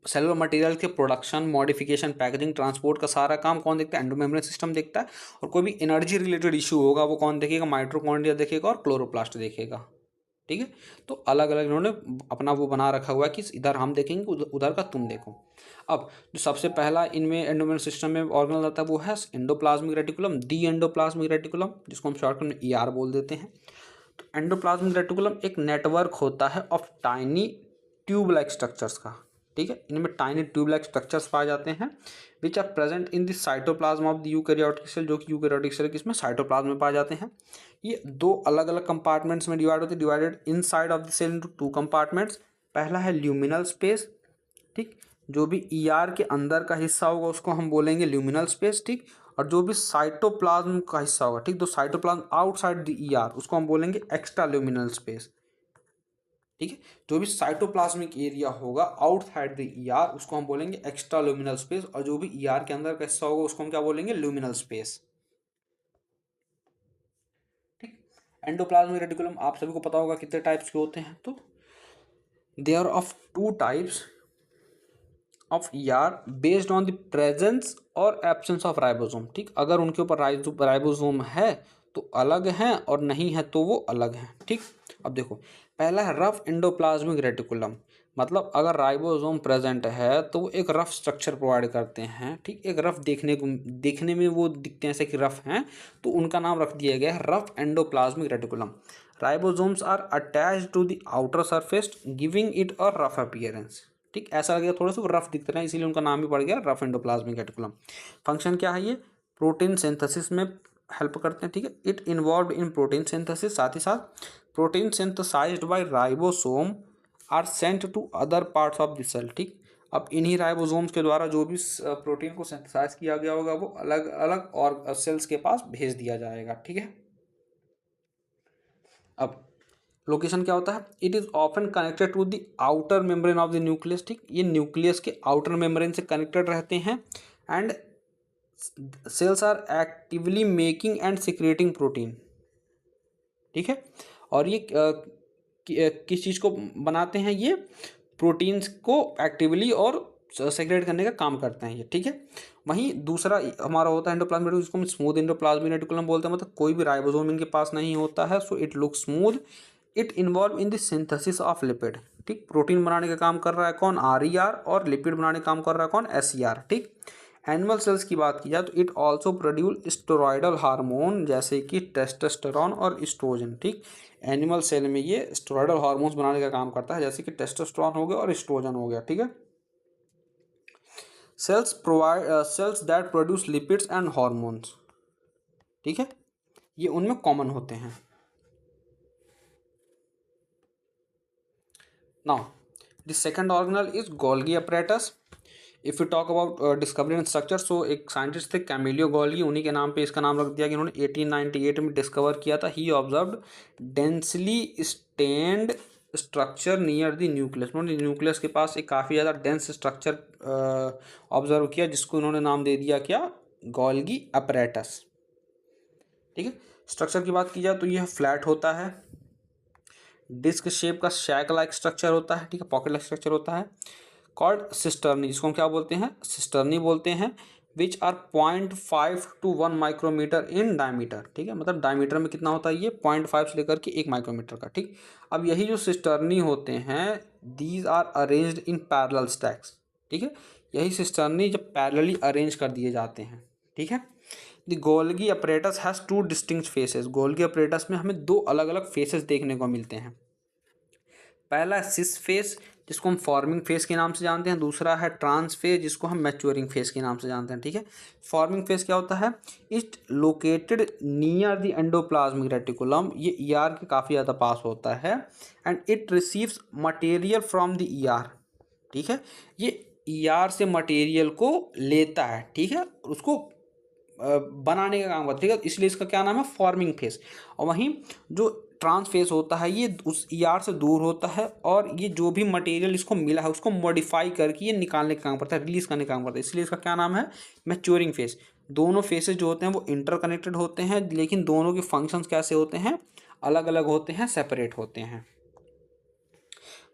सेलुलर मटेरियल के प्रोडक्शन, मॉडिफिकेशन, पैकेजिंग, ट्रांसपोर्ट का सारा काम कौन देखता है, एंडोमेम्ब्रेन सिस्टम देखता है। और कोई भी एनर्जी रिलेटेड इशू होगा वो कौन देखेगा, माइटोकॉन्ड्रिया देखेगा और क्लोरोप्लास्ट देखेगा। ठीक है, तो अलग अलग इन्होंने अपना वो बना रखा हुआ है कि इधर हम देखेंगे, उधर का तुम देखो। अब जो सबसे पहला इनमें एंडोमेम्ब्रेन सिस्टम में ऑर्गेनल आता है वो है एंडोप्लाज्मिक रेटिकुलम, दी एंडोप्लाज्मिक रेटिकुलम, जिसको हम शॉर्टकट में ईआर बोल देते हैं। तो एंडोप्लाज्मिक रेटिकुलम एक नेटवर्क होता है of tiny tube like structures का। ठीक है, इनमें टाइनी ट्यूब लाइक स्ट्रक्चर्स पाए जाते हैं which are present in the cytoplasm of the eukaryotic cell, जो कि यूकैरियोटिक सेल किसमें, साइटोप्लाज्म में पाए जाते हैं। ये दो अलग अलग कंपार्टमेंट्स में डिवाइड होते हैं, divided inside of the cell into two compartments. पहला है ल्यूमिनल स्पेस। ठीक, जो भी ईआर के अंदर का हिस्सा होगा उसको हम बोलेंगे ल्यूमिनल स्पेस। ठीक, और जो भी साइटोप्लाज्म का हिस्सा होगा, ठीक, तो साइटोप्लाज्म आउटसाइड द ईआर उसको हम बोलेंगे एक्स्ट्रा ल्यूमिनल स्पेस। ठीक है, जो भी साइटोप्लाज्मिक एरिया होगा आउटसाइड द ईआर उसको हम बोलेंगे एक्स्ट्रा ल्यूमिनल स्पेस, और जो भी ईआर के अंदर का हिस्सा होगा उसको हम क्या बोलेंगे, ल्यूमिनल स्पेस। ठीक, एंडोप्लाज्मिक रेटिकुलम आप सभी को पता होगा कितने टाइप्स के होते हैं, तो they are of two types of ER based on the presence और एब्सेंस ऑफ राइबोसोम। ठीक, अगर उनके ऊपर राइबोसोम है तो अलग हैं, और नहीं है तो वो अलग हैं। ठीक, अब देखो पहला है रफ एंडोप्लाज्मिक रेटिकुलम, मतलब अगर राइबोसोम प्रेजेंट है तो वो एक रफ स्ट्रक्चर प्रोवाइड करते हैं। ठीक, एक रफ देखने में वो दिखते हैं ऐसे कि रफ हैं, तो उनका नाम रख दिया गया है rough endoplasmic reticulum. Ribosomes are attached to the outer surface giving it a rough appearance. ठीक, ऐसा लगेगा थोड़ा सा रफ दिखते रहे, इसीलिए उनका नाम भी पड़ गया रफ एंडोप्लाज्मिक रेटिकुलम। फंक्शन क्या है, ये प्रोटीन सिंथेसिस में हेल्प करते हैं। ठीक है, it involve in protein synthesis, साथ ही साथ protein synthesized by ribosome are sent to other parts of the cell. ठीक, अब इन्हीं राइबोसोम्स के द्वारा जो भी प्रोटीन को सिंथेसाइज किया गया होगा वो अलग अलग और सेल्स के पास भेज दिया जाएगा। ठीक है, अब लोकेशन क्या होता है, it is often connected to the outer membrane of the nucleus, ठीक, ये न्यूक्लियस के आउटर मेम्ब्रेन से कनेक्टेड रहते हैं। And cells are actively making and secreting protein, ठीक है। और ये किस चीज़ को बनाते हैं, ये प्रोटीन्स को एक्टिवली और सेक्रेट करने का काम करते हैं ये, ठीक है। वहीं दूसरा हमारा होता है एंडोप्लाज्मिक रेटिकुलम, जिसको हम स्मूथ एंडोप्लाज्मिक रेटिकुलम बोलते हैं, मतलब कोई भी राइबोसोम इनके पास नहीं होता है, so it look smooth. It involve in the synthesis of lipid, ठीक, प्रोटीन बनाने का काम कर रहा है कौन, RER, और लिपिड बनाने का काम कर रहा है कौन, SER, ठीक। एनिमल सेल्स की बात की जाए तो it also produce steroidal hormone जैसे कि टेस्टोस्टेरोन और एस्ट्रोजन, ठीक। एनिमल सेल में ये स्टेरॉयडल हार्मोन्स बनाने का काम करता है, जैसे कि टेस्टोस्टेरोन हो गया और एस्ट्रोजन हो गया, ठीक है। Cells that produce lipids and hormones, ठीक है, ये उनमें कॉमन होते हैं। Now the second organelle is Golgi apparatus. If you talk about discovery and structure, so एक साइंटिस्ट थे कैमिलियो गोल्गी, उन्हीं के नाम पे इसका नाम रख दिया कि उन्होंने 1898 में डिस्कवर किया था। He observed densely stained structure near the nucleus, उन्होंने न्यूक्लियस के पास एक काफ़ी ज़्यादा डेंस स्ट्रक्चर ऑब्जर्व किया, जिसको उन्होंने नाम दे दिया क्या, गोल्गी अपरेटस, ठीक है। स्ट्रक्चर की बात की जाए तो यह फ्लैट होता है, डिस्क शेप का शैक लाइक स्ट्रक्चर होता है, ठीक है, पॉकेट लाइक स्ट्रक्चर होता है। कॉल्ड सिस्टर्नी, जिसको हम क्या बोलते हैं, सिस्टर्नी बोलते हैं। Which are 0.5 to 1 micrometre in diameter, ठीक है, मतलब डायमीटर में कितना होता है ये, 0.5 से लेकर के 1 माइक्रोमीटर का, ठीक। अब यही जो सिस्टर्नी होते हैं, these are arranged in parallel stacks, ठीक है, यही सिस्टर्नी जब पैरेलली अरेंज कर दिए जाते हैं, ठीक है। The Golgi apparatus has 2 distinct faces, Golgi apparatus में हमें 2 अलग अलग फेसेस देखने को मिलते हैं। पहला सिस फेस, जिसको हम फॉर्मिंग फेस के नाम से जानते हैं, दूसरा है ट्रांस फेज, जिसको हम मैच्योरिंग फेस के नाम से जानते हैं, ठीक है। फॉर्मिंग फेस क्या होता है, it located near the endoplasmic reticulum, ये ER के काफ़ी ज़्यादा पास होता है। And it receives material from the ER, ठीक है, ये ER से मटेरियल को लेता है, ठीक है, उसको बनाने का काम करता है, ठीक है, इसलिए इसका क्या नाम है, फॉर्मिंग फेस। और वहीं जो ट्रांस फेस होता है, ये उस ER से दूर होता है, और ये जो भी मटेरियल इसको मिला है उसको मॉडिफाई करके ये निकालने का काम करता है, रिलीज करने का काम करता है, इसलिए इसका क्या नाम है, मैच्योरिंग फेस। दोनों फेसेस जो होते हैं वो इंटरकनेक्टेड होते हैं, लेकिन दोनों के फंक्शंस कैसे होते हैं, अलग अलग होते हैं, सेपरेट होते हैं।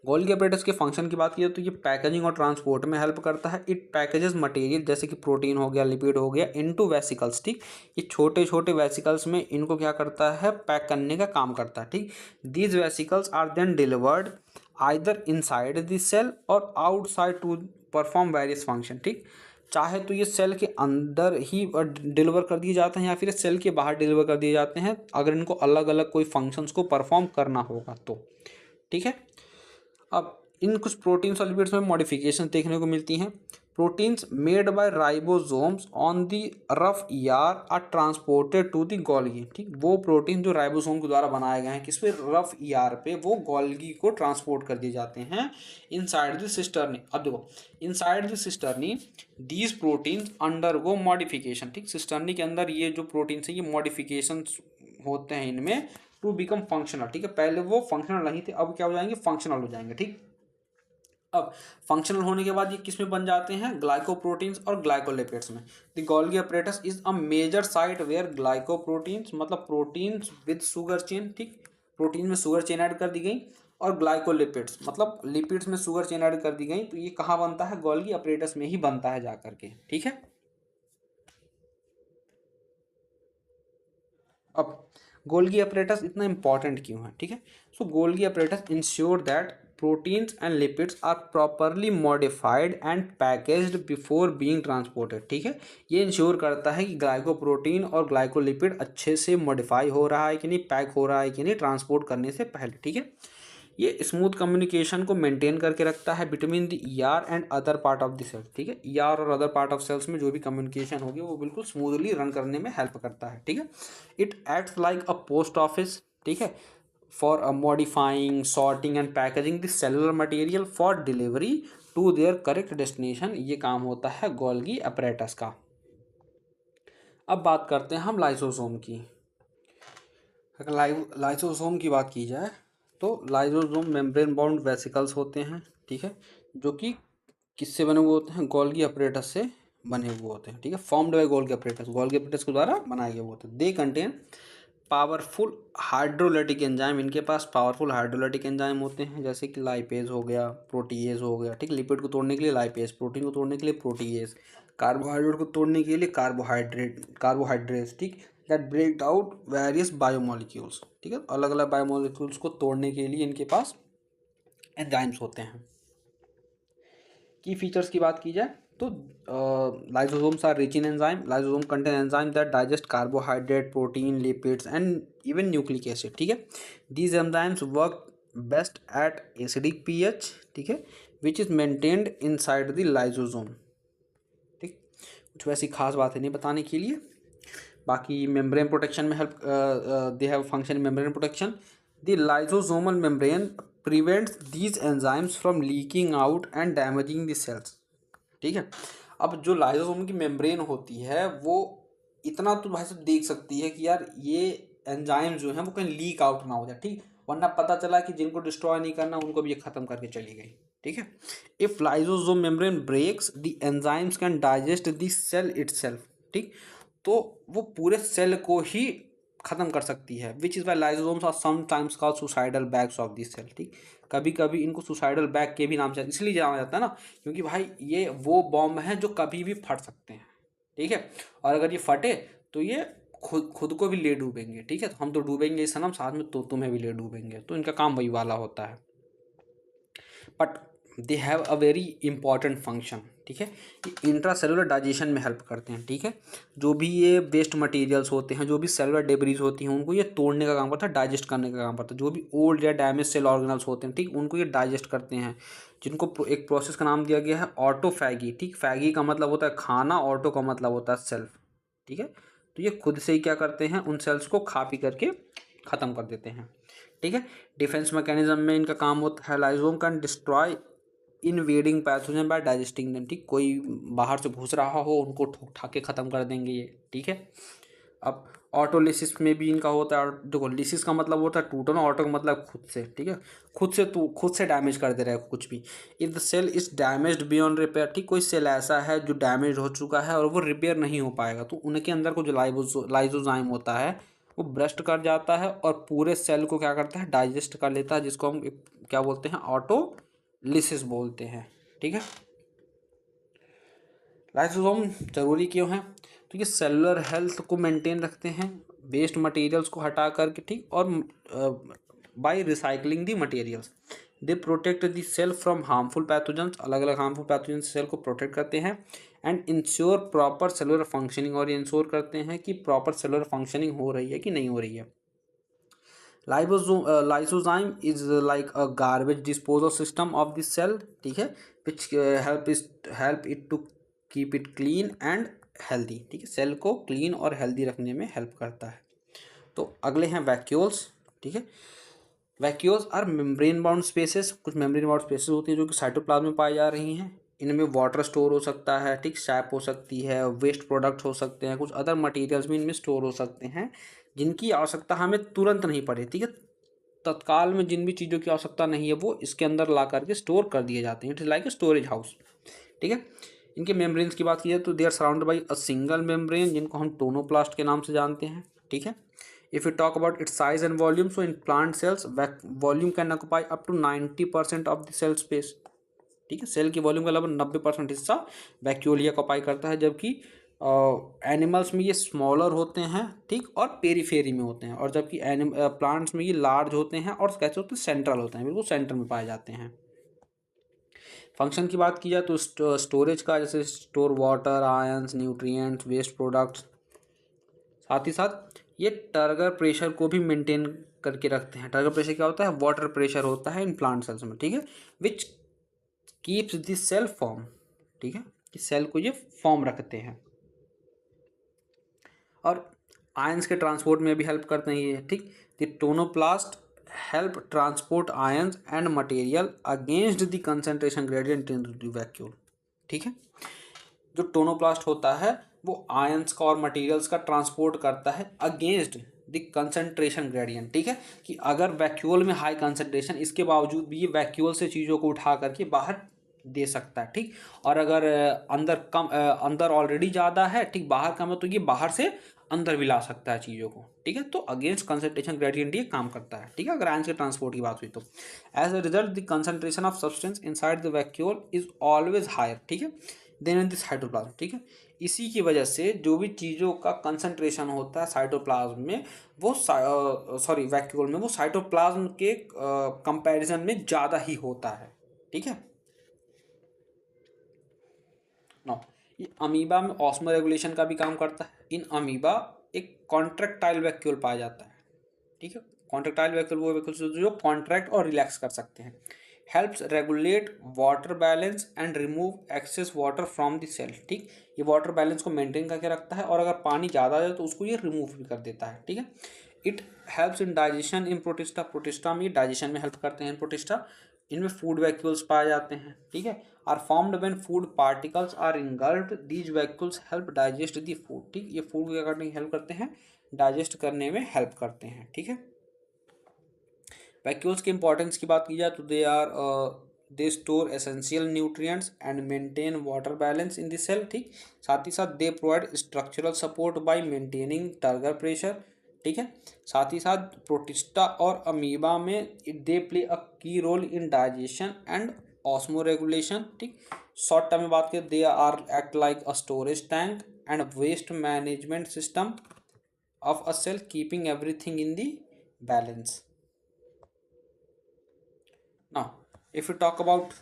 गोल्गी अपरेटस के फंक्शन की बात की तो ये पैकेजिंग और ट्रांसपोर्ट में हेल्प करता है। इट पैकेजेस मटेरियल जैसे कि प्रोटीन हो गया, लिपिड हो गया, इनटू वेसिकल्स, ठीक, ये छोटे छोटे वेसिकल्स में इनको क्या करता है, पैक करने का काम करता है, ठीक। These vesicles are then delivered either inside the cell or outside to perform various function, ठीक, चाहे तो ये सेल के अंदर ही डिलीवर कर दिए जाते हैं या फिर सेल के बाहर डिलीवर कर दिए जाते हैं, अगर इनको अलग अलग कोई फंक्शंस को परफॉर्म करना होगा तो, ठीक है। अब इन कुछ प्रोटीन्स और लिपिड्स में मॉडिफिकेशन देखने को मिलती हैं। Proteins made by ribosomes on the rough ER are transported to the Golgi, ठीक, वो प्रोटीन जो राइबोसोम के द्वारा बनाए गए हैं किस पे, रफ ER पे, वो गोल्गी को ट्रांसपोर्ट कर दिए जाते हैं इनसाइड द सिस्टर्नी। अब देखो, inside the cisternae these proteins undergo modification, ठीक, सिस्टर्नी के अंदर ये जो प्रोटीन्स हैं ये मॉडिफिकेशन होते हैं इनमें टू बिकम फंक्शनल, ठीक है, पहले वो फंक्शनल नहीं थे, अब क्या हो जाएंगे, फंक्शनल हो जाएंगे, ठीक। अब फंक्शनल होने के बाद ये किस में बन जाते हैं, ग्लाइकोप्रोटीन्स और ग्लाइकोलिपिड्स में। The Golgi apparatus is a major site where glycoproteins, मतलब प्रोटीन्स विद शुगर चेन, ठीक, प्रोटीन में शुगर चेन ऐड कर दी गई, और ग्लाइकोलिपिड्स मतलब लिपिड्स में शुगर चेन ऐड कर दी गई, तो ये कहाँ बनता है, गोल्गी अपरेटस में ही बनता है जाकर के, ठीक है। अब गोल्गी अपरेटस इतना इंपॉर्टेंट क्यों है, ठीक है। So Golgi apparatus ensure that proteins and lipids are properly modified and packaged before being transported, ठीक है, ये इंश्योर करता है कि ग्लाइकोप्रोटीन और ग्लाइकोलिपिड अच्छे से मॉडिफाई हो रहा है कि नहीं, पैक हो रहा है कि नहीं, ट्रांसपोर्ट करने से पहले, ठीक है। ये स्मूथ कम्युनिकेशन को मेंटेन करके रखता है between the ER and other part of the cell, ठीक है, ER और अदर पार्ट ऑफ सेल्स में जो भी कम्युनिकेशन होगी वो बिल्कुल स्मूथली रन करने में हेल्प करता है, ठीक है। It acts like a post office, ठीक है, for modifying, sorting and packaging the cellular material for delivery to their correct destination, ये काम होता है गोल्गी अपरेटस का। अब बात करते हैं हम लाइसोसोम की। अगर लाइसोसोम की बात की जाए तो लाइसोसोम मेम्ब्रेन बाउंड वेसिकल्स होते हैं, ठीक है, जो कि किससे बने हुए होते हैं, गोल्गी अपरेटस से बने हुए होते हैं, ठीक है, फॉर्म्ड बाय गोल्गी अपरेटस के द्वारा बनाए गए होते हैं। They contain powerful hydrolytic enzyme, इनके पास पावरफुल हाइड्रोलाइटिक एंजाइम होते हैं, जैसे कि लाइपेज हो गया, प्रोटीएज हो गया, ठीक, लिपिड को तोड़ने के लिए लाइपेज, प्रोटीन को तोड़ने के लिए प्रोटीएज, कार्बोहाइड्रेट को तोड़ने के लिए कार्बोहाइड्रेट्स, ठीक, that break out various biomolecules, ठीक है, अलग अलग बायोमोलिक्यूल्स को तोड़ने के लिए इनके पास एंजाइम्स होते हैं। की फीचर्स की बात की जाए तो lysosomes are rich in enzyme, lysosome contain enzyme that digest carbohydrate, protein, lipids and even nucleic acid, ठीक है। These enzymes work best at acidic pH, ठीक है, which is maintained inside the lysosome, ठीक। कुछ वैसी खास बातें नहीं बताने के लिए। बाकी मेम्ब्रेन प्रोटेक्शन में help, they have function membrane protection. The lysosomal membrane prevents these enzymes from leaking out and damaging the cells, ठीक है। अब जो लाइसोसोम की मेम्ब्रेन होती है वो इतना तो भाई साहब देख सकती है कि यार ये एंजाइम जो है वो कहीं लीक आउट ना हो जाए, ठीक, वरना पता चला कि जिनको डिस्ट्रॉय नहीं करना उनको भी ये खत्म करके चली गई, ठीक है। If lysosome membrane breaks the enzymes can digest the cell itself, ठीक, तो वो पूरे सेल को ही खत्म कर सकती है, which is why lysosomes are sometimes called suicidal bags of this cell, ठीक। कभी कभी इनको सुसाइडल बैग के भी नाम से इसलिए जाना जाता है ना, क्योंकि भाई ये वो बॉम्ब है जो कभी भी फट सकते हैं, ठीक है, और अगर ये फटे तो ये खुद खुद को भी ले डूबेंगे, ठीक है, तो हम तो डूबेंगे इस सनम, साथ में तो तुम्हें भी ले डूबेंगे, तो इनका काम वही वाला होता है। But they have a very important function, ठीक है, ये इंट्रासेलुलर डाइजेशन में हेल्प करते हैं, ठीक है। जो भी ये वेस्ट मटेरियल्स होते हैं, जो भी सेलुलर डेब्रीज होती हैं, उनको ये तोड़ने का काम करता है, डाइजेस्ट करने का काम करता है। जो भी ओल्ड या डैमेज सेल ऑर्गेनल्स होते हैं, ठीक, उनको ये डाइजेस्ट करते हैं, जिनको एक प्रोसेस का नाम दिया गया है ऑटोफैगी, ठीक, फैगी का मतलब होता है खाना, ऑटो का मतलब होता है सेल्फ, ठीक है। तो ये खुद से ही क्या करते हैं, उन सेल्स को खा पी करके ख़त्म कर देते हैं, ठीक है। डिफेंस मैकेनिज्म में इनका काम होता है, lysosome can destroy invading pathogen by digesting them, ठीक, कोई बाहर से घुस रहा हो उनको ठोक ठाक के ख़त्म कर देंगे ये, ठीक है। अब ऑटोलिसिस में भी इनका होता है, देखो लिसिस का मतलब होता है टूटना, ऑटो का मतलब खुद से, ठीक है, खुद से डैमेज कर दे रहा है कुछ भी। If the cell is damaged beyond repair, ठीक, कोई सेल ऐसा है जो डैमेज हो चुका है और वो रिपेयर नहीं हो पाएगा, तो उनके अंदर को जो लाइसोजाइम होता है वो ब्रस्ट कर जाता है और पूरे सेल को क्या करता है, डाइजेस्ट कर लेता है, जिसको हम क्या बोलते हैं, ऑटोलिसिस बोलते हैं, ठीक है। लाइसोसोम जरूरी क्यों है, तो ये सेलुलर हेल्थ को मेंटेन रखते हैं, वेस्ट मटेरियल्स को हटा करके, ठीक, और by recycling the materials they protect the cell from harmful pathogens, अलग अलग हार्मफुल पैथोजन सेल को प्रोटेक्ट करते हैं, and ensure proper cellular functioning, और इंश्योर करते हैं कि प्रॉपर सेलुलर फंक्शनिंग हो रही है कि नहीं हो रही है। Lysozyme is like a garbage disposal system of the cell, ठीक है, which help it to keep it clean and healthy, ठीक है, सेल को क्लीन और हेल्दी रखने में हेल्प करता है। तो अगले हैं वैक्यूल्स, ठीक है। Vacuoles are membrane bound spaces, कुछ मेम्ब्रेन बाउंड स्पेसेस होती हैं जो कि साइटोप्लाज्म में पाई जा रही हैं। इनमें वाटर स्टोर हो सकता है, ठीक, सैप हो सकती है, वेस्ट प्रोडक्ट्स हो सकते हैं, कुछ अदर मटेरियल्स भी इनमें स्टोर हो सकते हैं जिनकी आवश्यकता हमें तुरंत नहीं पड़े, ठीक है, तत्काल में जिन भी चीज़ों की आवश्यकता नहीं है वो इसके अंदर ला करके स्टोर कर दिए जाते हैं, it is like a storage house, ठीक है। इनके मेम्ब्रेन्स की बात की जाए तो they are surrounded by a single membrane, जिनको हम टोनोप्लास्ट के नाम से जानते हैं, ठीक है। If you talk about its size and volume, so in plant cells volume can occupy up to 90% of the cell space, ठीक है, सेल की वॉल्यूम का लगभग 90% हिस्सा वैक्यूल ही ऑक्यूपाई करता है, जबकि एनिमल्स में ये स्मॉलर होते हैं, ठीक, और पेरीफेरी में होते हैं, और जबकि प्लांट्स में ये लार्ज होते हैं और कैसे होते हैं, सेंट्रल होते हैं, बिल्कुल सेंटर में पाए जाते हैं। फंक्शन की बात की जाए तो स्टोरेज का, जैसे store water, ions, nutrients, waste products, साथ ही साथ ये टर्गर प्रेशर को भी मेंटेन करके रखते हैं। टर्गर प्रेशर क्या होता है, वाटर प्रेशर होता है इन प्लांट सेल्स में, ठीक है, which keeps this cell form, ठीक है, कि सेल को ये फॉर्म रखते हैं। और आयंस के ट्रांसपोर्ट में भी हेल्प करते हैं ये, ठीक, the tonoplast help transport ions and material against the concentration gradient in the vacuole, ठीक है। जो टोनोप्लास्ट होता है वो आयंस का और मटेरियल्स का ट्रांसपोर्ट करता है अगेंस्ट द कंसंट्रेशन ग्रेडियंट, ठीक है, कि अगर वैक्यूल में हाई कंसंट्रेशन, इसके बावजूद भी ये वैक्यूल से चीज़ों को उठा करके बाहर दे सकता है, ठीक। और अगर अंदर ऑलरेडी ज़्यादा है, ठीक, बाहर कम है, तो ये बाहर से अंदर भी ला सकता है चीज़ों को, ठीक है। तो अगेंस्ट कंसंट्रेशन ग्रेडियंट ये काम करता है, ठीक है, अगर आयंस के ट्रांसपोर्ट की बात हुई तो। As a result the concentration of substance inside the vacuole is always higher, ठीक है, देन इन दिस साइटोप्लाज्म, ठीक है। इसी की वजह से जो भी चीज़ों का कंसंट्रेशन होता है साइटोप्लाज्म में, वो वैक्यूल में, वो साइटोप्लाज्म के कंपैरिजन में ज़्यादा ही होता है, ठीक है। नो, ये अमीबा में ऑस्मो रेगुलेशन का भी काम करता है। इन अमीबा एक कॉन्ट्रैक्टाइल वैक्यूल पाया जाता है, ठीक है। कॉन्ट्रैक्टाइल वैक्यूल वो वैक्यूल जो कॉन्ट्रैक्ट और रिलैक्स कर सकते हैं। Helps regulate water balance and remove excess water from the cell, ठीक। ये वाटर बैलेंस को मेंटेन करके रखता है, और अगर पानी ज़्यादा आ जाए तो उसको ये रिमूव भी कर देता है, ठीक है। It helps in digestion in protista, protista में डाइजेशन में हेल्प करते हैं प्रोटिस्टा। इनमें फूड वैक्यूल्स पाए जाते हैं, ठीक है। Are formed when food particles are engulfed, these vacuoles help digest the food, ठीक। ये फूड क्या करने में हेल्प करते हैं, डाइजेस्ट करने में हेल्प करते हैं, ठीक है। वैक्यूल्स के इंपॉर्टेंस की बात की जाए तो they store essential nutrients and maintain water balance in the cell, ठीक। साथ ही साथ they provide structural support by maintaining turgor pressure, ठीक है। साथ ही साथ प्रोटिस्टा और अमीबा में दे play a key role in digestion and osmoregulation, ठीक। शॉर्ट टर्म में बात करें, they are act like a storage tank and waste management system of a cell, keeping everything in the balance. Now, if we talk about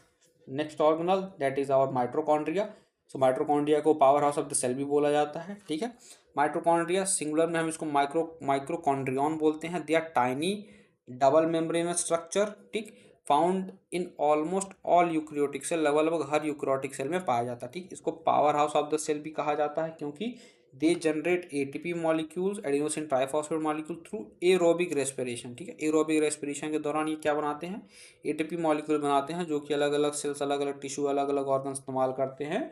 next organelle, that is our mitochondria. So mitochondria को powerhouse of the cell भी बोला जाता है, ठीक है। माइटोकॉन्ड्रिया सिंगुलर में हम इसको माइक्रोकॉन्ड्रियन बोलते हैं। They are tiny double membranous structure, ठीक, found in almost all eukaryotic cell, लगभग हर यूक्रियोटिक सेल में पाया जाता है, ठीक। इसको powerhouse of the cell भी कहा जाता है, क्योंकि they generate ATP molecules, adenosine triphosphate molecule through aerobic respiration, ठीक है। एरोबिक रेस्पिरेशन के दौरान ये क्या बनाते हैं, एटीपी मॉलिक्यूल बनाते हैं, जो कि अलग अलग सेल्स, अलग अलग टिश्यू, अलग अलग ऑर्गन इस्तेमाल करते हैं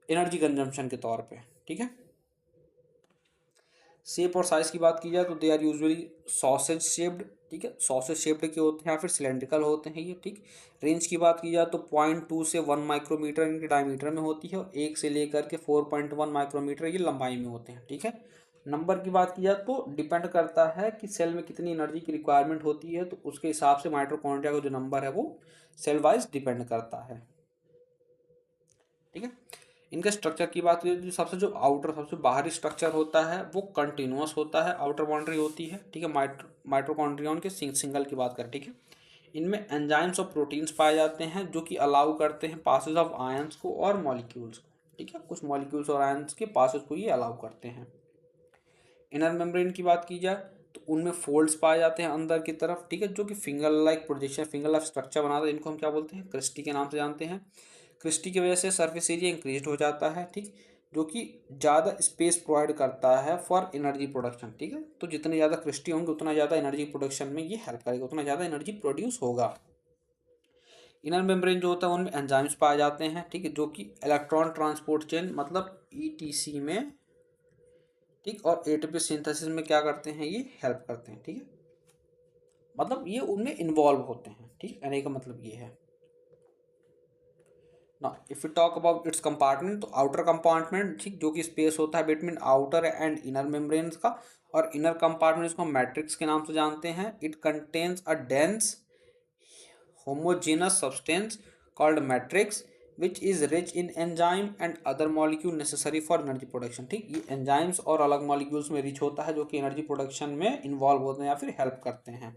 एनर्जी कंजम्पशन के तौर पे, ठीक है। शेप और साइज की बात की जाए तो they are usually sausage shaped, ठीक है। सॉसेज शेप्ड के होते हैं या फिर सिलेंड्रिकल होते हैं ये, ठीक। रेंज की बात की जाए तो 0.2 से 1 माइक्रोमीटर इनके डायमीटर में होती है, और 1 से लेकर के 4.1 माइक्रोमीटर ये लंबाई में होते हैं, ठीक है। नंबर की बात की जाए तो डिपेंड करता है कि सेल में कितनी एनर्जी की रिक्वायरमेंट होती है, तो उसके हिसाब से माइटोकॉन्ड्रिया का जो नंबर है वो सेल वाइज डिपेंड करता है, ठीक है। इनके स्ट्रक्चर की बात करें तो सबसे बाहरी स्ट्रक्चर होता है वो कंटिन्यूअस होता है, आउटर बाउंड्री होती है, ठीक है। माइटोकॉन्ड्रियन के सिंगल की बात करें, ठीक है। इनमें एंजाइम्स और प्रोटीन्स पाए जाते हैं जो कि अलाउ करते हैं पासेज ऑफ आयंस को और मॉलिक्यूल्स को, ठीक है। कुछ मॉलिक्यूल्स और आयंस के पासेज को ये अलाउ करते हैं। इनर मेम्ब्रेन की बात की जाए तो उनमें फोल्ड्स पाए जाते हैं अंदर की तरफ, ठीक है, जो कि finger like projection, finger like structure बनाता है। इनको हम क्या बोलते हैं, क्रिस्टी के नाम से जानते हैं। क्रिस्टी की वजह से सरफेस एरिया इंक्रीज हो जाता है, ठीक, जो कि ज़्यादा स्पेस प्रोवाइड करता है फॉर एनर्जी प्रोडक्शन, ठीक है। तो जितने ज़्यादा क्रिस्टी होंगे उतना ज़्यादा एनर्जी प्रोडक्शन में ये हेल्प करेगा, उतना ज़्यादा एनर्जी प्रोड्यूस होगा। इनर मेम्ब्रेन जो होता है उनमें एंजाइम्स पाए जाते हैं, ठीक है, जो कि इलेक्ट्रॉन ट्रांसपोर्ट चेन मतलब ईटीसी में, ठीक, और एटीपी सिंथेसिस में क्या करते हैं, ये हेल्प करते हैं, ठीक है, मतलब ये उनमें इन्वॉल्व होते हैं, ठीक, कहने का मतलब ये है। ना if you talk about it's compartment, तो आउटर कंपार्टमेंट, ठीक, जो कि स्पेस होता है between outer and inner membranes का, और इनर कंपार्टमेंट इसको मैट्रिक्स के नाम से जानते हैं। It contains a dense homogeneous substance called matrix which is rich in enzyme and other molecule necessary for energy production, ठीक, ये एंजाइम्स और अलग मॉलिक्यूल्स में रिच होता है जो कि एनर्जी प्रोडक्शन में इन्वॉल्व होते हैं या फिर हेल्प करते हैं।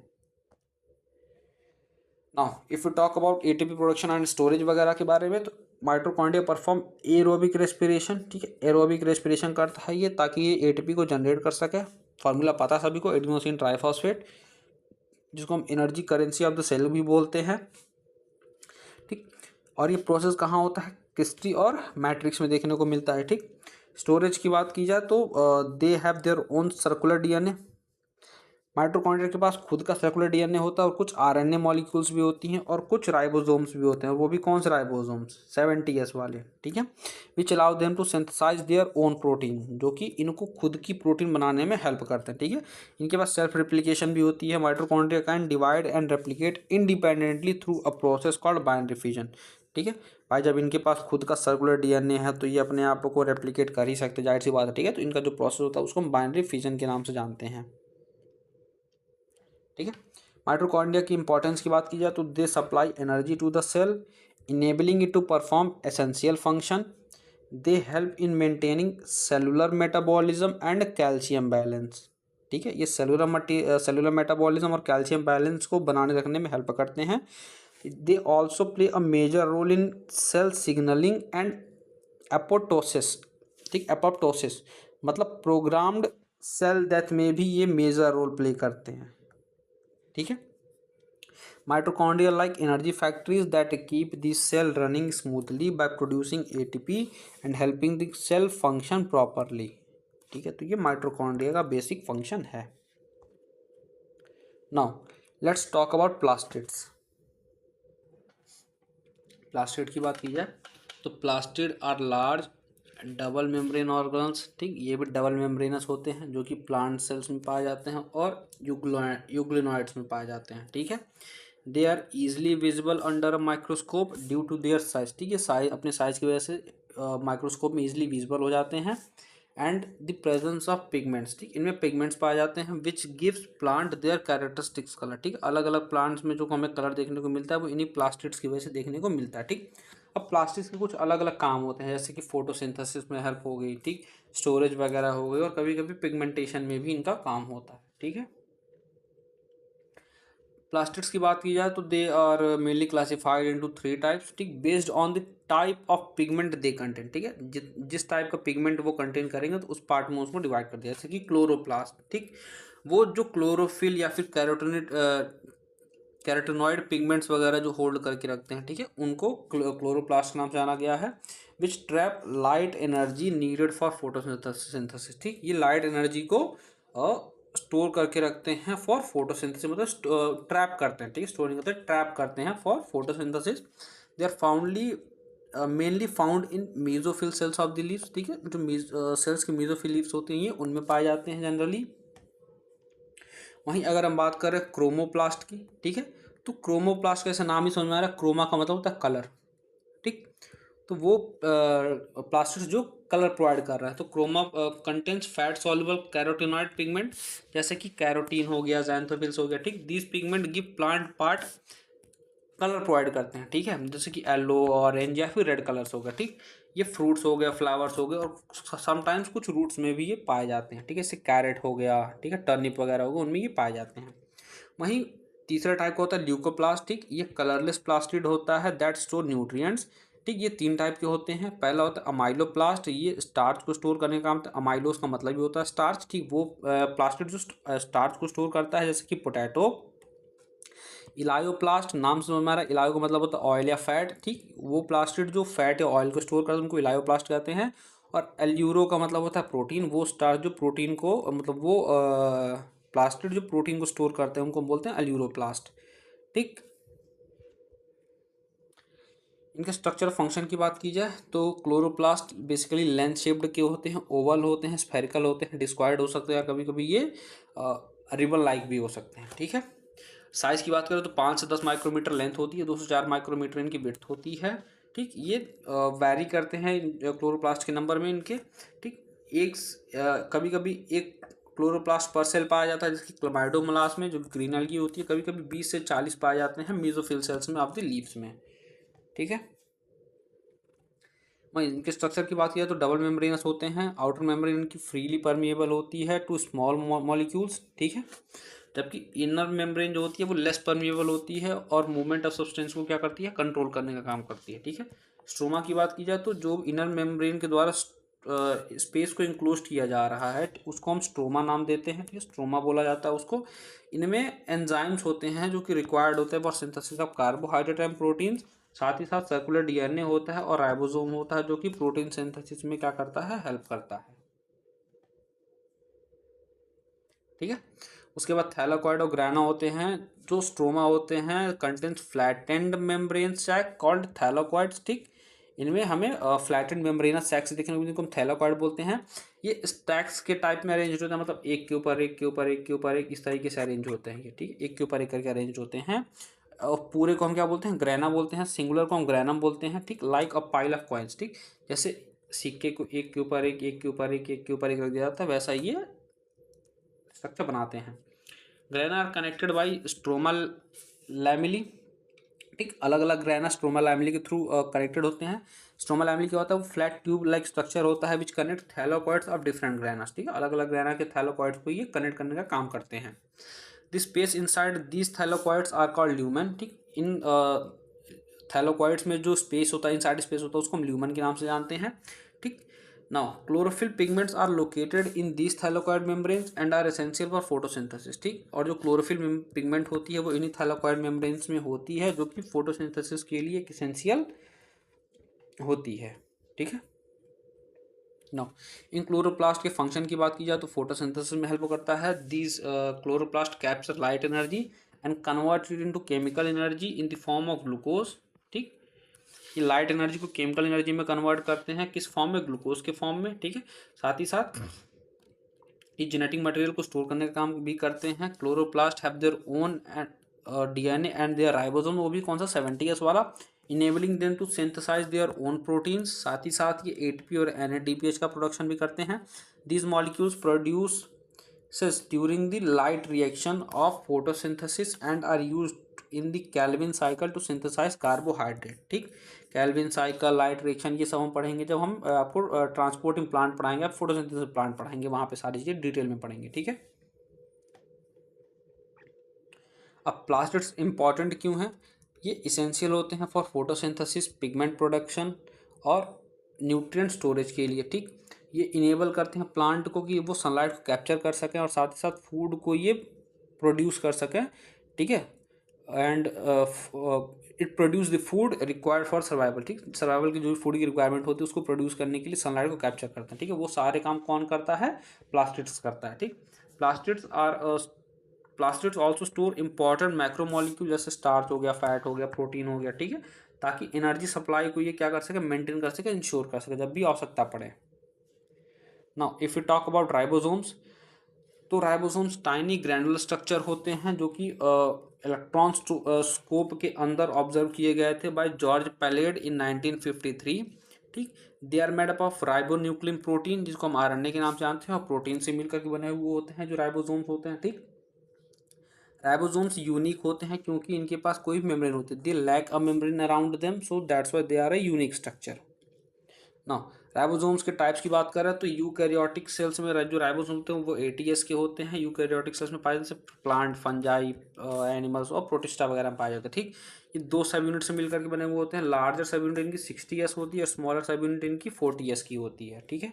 Now if you talk about ATP production and storage वगैरह के बारे में, तो माइटोकॉन्ड्रिया परफॉर्म एरोबिक रेस्पिरेशन, ठीक है, एरोबिक रेस्पिरेशन करता है ये ताकि ये एटीपी को जनरेट कर सके। फार्मूला पता सभी को, एडिनोसिन ट्राइफॉस्फेट, जिसको हम energy currency of the cell भी बोलते हैं, ठीक। और ये प्रोसेस कहाँ होता है, क्रिस्टी और मैट्रिक्स में देखने को मिलता है, ठीक। स्टोरेज की बात की जाए तो they have their own circular DNA, mitochondria के पास खुद का सर्कुलर डीएनए होता है और कुछ आरएनए मॉलिक्यूल्स भी होती हैं और कुछ राइबोसोम्स भी होते हैं, और वो भी कौन से राइबोसोम्स, 70S वाले, ठीक है, which allow them to synthesise their own protein, जो कि इनको खुद की प्रोटीन बनाने में हेल्प करते हैं, ठीक है। इनके पास सेल्फ रिप्लिकेशन भी होती है। Mitochondria can divide and replicate independently through a process called binary fission, ठीक है भाई। जब इनके पास खुद का सर्कुलर डीएनए है तो ये अपने आप को रेप्लिकेट कर ही सकते, जाहिर सी बात है, ठीक है। तो इनका जो प्रोसेस होता है उसको हम बाइनरी फिजन के नाम से जानते हैं, ठीक है। माइटोकॉन्ड्रिया की इंपॉर्टेंस की बात की जाए तो they supply energy to the cell, enabling it to perform essential function. They help in maintaining cellular metabolism and calcium balance, ठीक है। ये सेलुलर मेटाबॉलिज्म और कैल्शियम बैलेंस को बनाने रखने में हेल्प करते हैं। They also play a major role in cell signalling and apoptosis, ठीक, एपोप्टोसिस मतलब प्रोग्राम्ड सेल डेथ में भी ये मेजर रोल प्ले करते हैं, ठीक है। Mitochondria like energy factories that keep the cell running smoothly by producing ATP and helping the cell function properly, ठीक है। तो ये माइटोकॉन्ड्रिया का बेसिक फंक्शन है। Now let's talk about plastids. Plastid की बात की जाए तो plastid are large double membrane organs, ठीक, ये भी डबल मेम्ब्रेनस होते हैं जो कि प्लांट सेल्स में पाए जाते हैं और यूग्लिनॉइड्स में पाए जाते हैं, ठीक है। They are easily visible under a microscope due to their size, ठीक है, साइज अपने साइज की वजह से माइक्रोस्कोप में ईजिली विजिबल हो जाते हैं। And the presence of pigments, ठीक, इनमें पिगमेंट्स पाए जाते हैं which gives plant there characteristics colour, ठीक, अलग अलग प्लांट्स में जो हमें कलर देखने को मिलता है वो इन्हीं प्लास्टिड्स की वजह से देखने को मिलता है, ठीक। अब प्लास्टिक्स के कुछ अलग अलग काम होते हैं, जैसे कि फोटोसिंथेसिस में हेल्प हो गई, ठीक, स्टोरेज वगैरह हो गई, और कभी कभी पिगमेंटेशन में भी इनका काम होता है, ठीक है। प्लास्टिड्स की बात की जाए तो they are mainly classified into 3 types, ठीक, based on the type of pigment they contain, ठीक है। जिस टाइप का पिगमेंट वो कंटेन करेंगे तो उस पार्ट में उसको डिवाइड कर दिया, जैसे कि क्लोरोप्लास्ट, ठीक, वो जो क्लोरोफिल या फिर कैरोटेनॉइड पिगमेंट्स वगैरह जो होल्ड करके रखते हैं, ठीक है, उनको क्लोरोप्लास्ट के नाम से जाना गया है। Which trap light energy needed for photosynthesis, ठीक, ये लाइट एनर्जी को स्टोर करके रखते हैं फॉर फोटोसिंथेसिस, मतलब ट्रैप करते हैं, ठीक है, स्टोरिंग करते हैं, ट्रैप करते हैं for photosynthesis. They are foundly mainly found in mesophyll cells of the leaves, ठीक है, जो सेल्स के मेसोफिल लीव्स होती हैं उनमें पाए जाते हैं जनरली। वहीं अगर हम बात करें क्रोमोप्लास्ट की, ठीक है, तो क्रोमोप्लास्ट का ऐसा नाम ही समझ में आ रहा है, क्रोमा का मतलब होता है कलर, ठीक, तो वो प्लास्टिड जो कलर प्रोवाइड कर रहा है। तो chroma contains fat soluble carotenoid pigment, जैसे कि कैरोटीन हो गया, ज़ैंथोफिल्स हो गया, ठीक, these pigment give plant part colour provide करते हैं, ठीक है, जैसे कि येलो, ऑरेंज या फिर रेड कलर्स हो गया, ठीक, ये फ्रूट्स हो गया, फ्लावर्स हो गए, और समटाइम्स कुछ रूट्स में भी ये पाए जाते हैं, ठीक है, जैसे कैरेट हो गया, ठीक है, टर्निप वगैरह हो गया, उनमें ये पाए जाते हैं। वहीं तीसरा टाइप होता है ल्यूकोप्लास्ट, ठीक, ये कलरलेस प्लास्टिड होता है दैट स्टोर न्यूट्रिएंट्स, ठीक, ये 3 टाइप के होते हैं। पहला होता है अमाइलोप्लास्ट, ये स्टार्च को स्टोर करने का काम होता है, अमाइलोस का मतलब भी होता है स्टार्च, ठीक, वो प्लास्टिड जो स्टार्च को स्टोर करता है, जैसे कि पोटैटो। इलायोप्लास्ट नाम से हमारा, इलायो का मतलब होता है ऑयल या फैट, ठीक, वो प्लास्टिड जो फैट या ऑयल को स्टोर करते हैं उनको इलायोप्लास्ट कहते हैं। और एल्यूरो का मतलब होता है प्रोटीन, वो स्टार्च जो प्रोटीन को मतलब वो प्लास्टिड जो प्रोटीन को स्टोर करते हैं उनको बोलते हैं एल्यूरोप्लास्ट, ठीक। इनके स्ट्रक्चर फंक्शन की बात की जाए तो क्लोरोप्लास्ट बेसिकली लेंथ शेप्ड के होते हैं, ओवल होते हैं, स्फेरिकल होते हैं, डिस्क्वायर्ड हो सकते हैं, या कभी कभी ये रिबन लाइक भी हो सकते हैं, ठीक है। साइज़ की बात करें तो 5 से 10 माइक्रोमीटर लेंथ होती है, 2 से 4 माइक्रोमीटर इनकी विड्थ होती है, ठीक, ये वैरी करते हैं क्लोरोप्लास्ट के नंबर में इनके, ठीक। एक कभी कभी एक क्लोरोप्लास्ट पर सेल पाया जाता है, जिसकी क्लोमाइडोमोलास में जो ग्रीन एल्गी होती है, कभी कभी 20 से 40 पाए जाते हैं मेसोफिल सेल्स में ऑफ द लीव्स में, ठीक है। वहीं इनके स्ट्रक्चर की बात किया तो डबल मेम्ब्रेनस होते हैं, आउटर मेम्ब्रेन इनकी फ्रीली परमिएबल होती है टू स्मॉल मॉलिक्यूल्स, ठीक है, जबकि इनर मेम्ब्रेन जो होती है वो लेस परमिएबल होती है और मूवमेंट ऑफ सब्सटेंस को क्या करती है, कंट्रोल करने का काम करती है, ठीक है। स्ट्रोमा की बात की जाए तो जो इनर मेम्ब्रेन के द्वारा स्पेस को इंक्लोज किया जा रहा है उसको हम स्ट्रोमा नाम देते हैं, ठीक है, स्ट्रोमा बोला जाता है उसको। इनमें एंजाइम्स होते हैं जो कि रिक्वायर्ड होते हैं for synthesis of carbohydrate and proteins, साथ ही साथ सर्कुलर डीएनए होता है और राइबोसोम होता है जो कि प्रोटीन सिंथेसिस में क्या करता है, हेल्प करता है, ठीक है। उसके बाद थैलाकॉइड और ग्राना होते हैं। जो स्ट्रोमा होते हैं contains flattened membrane sac called thylakoids, ठीक। इनमें हमें फ्लैटेंड मेम्ब्रेनस सैक्स देखने को मिलते हैं, जिनको हम थैलाकॉइड बोलते हैं। ये स्टैक्स के टाइप में अरेंज होते हैं, मतलब एक के ऊपर एक के ऊपर एक के ऊपर एक, इस तरीके से अरेंज होते हैं ये, ठीक। एक के ऊपर एक करके अरेंज होते हैं। और पूरे को हम क्या बोलते हैं, ग्रेना बोलते हैं। सिंगुलर को हम ग्रेनम बोलते हैं, ठीक। Like a pile of coins, ठीक। जैसे सिक्के को एक के ऊपर एक, एक के ऊपर एक, एक के ऊपर एक रख दिया जाता है, वैसा ये स्ट्रक्चर बनाते हैं। Grana are connected by stromal lamellae, ठीक। अलग अलग ग्रेना स्ट्रोमल लैमिली के थ्रू कनेक्टेड होते हैं। स्ट्रोमल लैमिली क्या होता है, वो फ्लैट ट्यूब लाइक स्ट्रक्चर होता है which connect thylakoids of different granas, ठीक है। अलग अलग ग्रेना के थैलाकॉइड्स को ये कनेक्ट करने का काम करते हैं। The space inside these thylakoids are called lumen, ठीक। इन थैलाकॉइड्स में जो स्पेस होता है, इनसाइड स्पेस होता है, उसको हम ल्यूमेन के नाम से जानते हैं, ठीक। Now chlorophyll pigments are located in these thylakoid membranes and are essential for photosynthesis, ठीक। और जो क्लोरोफिल पिगमेंट होती है वो इन्हीं थैलाकॉइड मेम्ब्रेन्स में होती है, जो कि फोटोसिंथेसिस के लिए एक एसेंशियल होती है, ठीक है। नाउ इन क्लोरोप्लास्ट के फंक्शन की बात की जाए तो फोटोसिंथेसिस में हेल्प करता है। These chloroplast capture light energy and convert it into chemical energy in the form of glucose, ठीक। ये लाइट एनर्जी को केमिकल एनर्जी में कन्वर्ट करते हैं, किस फॉर्म में, ग्लूकोज के फॉर्म में, ठीक है। साथ ही साथ ये जेनेटिक मटेरियल को स्टोर करने का काम भी करते हैं। Chloroplast have their own DNA and their ribosome, वो भी कौन सा 70s वाला, enabling them to synthesise their own proteins. साथ ही साथ ये एटीपी और एनएडीपीएच का प्रोडक्शन भी करते हैं। These molecules produce during the light reaction of photosynthesis and are used in the Calvin cycle to synthesise carbohydrate, ठीक। कैल्विन साइकिल, लाइट रिएक्शन, ये सब हम पढ़ेंगे जब हम आपको ट्रांसपोर्टिंग प्लांट पढ़ाएंगे, आप फोटोसिंथेसिस प्लांट पढ़ाएंगे, वहाँ पे सारी चीज़ें डिटेल में पढ़ेंगे, ठीक है। अब प्लास्टिड्स इंपॉर्टेंट क्यों हैं, ये इसेंशियल होते हैं फॉर फोटोसिंथेसिस, पिगमेंट प्रोडक्शन और न्यूट्रिएंट स्टोरेज के लिए, ठीक। ये इनेबल करते हैं प्लांट को कि वो सनलाइट को कैप्चर कर सकें और साथ ही साथ फूड को ये प्रोड्यूस कर सकें, ठीक है। And it produce the food required for survival, ठीक। सर्वाइवल की जो फूड की रिक्वायरमेंट होती है उसको प्रोड्यूस करने के लिए सनलाइट को कैप्चर करते हैं, ठीक है। वो सारे काम कौन करता है, प्लास्टिड्स करता है, ठीक। Plastids are plastids also store important macromolecule, जैसे स्टार्च हो गया, फैट हो गया, प्रोटीन हो गया, ठीक है, ताकि एनर्जी सप्लाई को ये क्या कर सके, मेंटेन कर सके, इंश्योर कर सके जब भी आवश्यकता पड़े। Now if you talk about ribosomes, तो राइबोसोम्स टाइनी ग्रैनुलर स्ट्रक्चर होते हैं जो कि इलेक्ट्रॉन स्कोप के अंदर ऑब्जर्व किए गए थे बाय जॉर्ज पैलेड इन 1953, ठीक। They are made up of ribonucleoprotein, जिसको हम आरएनए के नाम से जानते हैं, और प्रोटीन से मिलकर के बने हुए होते हैं जो राइबोसोम्स होते हैं, ठीक। राइबोसोम्स यूनिक होते हैं क्योंकि इनके पास कोई भी मेम्ब्रेन होती है, they lack a membrane around them, so that's why they are a unique structure. ना राइबोसोम्स के टाइप्स की बात करें तो यूकैरियोटिक सेल्स में जो राइबोसोम होते हैं वो एटीएस के होते हैं। यूकैरियोटिक सेल्स में पाए जाते हैं प्लांट, फंजाई, एनिमल्स और प्रोटिस्टा वगैरह में पाए जाते हैं, ठीक। ये दो सब यूनिट से मिलकर के बने हुए होते हैं। लार्जर सब यूनिट इनकी 60s होती है और स्मॉलर सब यूनिट इनकी 40s की होती है, ठीक है।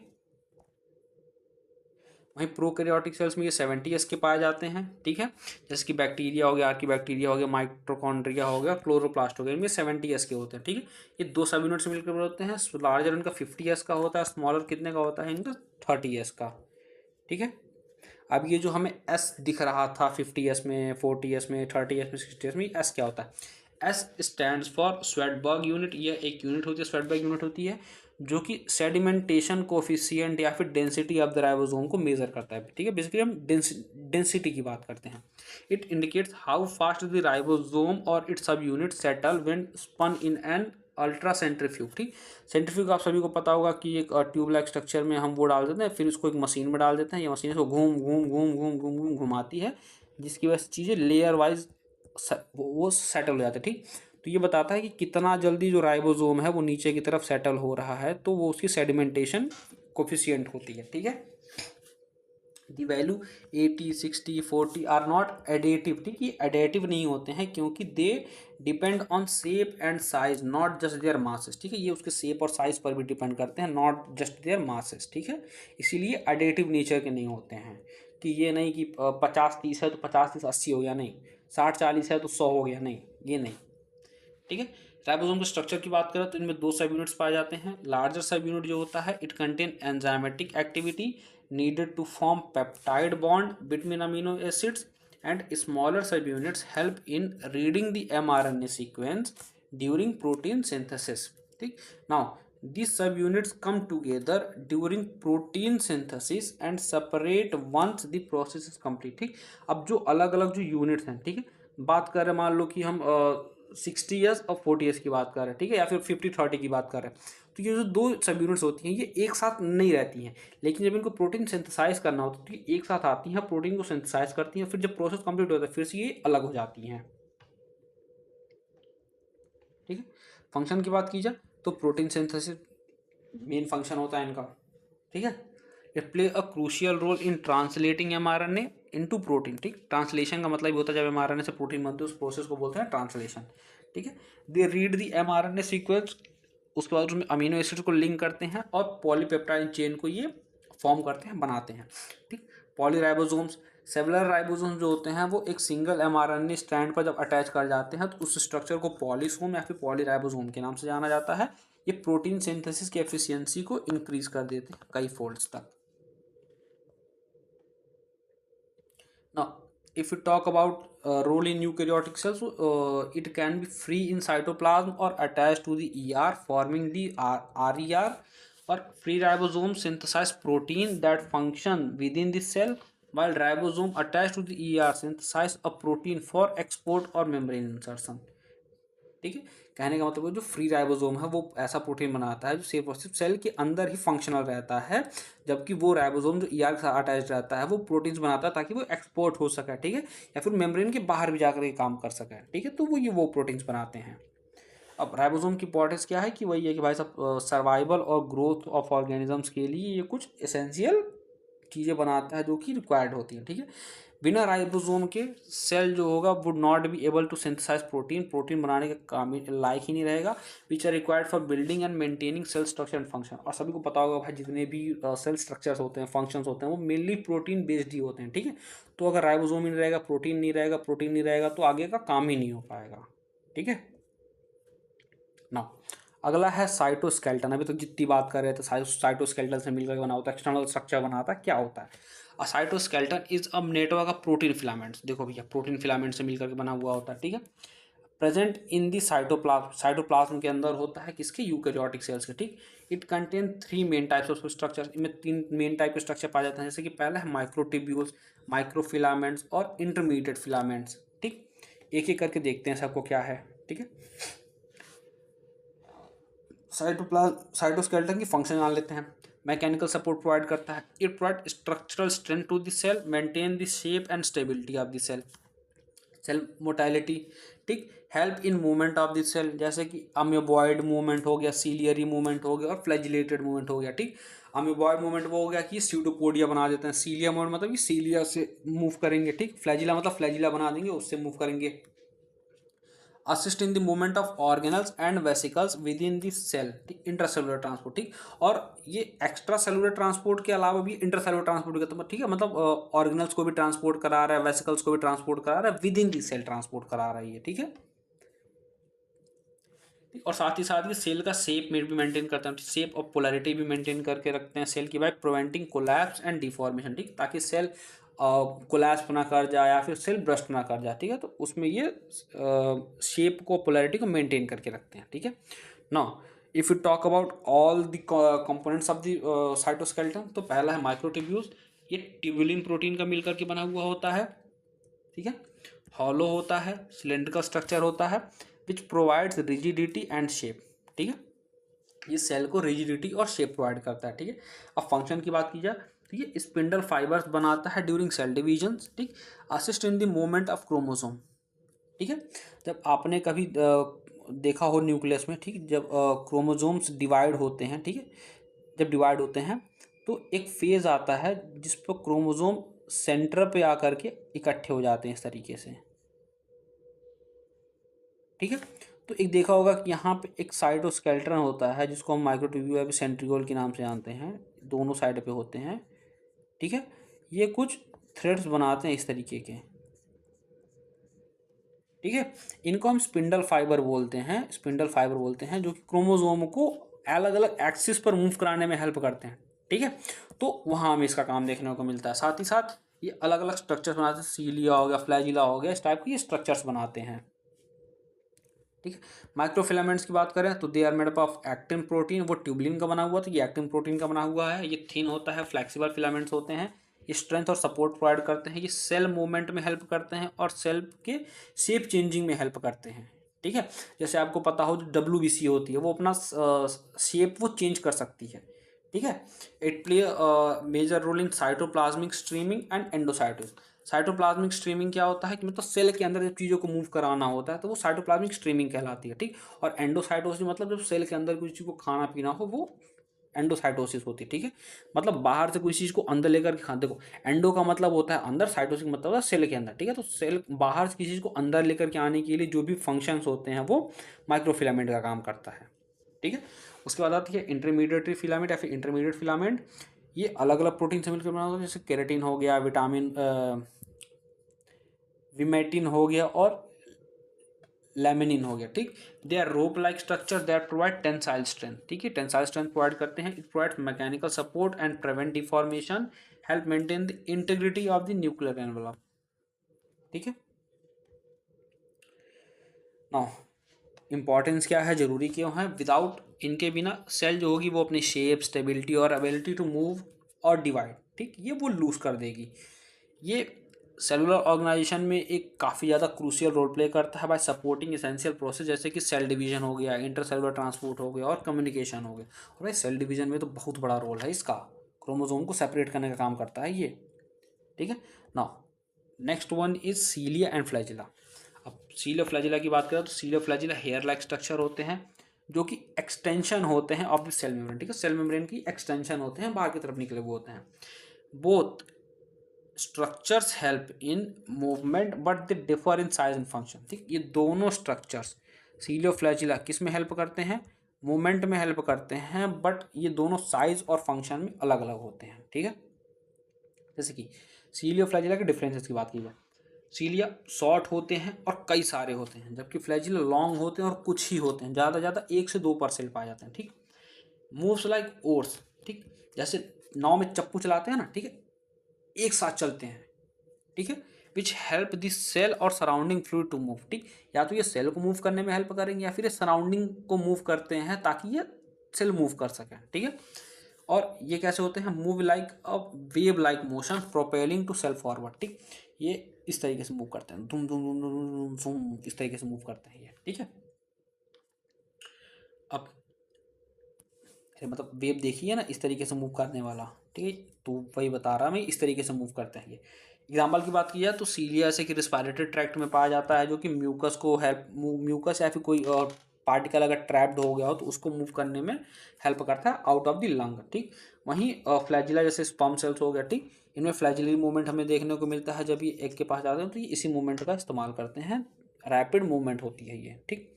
वहीं प्रोकैरियोटिक सेल्स में ये 70s के पाए जाते हैं, ठीक है। जैसे कि बैक्टीरिया हो गया, आर्कीबैक्टीरिया हो गया, माइटोकॉन्ड्रिया हो गया, क्लोरोप्लास्ट हो गया, इनमें 70s के होते हैं, ठीक है। ये दो सब यूनिट से मिलकर होते हैं। लार्जर इनका 50s का होता है, स्मॉलर कितने का होता है इनका 30s का, ठीक है। अब ये जो हमें एस दिख रहा था 50s में, 40s में, 30s में, 60s में, एस क्या होता है, S stand for Svedberg unit. ये एक यूनिट होती है, स्वेडबर्ग यूनिट होती है, जो कि सेडिमेंटेशन कोफिशिएंट या फिर डेंसिटी ऑफ द राइबोसोम को मेजर करता है, ठीक है। बेसिकली हम डेंसिटी की बात करते हैं। It indicates how fast the ribosome और its subunit settle when spun in an ultracentrifuge, ठीक। सेंट्रीफ्यूग आप सभी को पता होगा कि एक ट्यूब लाइक स्ट्रक्चर में हम वो डाल देते हैं, फिर उसको एक मशीन में डाल देते हैं। ये मशीन इसको घूम घूम घूम घूम घूम घूम घुमाती है, जिसकी वजह से चीज़ें लेयर वाइज वो सेटल हो जाते हैं, ठीक। तो ये बताता है कि कितना जल्दी जो राइबोसोम है वो नीचे की तरफ सेटल हो रहा है, तो वो उसकी सेडिमेंटेशन कोफिशिएंट होती है, ठीक है। दी वैल्यू 80, 60, 40 आर नॉट एडेटिव, ठीक। ये एडेटिव नहीं होते हैं क्योंकि they depend on shape and size, not just there masses, ठीक है। ये उसके शेप और साइज पर भी डिपेंड करते हैं, नॉट जस्ट देयर मासेस, ठीक है। इसीलिए एडेटिव नेचर के नहीं होते हैं, कि ये नहीं कि 50-30 है तो 50-30-80 हो गया, नहीं। 60-40 है तो 100 हो गया, नहीं, ये नहीं, ठीक है। राइबोसोम के स्ट्रक्चर की बात करें तो इनमें दो सब यूनिट्स पाए जाते हैं। लार्जर सब यूनिट जो होता है, it contain enzymatic activity needed to form peptide bond between amino acids, and smaller subunits help in reading the mRNA sequence during protein synthesis. ठीक, now these subunits come together during protein synthesis and separate once the process is complete. ठीक, अब जो अलग अलग जो यूनिट्स हैं, ठीक है, बात कर रहे हैं, मान लो कि हम 60 ईयर्स और 40 ईयर्स की बात कर रहे हैं, ठीक है, या फिर 50-30 की बात कर रहे हैं, तो ये जो दो सब यूनिट्स होती हैं ये एक साथ नहीं रहती हैं, लेकिन जब इनको प्रोटीन सिंथेसाइज करना होता है तो ये एक साथ आती हैं, प्रोटीन को सिंथेसाइज करती हैं, फिर जब प्रोसेस कंप्लीट होता है फिर से ये अलग हो जाती हैं। ठीक है, फंक्शन की बात की जाए तो प्रोटीन सिंथेसिस मेन फंक्शन होता है इनका। ठीक है, it play a crucial role in translating mRNA into protein. ठीक, ट्रांसलेशन का मतलब होता है जब mRNA से प्रोटीन बनते हैं उस प्रोसेस को बोलते हैं ट्रांसलेशन। ठीक है, they read the mRNA sequence, उसके बाद उसमें अमीनो एसिड को लिंक करते हैं और पॉलीपेप्टाइड चेन को ये फॉर्म करते हैं, बनाते हैं। ठीक, पॉलीराइबोसोम्स, सेलुलर राइबोसोम्स जो होते हैं वो एक सिंगल mRNA स्ट्रैंड पर जब अटैच कर जाते हैं तो उस स्ट्रक्चर को पॉलीसोम या फिर पॉलीराइबोसोम के नाम से जाना जाता है। ये प्रोटीन सिंथेसिस की एफिशिएंसी को इंक्रीज कर देते हैं कई फोल्ड्स तक। Now, if we talk about role in eukaryotic cells, it can be free in cytoplasm or attached to the ER, forming the RER, or free ribosome synthesize protein that function within the cell, while ribosome attached to the ER synthesize a protein for export or membrane insertion. ठीक है, कहने का मतलब जो फ्री राइबोसोम है वो ऐसा प्रोटीन बनाता है जो सिर्फ और सिर्फ सेल के अंदर ही फंक्शनल रहता है, जबकि वो राइबोसोम जो ईआर के साथ अटैच रहता है वो प्रोटीन्स बनाता है ताकि वो एक्सपोर्ट हो सके। ठीक है, या फिर मेम्ब्रेन के बाहर भी जाकर ये काम कर सके। ठीक है, तो वो प्रोटीन्स बनाते हैं। अब राइबोसोम की इंपॉर्टेंस क्या है कि वही है कि भाई सब सर्वाइवल और ग्रोथ ऑफ ऑर्गेनिजम्स के लिए ये कुछ एसेंशियल चीज़ें बनाता है जो कि रिक्वायर्ड होती हैं। ठीक है, बिना राइबोसोम के सेल जो होगा would not be able to synthesise protein, protein बनाने के काम लायक ही नहीं रहेगा, which are required for building and maintaining cell structure and function. और सभी को पता होगा भाई जितने भी सेल स्ट्रक्चर्स होते हैं, फंक्शंस होते हैं, वो मेनली प्रोटीन बेस्ड ही होते हैं। ठीक है, तो अगर राइबोसोम ही नहीं रहेगा, प्रोटीन नहीं रहेगा, प्रोटीन नहीं रहेगा तो आगे का काम ही नहीं हो पाएगा। ठीक है, ना अगला है साइटोस्केलेटन। अभी तो जितनी बात कर रहे थे साइटोस्केलेटन से मिलकर बना होता है, एक्सटर्नल स्ट्रक्चर बनाता है, क्या होता है। A cytoskeleton is a network of protein filaments. देखो भैया, प्रोटीन फिलामेंट से मिलकर बना हुआ होता है। ठीक है, present in the cytoplasm, cytoplasm के अंदर होता है किसके, यूकेरियोटिक सेल्स के। ठीक, it contain 3 main types of structure. इनमें 3 मेन टाइप के स्ट्रक्चर पाए जाते हैं, जैसे कि पहला है माइक्रोट्यूब्यूल्स, माइक्रोफिलामेंट्स और इंटरमीडिएट फिलामेंट्स। ठीक, एक एक करके देखते हैं सबको क्या है। ठीक है, साइटोस्केलेटन की फंक्शन जान लेते हैं। मैकेनिकल सपोर्ट प्रोवाइड करता है, it provide structural strength to the cell, maintain the shape and stability of the cell, cell motility. ठीक, help in movement of the cell, जैसे कि अमीबॉइड मूवमेंट हो गया, सीलियरी मूवमेंट हो गया और फ्लैजिलेटेड मूवमेंट हो गया। ठीक, अमीबॉइड मूवमेंट वो हो गया कि स्यूडोपोडिया बना देते हैं, सीलिया मूवमेंट मतलब कि सीलिया से मूव करेंगे। ठीक, फ्लैजिला मतलब फ्लैजिला बना देंगे, उससे मूव करेंगे। Assist in the movement of organelles and vesicles within the cell. ठीक, इंटरसेलुलर ट्रांसपोर्ट। ठीक, और ये एक्स्ट्रा सेलुलर ट्रांसपोर्ट के अलावा भी इंटरसेलुलर ट्रांसपोर्ट करता है। ठीक है, मतलब ऑर्गेनल्स को भी ट्रांसपोर्ट करा रहा है, वेसिकल्स को भी ट्रांसपोर्ट करा रहा है, within the cell transport करा रहा है ये। ठीक है, और साथ ही साथ ये सेल का शेप में भी मेंटेन करते हैं, शेप और पोलैरिटी भी मेंटेन करके रखते हैं सेल की, by preventing collapse and deformation. ठीक, ताकि सेल कोलैप्स ना कर जाए या फिर सेल ब्रस्ट ना कर जाए। ठीक है, तो उसमें ये शेप को, पोलैरिटी को मेंटेन करके रखते हैं। ठीक है, now if you talk about all the components of the cytoskeleton, तो पहला है माइक्रोट्यूब्यूल्स। ये ट्यूबुलिन प्रोटीन का मिलकर के बना हुआ होता है। ठीक है, हॉलो होता है, सिलेंड्रिकल स्ट्रक्चर होता है, which provides rigidity and shape. ठीक है, ये सेल को रिजिडिटी और शेप प्रोवाइड करता है। ठीक है, अब फंक्शन की बात की जाए तो ये स्पिंडल फाइबर्स बनाता है ड्यूरिंग सेल डिवीजन। ठीक, assist in the movement of chromosome. ठीक है, जब आपने कभी देखा हो न्यूक्लियस में, ठीक, जब क्रोमोसोम्स डिवाइड होते हैं, ठीक है, जब डिवाइड होते हैं तो एक फेज आता है जिस पर क्रोमोसोम सेंटर पे आकर के इकट्ठे हो जाते हैं इस तरीके से। ठीक है, तो एक देखा होगा कि यहाँ पे एक साइटोस्केलेटन होता है जिसको हम माइक्रोट्यूब्यूल या सेंट्रियोल के नाम से जानते हैं, दोनों साइड पे होते हैं। ठीक है, ये कुछ थ्रेड्स बनाते हैं इस तरीके के। ठीक है, इनको हम स्पिंडल फाइबर बोलते हैं, स्पिंडल फाइबर बोलते हैं, जो कि क्रोमोसोम को अलग अलग एक्सिस पर मूव कराने में हेल्प करते हैं। ठीक है। तो वहाँ हमें इसका काम देखने को मिलता है। साथ ही साथ ये अलग अलग स्ट्रक्चर्स बनाते हैं, सीलिया हो गया, फ्लैजिला हो गया, इस टाइप के ये स्ट्रक्चर्स बनाते हैं। ठीक है। माइक्रोफिलामेंट्स की बात करें तो they are made up of actin protein, वो ट्यूबलिन का बना हुआ, तो ये एक्टिन प्रोटीन का बना हुआ है। ये थिन होता है, फ्लेक्सिबल फिलामेंट्स होते हैं, ये स्ट्रेंथ और सपोर्ट प्रोवाइड करते हैं, ये सेल मूवमेंट में हेल्प करते हैं और सेल के शेप चेंजिंग में हेल्प करते हैं। ठीक है। जैसे आपको पता हो जो WBC होती है वो अपना शेप वो चेंज कर सकती है। ठीक है। It play major role in cytoplasmic streaming and endocytosis. Cytoplasmic streaming क्या होता है कि मतलब सेल के अंदर जब चीज़ों को मूव कराना होता है तो वो साइटोप्लाज्मिक स्ट्रीमिंग कहलाती है। ठीक। और एंडोसाइटोसिस मतलब जब सेल के अंदर किसी चीज़ को खाना पीना हो वो एंडोसाइटोसिस होती है। ठीक है। मतलब बाहर से कोई चीज़ को अंदर लेकर के खा, देखो एंडो का मतलब होता है अंदर, साइटोसिस मतलब होता है सेल के अंदर। ठीक है। तो सेल बाहर से किसी चीज़ को अंदर लेकर के आने के लिए जो भी फंक्शंस होते हैं वो माइक्रोफिलामेंट का काम करता है। ठीक है। उसके बाद आती है इंटरमीडिएटरी फिलामेंट या फिर इंटरमीडिएट फिलामेंट। ये अलग अलग प्रोटीन से मिलकर बना होता है, जैसे केराटिन हो गया, विटामिन विमेटिन हो गया और लैमिनिन हो गया। ठीक। They are rope like structure that provide tensile strength. ठीक है। टेंसाइल स्ट्रेंथ प्रोवाइड करते हैं। It provides mechanical support and prevent deformation, help maintain the integrity of the nuclear envelope. ठीक है। नाउ इंपॉर्टेंस क्या है, जरूरी क्यों है, विदाउट इनके बिना सेल जो होगी वो अपनी शेप, स्टेबिलिटी और एबिलिटी टू मूव और डिवाइड, ठीक, ये वो लूज कर देगी। ये सेलुलर ऑर्गेनाइजेशन में एक काफ़ी ज़्यादा क्रूशियल रोल प्ले करता है बाय सपोर्टिंग एसेंशियल प्रोसेस, जैसे कि सेल डिवीजन हो गया, इंटर सेलुलर ट्रांसपोर्ट हो गया और कम्युनिकेशन हो गया। और भाई सेल डिवीजन में तो बहुत बड़ा रोल है इसका, क्रोमोसोम को सेपरेट करने का काम करता है ये। ठीक है। Now next one is cilia and flagella. अब सीलिया फ्लैजिला की बात करें तो सीलिया फ्लैजिला हेयर लाइक स्ट्रक्चर होते हैं जो कि एक्सटेंशन होते हैं ऑफ द सेल मेम्ब्रेन। ठीक है। सेल मेम्ब्रेन की एक्सटेंशन होते हैं, बाहर की तरफ निकले हुए होते हैं। Both structures help in movement but they differ in size and function. ठीक। ये दोनों स्ट्रक्चर्स सीलियो फ्लैजिला किस में हेल्प करते हैं, मूवमेंट में हेल्प करते हैं, बट ये दोनों साइज और फंक्शन में अलग अलग होते हैं। ठीक है। जैसे कि सीलियो फ्लैजिला के डिफरेंसेस की बात की जाए, सीलिया शॉर्ट होते हैं और कई सारे होते हैं, जबकि फ्लैजिला लॉन्ग होते हैं और कुछ ही होते हैं, ज़्यादा ज़्यादा 1 से 2 सेल पाए जाते हैं। ठीक। Moves like ores. ठीक। जैसे नाव में चप्पू चलाते हैं ना, ठीक है, एक साथ चलते हैं। ठीक है। विच हेल्प दिस सेल और सराउंडिंग फ्लूइड टू मूव। ठीक। या तो ये सेल को मूव करने में हेल्प करेंगे या फिर ये सराउंडिंग को मूव करते हैं ताकि ये सेल मूव कर सकें। ठीक है। और ये कैसे होते हैं, move like a wave like motion propelling to cell forward. ठीक। ये इस तरीके से मूव करते हैं, धूम धूम धूम धूम धूम धूम, इस तरीके से मूव करते हैं ये। ठीक है। अब मतलब वेव देखिए ना, इस तरीके से मूव करने वाला। ठीक है। तो वही बता रहा मैं, इस तरीके से मूव करते हैं ये। एग्जाम्पल की बात की जाए तो सीलिया ऐसे कि रिस्पायरेटरी ट्रैक्ट में पाया जाता है, जो कि म्यूकस को हेल्प, म्यूकस या फिर कोई पार्टिकल अगर ट्रैप्ड हो गया हो तो उसको मूव करने में हेल्प करता है आउट ऑफ द लंग। ठीक। वहीं फ्लैजिला जैसे स्पर्म सेल्स हो गया, ठीक, इनमें फ्लैजिलरी मूवमेंट हमें देखने को मिलता है। जब ये एग के पास जाते हैं तो ये इसी मूवमेंट का इस्तेमाल करते हैं, रैपिड मूवमेंट होती है ये। ठीक।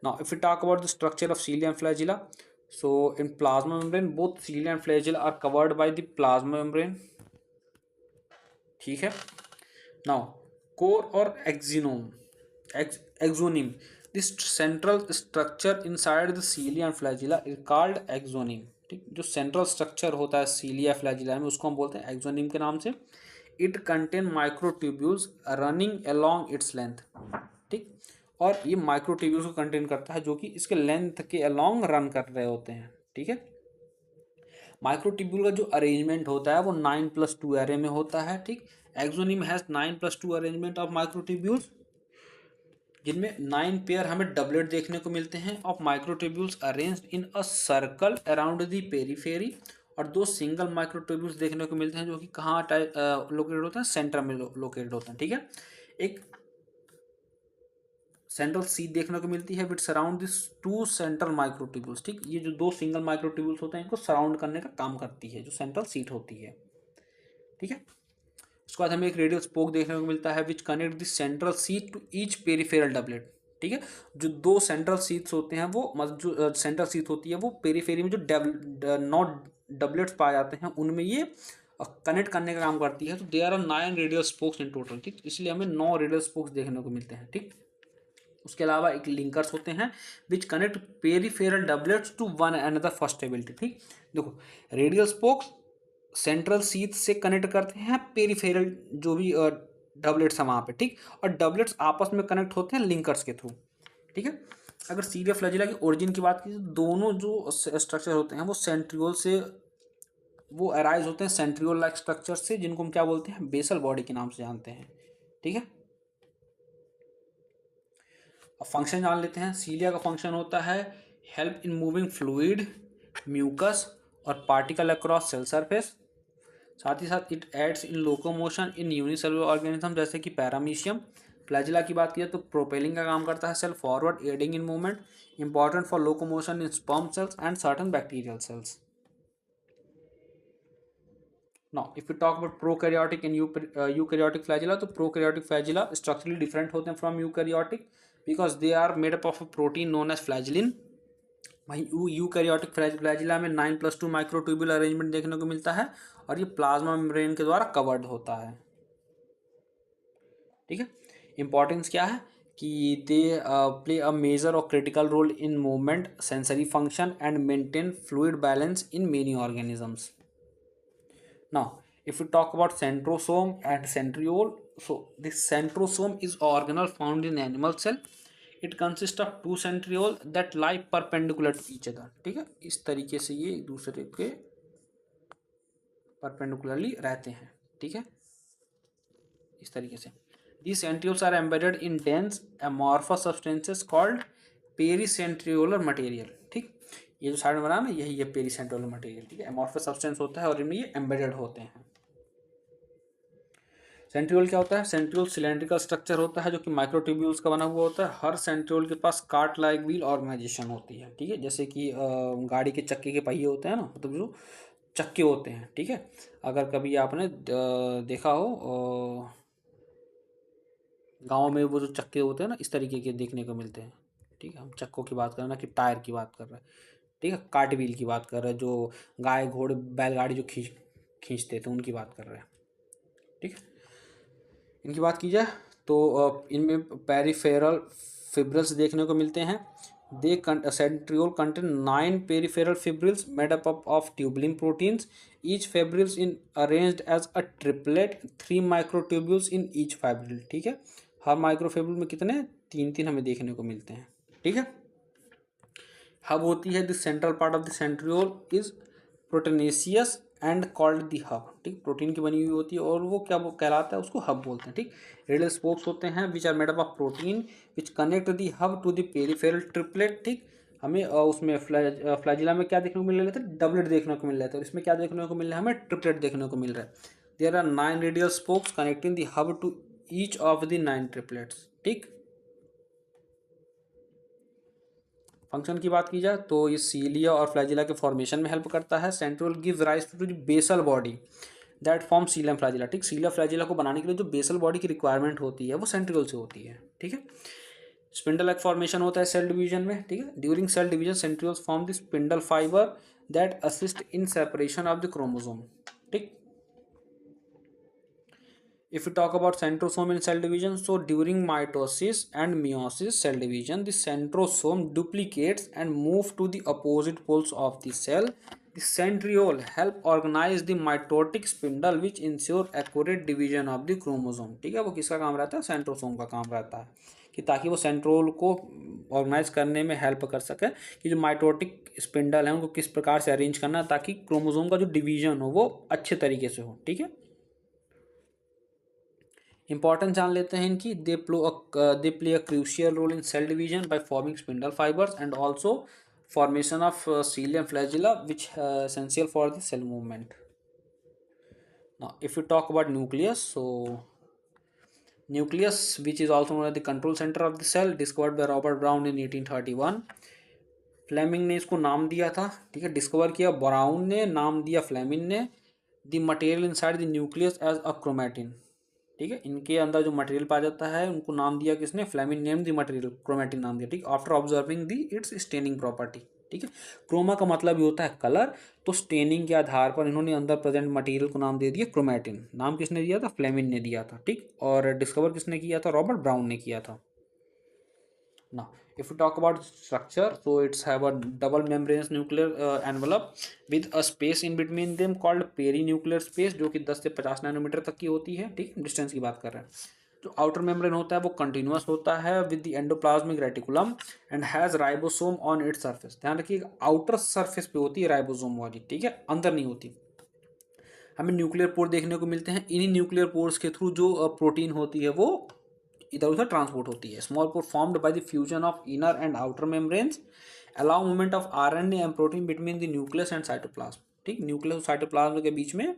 Now if you talk about the structure of cilia and flagella, so in plasma membrane both cilia and flagella are covered by the plasma membrane. ठीक है। now core और exonym, this central structure inside the cilia and flagella is called exonym। ठीक। जो सेंट्रल स्ट्रक्चर होता है सीलिया फ्लैजिला में उसको हम बोलते हैं एक्सोनिम के नाम से। It contain microtubules running along its length. ठीक। और ये माइक्रोट्यूब्यूल्स को कंटेन करता है जो कि इसके लेंथ के अलोंग रन कर रहे होते हैं। ठीक है। माइक्रोट्यूब्यूल का जो अरेंजमेंट होता है वो 9+2 एरे में होता है। ठीक। Exonym has 9+2 arrangement of microtubules, जिनमें 9 पेयर हमें डबलेट देखने को मिलते हैं of microtubules arranged in a circle around the periphery, और 2 सिंगल माइक्रोट्यूब्यूल्स देखने को मिलते हैं जो कि कहाँ लोकेटेड होते हैं, सेंटर में लोकेटेड होते हैं। ठीक है। एक सेंट्रल सीट देखने को मिलती है which surround this 2 central microtubules. ठीक। ये जो 2 सिंगल माइक्रोट्यूब्यूल्स होते हैं इनको सराउंड करने का काम करती है जो सेंट्रल सीट होती है। ठीक है। उसके बाद हमें एक रेडियल स्पोक देखने को मिलता है which connect this central sheath to each peripheral doublet. ठीक है। जो 2 सेंट्रल सीट्स होते हैं वो मतलब जो सेंट्रल सीट होती है वो पेरीफेरी में जो नॉट डबलेट्स पाए जाते हैं उनमें ये कनेक्ट करने का काम करती है। तो there are 9 radial spokes in total. ठीक। इसलिए हमें 9 रेडियल स्पोक्स देखने को मिलते हैं। ठीक। उसके अलावा एक लिंकर्स होते हैं which connect peripheral doublets to one another for stability. ठीक, देखो रेडियल स्पोक्स सेंट्रल सीथ से कनेक्ट करते हैं पेरिफेरल जो भी डबलेट्स हैं वहाँ पे। ठीक, और डबलेट्स आपस में कनेक्ट होते हैं लिंकर्स के थ्रू। ठीक है, अगर सीलिया फ्लैजिला की ओरिजिन की बात की तो दोनों जो स्ट्रक्चर होते हैं वो सेंट्रियोल से वो अराइज होते हैं, सेंट्रियोल लाइक स्ट्रक्चर से, जिनको हम क्या बोलते हैं, बेसल बॉडी के नाम से जानते हैं। ठीक है, अब फंक्शन जान लेते हैं। सीलिया का फंक्शन होता है help in moving fluid, mucus और पार्टिकल अक्रॉस सेल सरफेस। साथ ही साथ it aids in locomotion in unicellular organism जैसे कि पैरामीशियम। फ्लैजिला की बात की तो प्रोपेलिंग का काम करता है cell forward, aiding in movement, important for locomotion in sperm cells and certain bacterial cells. Now, if we talk about prokaryotic and eukaryotic flagella, तो prokaryotic flagella structurally different होते हैं from eukaryotic because they are made up of a protein known as flagellin। वहीं यूकैरियोटिक फ्लैजिला में 9+2 माइक्रोट्यूब्यूल अरेंजमेंट देखने को मिलता है और ये प्लाज्मा मेम्ब्रेन के द्वारा कवर्ड होता है। ठीक है, इंपॉर्टेंस क्या है कि दे प्ले अ मेजर और critical role in movement, sensory function and maintain fluid balance in many organisms. Now, if we talk about centrosome and centriole, so this centrosome is organelle found in animal cell. It consists of two centriole that lie perpendicular to each other। ठीक है, इस तरीके से ये एक दूसरे के परपेंडिकुलरली रहते हैं। ठीक है, इस तरीके से these centrioles are embedded in dense amorphous substances called pericentriolar material। ठीक, ये जो साइड में बना ना यही है पेरीसेंट्रियोलर मटेरियल। ठीक है, एमॉर्फस सब्सटेंस होता है और इनमें ये एम्बेडेड होते हैं। सेंट्रियोल क्या होता है? सेंट्रियोल सिलेंड्रिकल स्ट्रक्चर होता है जो कि माइक्रोट्यूब्यूल्स का बना हुआ होता है। हर सेंट्रियोल के पास कार्ट लाइक व्हील ऑर्गेनाइजेशन होती है। ठीक है, जैसे कि गाड़ी के चक्के के पहिए होते हैं ना, मतलब जो चक्के होते हैं। ठीक है, अगर कभी आपने देखा हो गाँव में वो जो चक्के होते हैं ना इस तरीके के देखने को मिलते हैं। ठीक है, हम चक्कों की बात कर रहे हैं ना कि टायर की बात कर रहे हैं। ठीक है, कार्ट व्हील की बात कर रहे हैं, जो गाय घोड़े बैलगाड़ी जो खींचते थे उनकी बात कर रहे हैं। ठीक है, इनकी बात की जाए तो इनमें पेरिफेरल फिब्रिल्स देखने को मिलते हैं। They centriole contain 9 peripheral fibrils made up of tubulin proteins. Each fibrils in arranged as a triplet, 3 microtubules in each fibril. ठीक है, हर माइक्रोफिब्रिल में कितने 3 हमें देखने को मिलते हैं। ठीक है, हब होती है the central part of the centriole is proteinaceous and called the hub. ठीक, प्रोटीन की बनी हुई होती है और वो क्या वो कहलाता है, उसको हब बोलते हैं। ठीक, रेडियल स्पोक्स होते हैं which are made up of protein which connect the hub to the peripheral triplet. ठीक, हमें उसमें फ्लैजिला में क्या देखने को मिल रहा है, डबलेट देखने को मिल रहा है, और इसमें क्या देखने को मिल रहा है, हमें ट्रिपलेट देखने को मिल रहा है। There are 9 radial spokes connecting the hub to each of the 9 triplets. ठीक, फंक्शन की बात की जाए तो ये सीलिया और फ्लैजिला के फॉर्मेशन में हेल्प करता है। Centriole give rise to the basal body that form cilium flagella. ठीक, सीलिया फ्लैजिला को बनाने के लिए जो बेसल बॉडी की रिक्वायरमेंट होती है वो सेंट्रियोल से होती है। ठीक है, स्पिंडल लाइक फॉर्मेशन होता है सेल डिवीजन में। ठीक है, during cell division centrioles form the spindle fibre that assist in separation of the chromosome. ठीक, if we talk about centrosome in cell division, so during mitosis and meiosis cell division, the centrosome duplicates and move to the opposite poles of the cell. The centriole help organize the mitotic spindle which ensure accurate division of the chromosome। ठीक है, वो किसका काम रहता है, सेंट्रोसोम का काम रहता है कि ताकि वो सेंट्रोल को ऑर्गेनाइज करने में हेल्प कर सके कि जो माइटोटिक स्पिंडल है उनको किस प्रकार से अरेंज करना है ताकि क्रोमोसोम का जो डिवीजन हो वो अच्छे तरीके से हो। ठीक है, इंपॉर्टेंस जान लेते हैं इनकी। They play a crucial role in cell division by forming spindle fibres and also formation of cilium flagella which essential for the cell movement. Now if you talk about nucleus, so nucleus which is also known as the control centre of the cell, discovered by Robert Brown in 1831। Fleming ने इसको नाम दिया था। ठीक है, डिस्कवर किया ब्राउन ने, नाम दिया फ्लेमिंग ने। The material inside the nucleus as a chromatin. ठीक है, इनके अंदर जो मटेरियल पाया जाता है उनको नाम दिया किसने, Fleming name the material, chromatin नाम दिया। ठीक, after observing the its staining property. ठीक है, क्रोमा का मतलब ही होता है कलर, तो स्टेनिंग के आधार पर इन्होंने अंदर प्रेजेंट मटेरियल को नाम दे दिया क्रोमैटिन। नाम किसने दिया था, फ्लेमिंग ने दिया था। ठीक, और डिस्कवर किसने किया था, रॉबर्ट ब्राउन ने किया था। Now, if we talk about structure, so it's have a double membranous nuclear envelope with a space in between them called perinuclear space, जो कि 10 से 50 नैनोमीटर तक की होती है, ठीक, डिस्टेंस की बात कर रहे हैं। जो आउटर मेम्ब्रेन होता है वो कंटिन्यूअस होता है with the endoplasmic reticulum and has ribosome on its surface. ध्यान रखिए आउटर सरफेस पे होती है राइबोसोम वाली, ठीक है, अंदर नहीं होती। हमें न्यूक्लियर पोर देखने को मिलते हैं, इन्हीं न्यूक्लियर पोर्स के थ्रू जो प्रोटीन होती है वो इधर उधर ट्रांसपोर्ट होती है। Small pore formed by the fusion of inner and outer membranes allow movement of RNA and protein between the nucleus and cytoplasm. ठीक, न्यूक्लियस और साइटोप्लाज्म के बीच में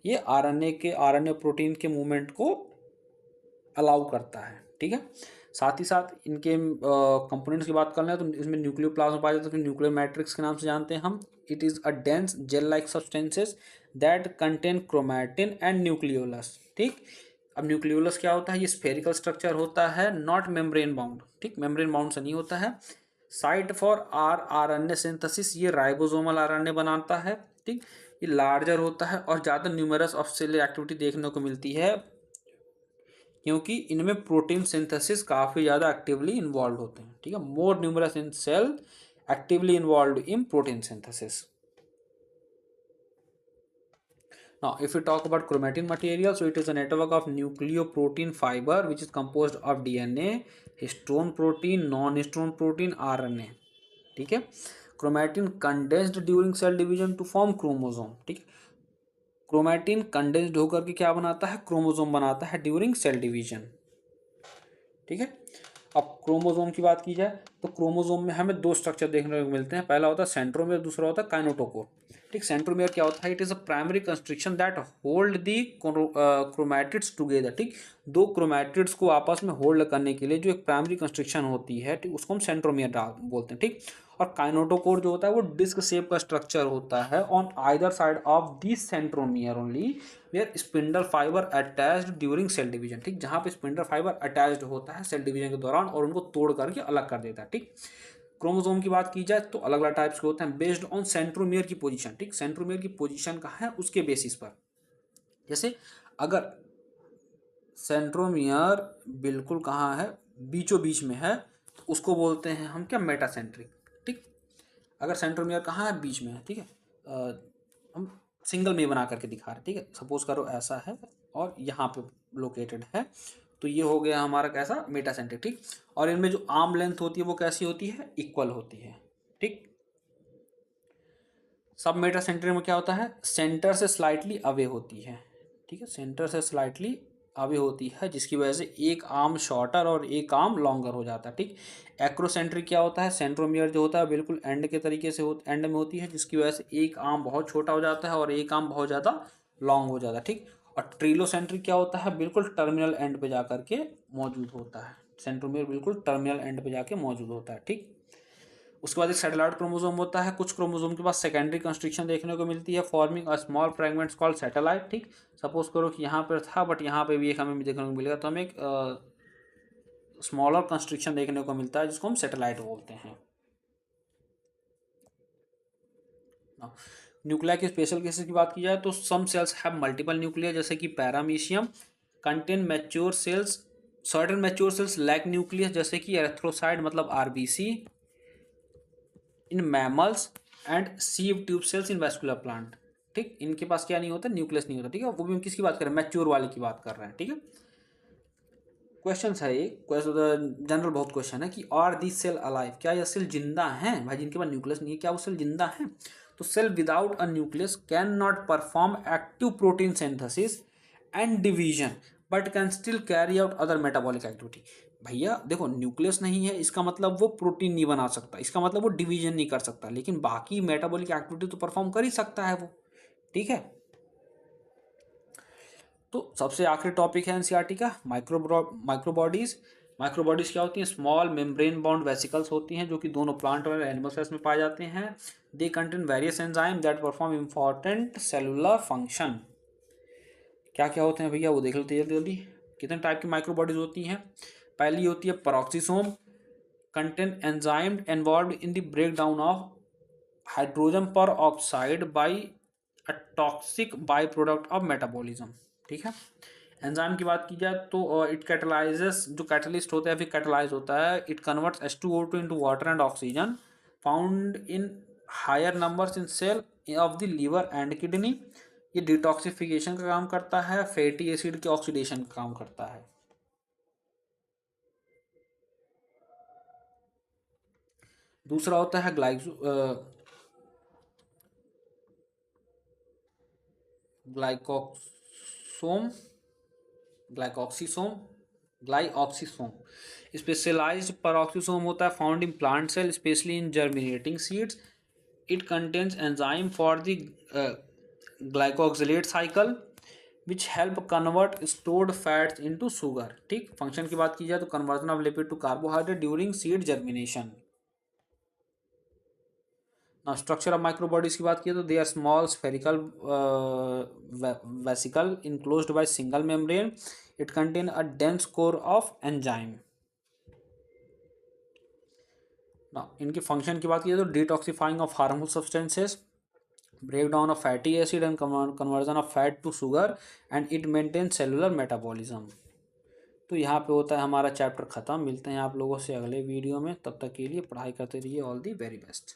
ये आरएनए प्रोटीन के मूवमेंट को अलाउ करता है। ठीक है, साथ ही साथ इनके कंपोनेंट्स की बात कर लें तो इसमें न्यूक्लियोप्लाज्म पाया जाता है, न्यूक्लियर मैट्रिक्स के नाम से जानते हैं हम। It is a dense gel like substances that contain chromatin and nucleolus. ठीक, अब न्यूक्लियोलस क्या होता है, ये स्फेरिकल स्ट्रक्चर होता है, नॉट मेम्ब्रेन बाउंड। ठीक, मेम्ब्रेन बाउंड से नहीं होता है। साइट फॉर आरएनए सिंथेसिस, ये राइबोसोमल आरएनए बनाता है। ठीक, ये लार्जर होता है और ज़्यादा न्यूमरस ऑफ सेल एक्टिविटी देखने को मिलती है क्योंकि इनमें प्रोटीन सिंथेसिस काफ़ी ज़्यादा एक्टिवली इन्वॉल्व होते हैं। ठीक है, more numerous in cell actively involved in protein synthesis. Now, if we talk about chromatin material, so it is a network of nucleoprotein fiber which is composed of DNA, histone protein, non-histone protein, RNA. ठीक है, chromatin condensed during cell division to form chromosome. ठीक है, क्रोमैटिन कंडेंस्ड होकर के क्या बनाता है, क्रोमोसोम बनाता है ड्यूरिंग सेल डिवीजन। ठीक है, अब क्रोमोसोम की बात की जाए तो क्रोमोसोम में हमें दो स्ट्रक्चर देखने को मिलते हैं। पहला होता है सेंट्रोमियर, दूसरा होता है काइनेटोकोर। ठीक, सेंट्रोमियर क्या होता है, it is a primary constriction that hold the chromatids together. ठीक, दो क्रोमैटिड्स को आपस में होल्ड करने के लिए जो एक प्राइमरी कंस्ट्रिक्शन होती है, ठीक, उसको हम सेंट्रोमियर बोलते हैं। ठीक, और काइनेटोकोर जो होता है वो डिस्क शेप का स्ट्रक्चर होता है on either side of the centromere only where spindle fibre attached during cell division. ठीक, जहां पे स्पिंडल फाइबर अटैच्ड होता है सेल डिवीजन के दौरान और उनको तोड़ करके अलग कर देता है। ठीक, क्रोमोसोम की बात की जाए तो अलग अलग टाइप्स के होते हैं बेस्ड ऑन सेंट्रोमियर की पोजीशन। ठीक, सेंट्रोमियर की पोजीशन कहाँ है उसके बेसिस पर, जैसे अगर सेंट्रोमियर बिल्कुल कहाँ है, बीचों बीच में है, तो उसको बोलते हैं हम क्या, मेटासेंट्रिक। ठीक, अगर सेंट्रोमियर कहाँ है, बीच में है। ठीक है, हम सिंगल में बना करके दिखा रहे हैं। ठीक है, सपोज करो ऐसा है और यहाँ पे लोकेटेड है, तो ये हो गया हमारा कैसा, मेटासेंट्रिक। ठीक, और इनमें जो आर्म लेंथ होती है वो कैसी होती है, इक्वल होती है। ठीक, सब मेटासेंट्रिक में क्या होता है, सेंटर से स्लाइटली अवे होती है। ठीक है, सेंटर से स्लाइटली अवे होती है जिसकी वजह से एक आर्म शॉर्टर और एक आर्म लॉन्गर हो जाता है। ठीक, एक्रोसेंट्रिक क्या होता है, सेंट्रोमियर जो होता है बिल्कुल एंड के तरीके से एंड में होती है जिसकी वजह से एक आर्म बहुत छोटा हो जाता है और एक आर्म बहुत ज़्यादा लॉन्ग हो जाता है। ठीक, और ट्रिलोसेंट्रिक क्या होता है, बिल्कुल टर्मिनल एंड पे जा करके मौजूद होता है। सेंट्रोमियर बिल्कुल टर्मिनल एंड पे जाके मौजूद होता है। ठीक, उसके बाद एक सैटेलाइट क्रोमोसोम होता है। कुछ क्रोमोसोम के पास सेकेंडरी कंस्ट्रिक्शन देखने को मिलती है forming a small fragments called satellite. ठीक, सपोज करो कि यहाँ पर था बट यहाँ पे भी एक हमें देखने को मिलेगा, तो हमें एक स्मॉलर कंस्ट्रिक्शन देखने को मिलता है जिसको हम सैटेलाइट बोलते हैं। न्यूक्लिया के स्पेशल केसेस की बात की जाए तो some cells have multiple nuclei, जैसे कि paramecium contain mature cells, certain mature cells lack nucleus, जैसे कि एरिथ्रोसाइट मतलब RBC in mammals and sieve tube cells in vascular plant. ठीक, इनके पास क्या नहीं होता, न्यूक्लियस नहीं होता। ठीक है, वो भी हम किसकी बात कर रहे हैं, मैच्योर वाले की बात कर रहे हैं। ठीक है, क्वेश्चन है ये, क्वेश्चन जनरल बहुत क्वेश्चन है कि आर दिस सेल अलाइव, क्या यह सेल जिंदा है भाई, जिनके पास न्यूक्लियस नहीं है क्या वो सेल जिंदा है। तो cell without a nucleus can not perform active protein synthesis and division but can still carry out other metabolic activity. भैया देखो, न्यूक्लियस नहीं है इसका मतलब वो प्रोटीन नहीं बना सकता, इसका मतलब वो डिवीजन नहीं कर सकता, लेकिन बाकी मेटाबॉलिक एक्टिविटी तो परफॉर्म कर ही सकता है वो। ठीक है, तो सबसे आखिरी टॉपिक है एनसीईआरटी का माइक्रोबॉडीज। माइक्रोबॉडीज क्या होती हैं, स्मॉल मेम्ब्रेन बाउंड वेसिकल्स होती हैं जो कि दोनों प्लांट और एनिमल सेल्स में पाए जाते हैं। They contain various enzyme that perform important cellular function. क्या क्या होते हैं भैया वो देख लेते जल्दी जल्दी। कितने टाइप की माइक्रोबॉडीज होती हैं, पहली होती है peroxisome contain enzyme involved in the break down of hydrogen peroxide by a toxic by product of metabolism. ठीक है, एंजाइम की बात की जाए तो इट कैटलाइजेस, जो कैटलिस्ट होता है फिर कैटलाइज होता है, it converts H2O2 into water and oxygen found in higher numbers in cell of the liver and kidney. ये डिटॉक्सिफिकेशन का काम करता है, फैटी एसिड के ऑक्सीडेशन का काम करता है। दूसरा होता है glyoxysome glyoxysome glyoxysome specialised peroxisome होता है, found in plant cell specially in germinating seeds. It contains enzyme for the glyoxylate cycle which help convert stored fats into sugar. ठीक, फंक्शन की बात की जाए तो conversion of lipid to carbohydrate during seed germination. Now structure of microbodies की बात की तो they are small spherical vesicle enclosed by single membrane. It contain a dense core of enzyme. Now इनके फंक्शन की बात की तो detoxifying of harmful substances, break down of fatty acid and conversion of fat to sugar, and it maintain cellular metabolism. तो यहाँ पे होता है हमारा चैप्टर ख़त्म। मिलते हैं आप लोगों से अगले वीडियो में, तब तक के लिए पढ़ाई करते रहिए। All the very best.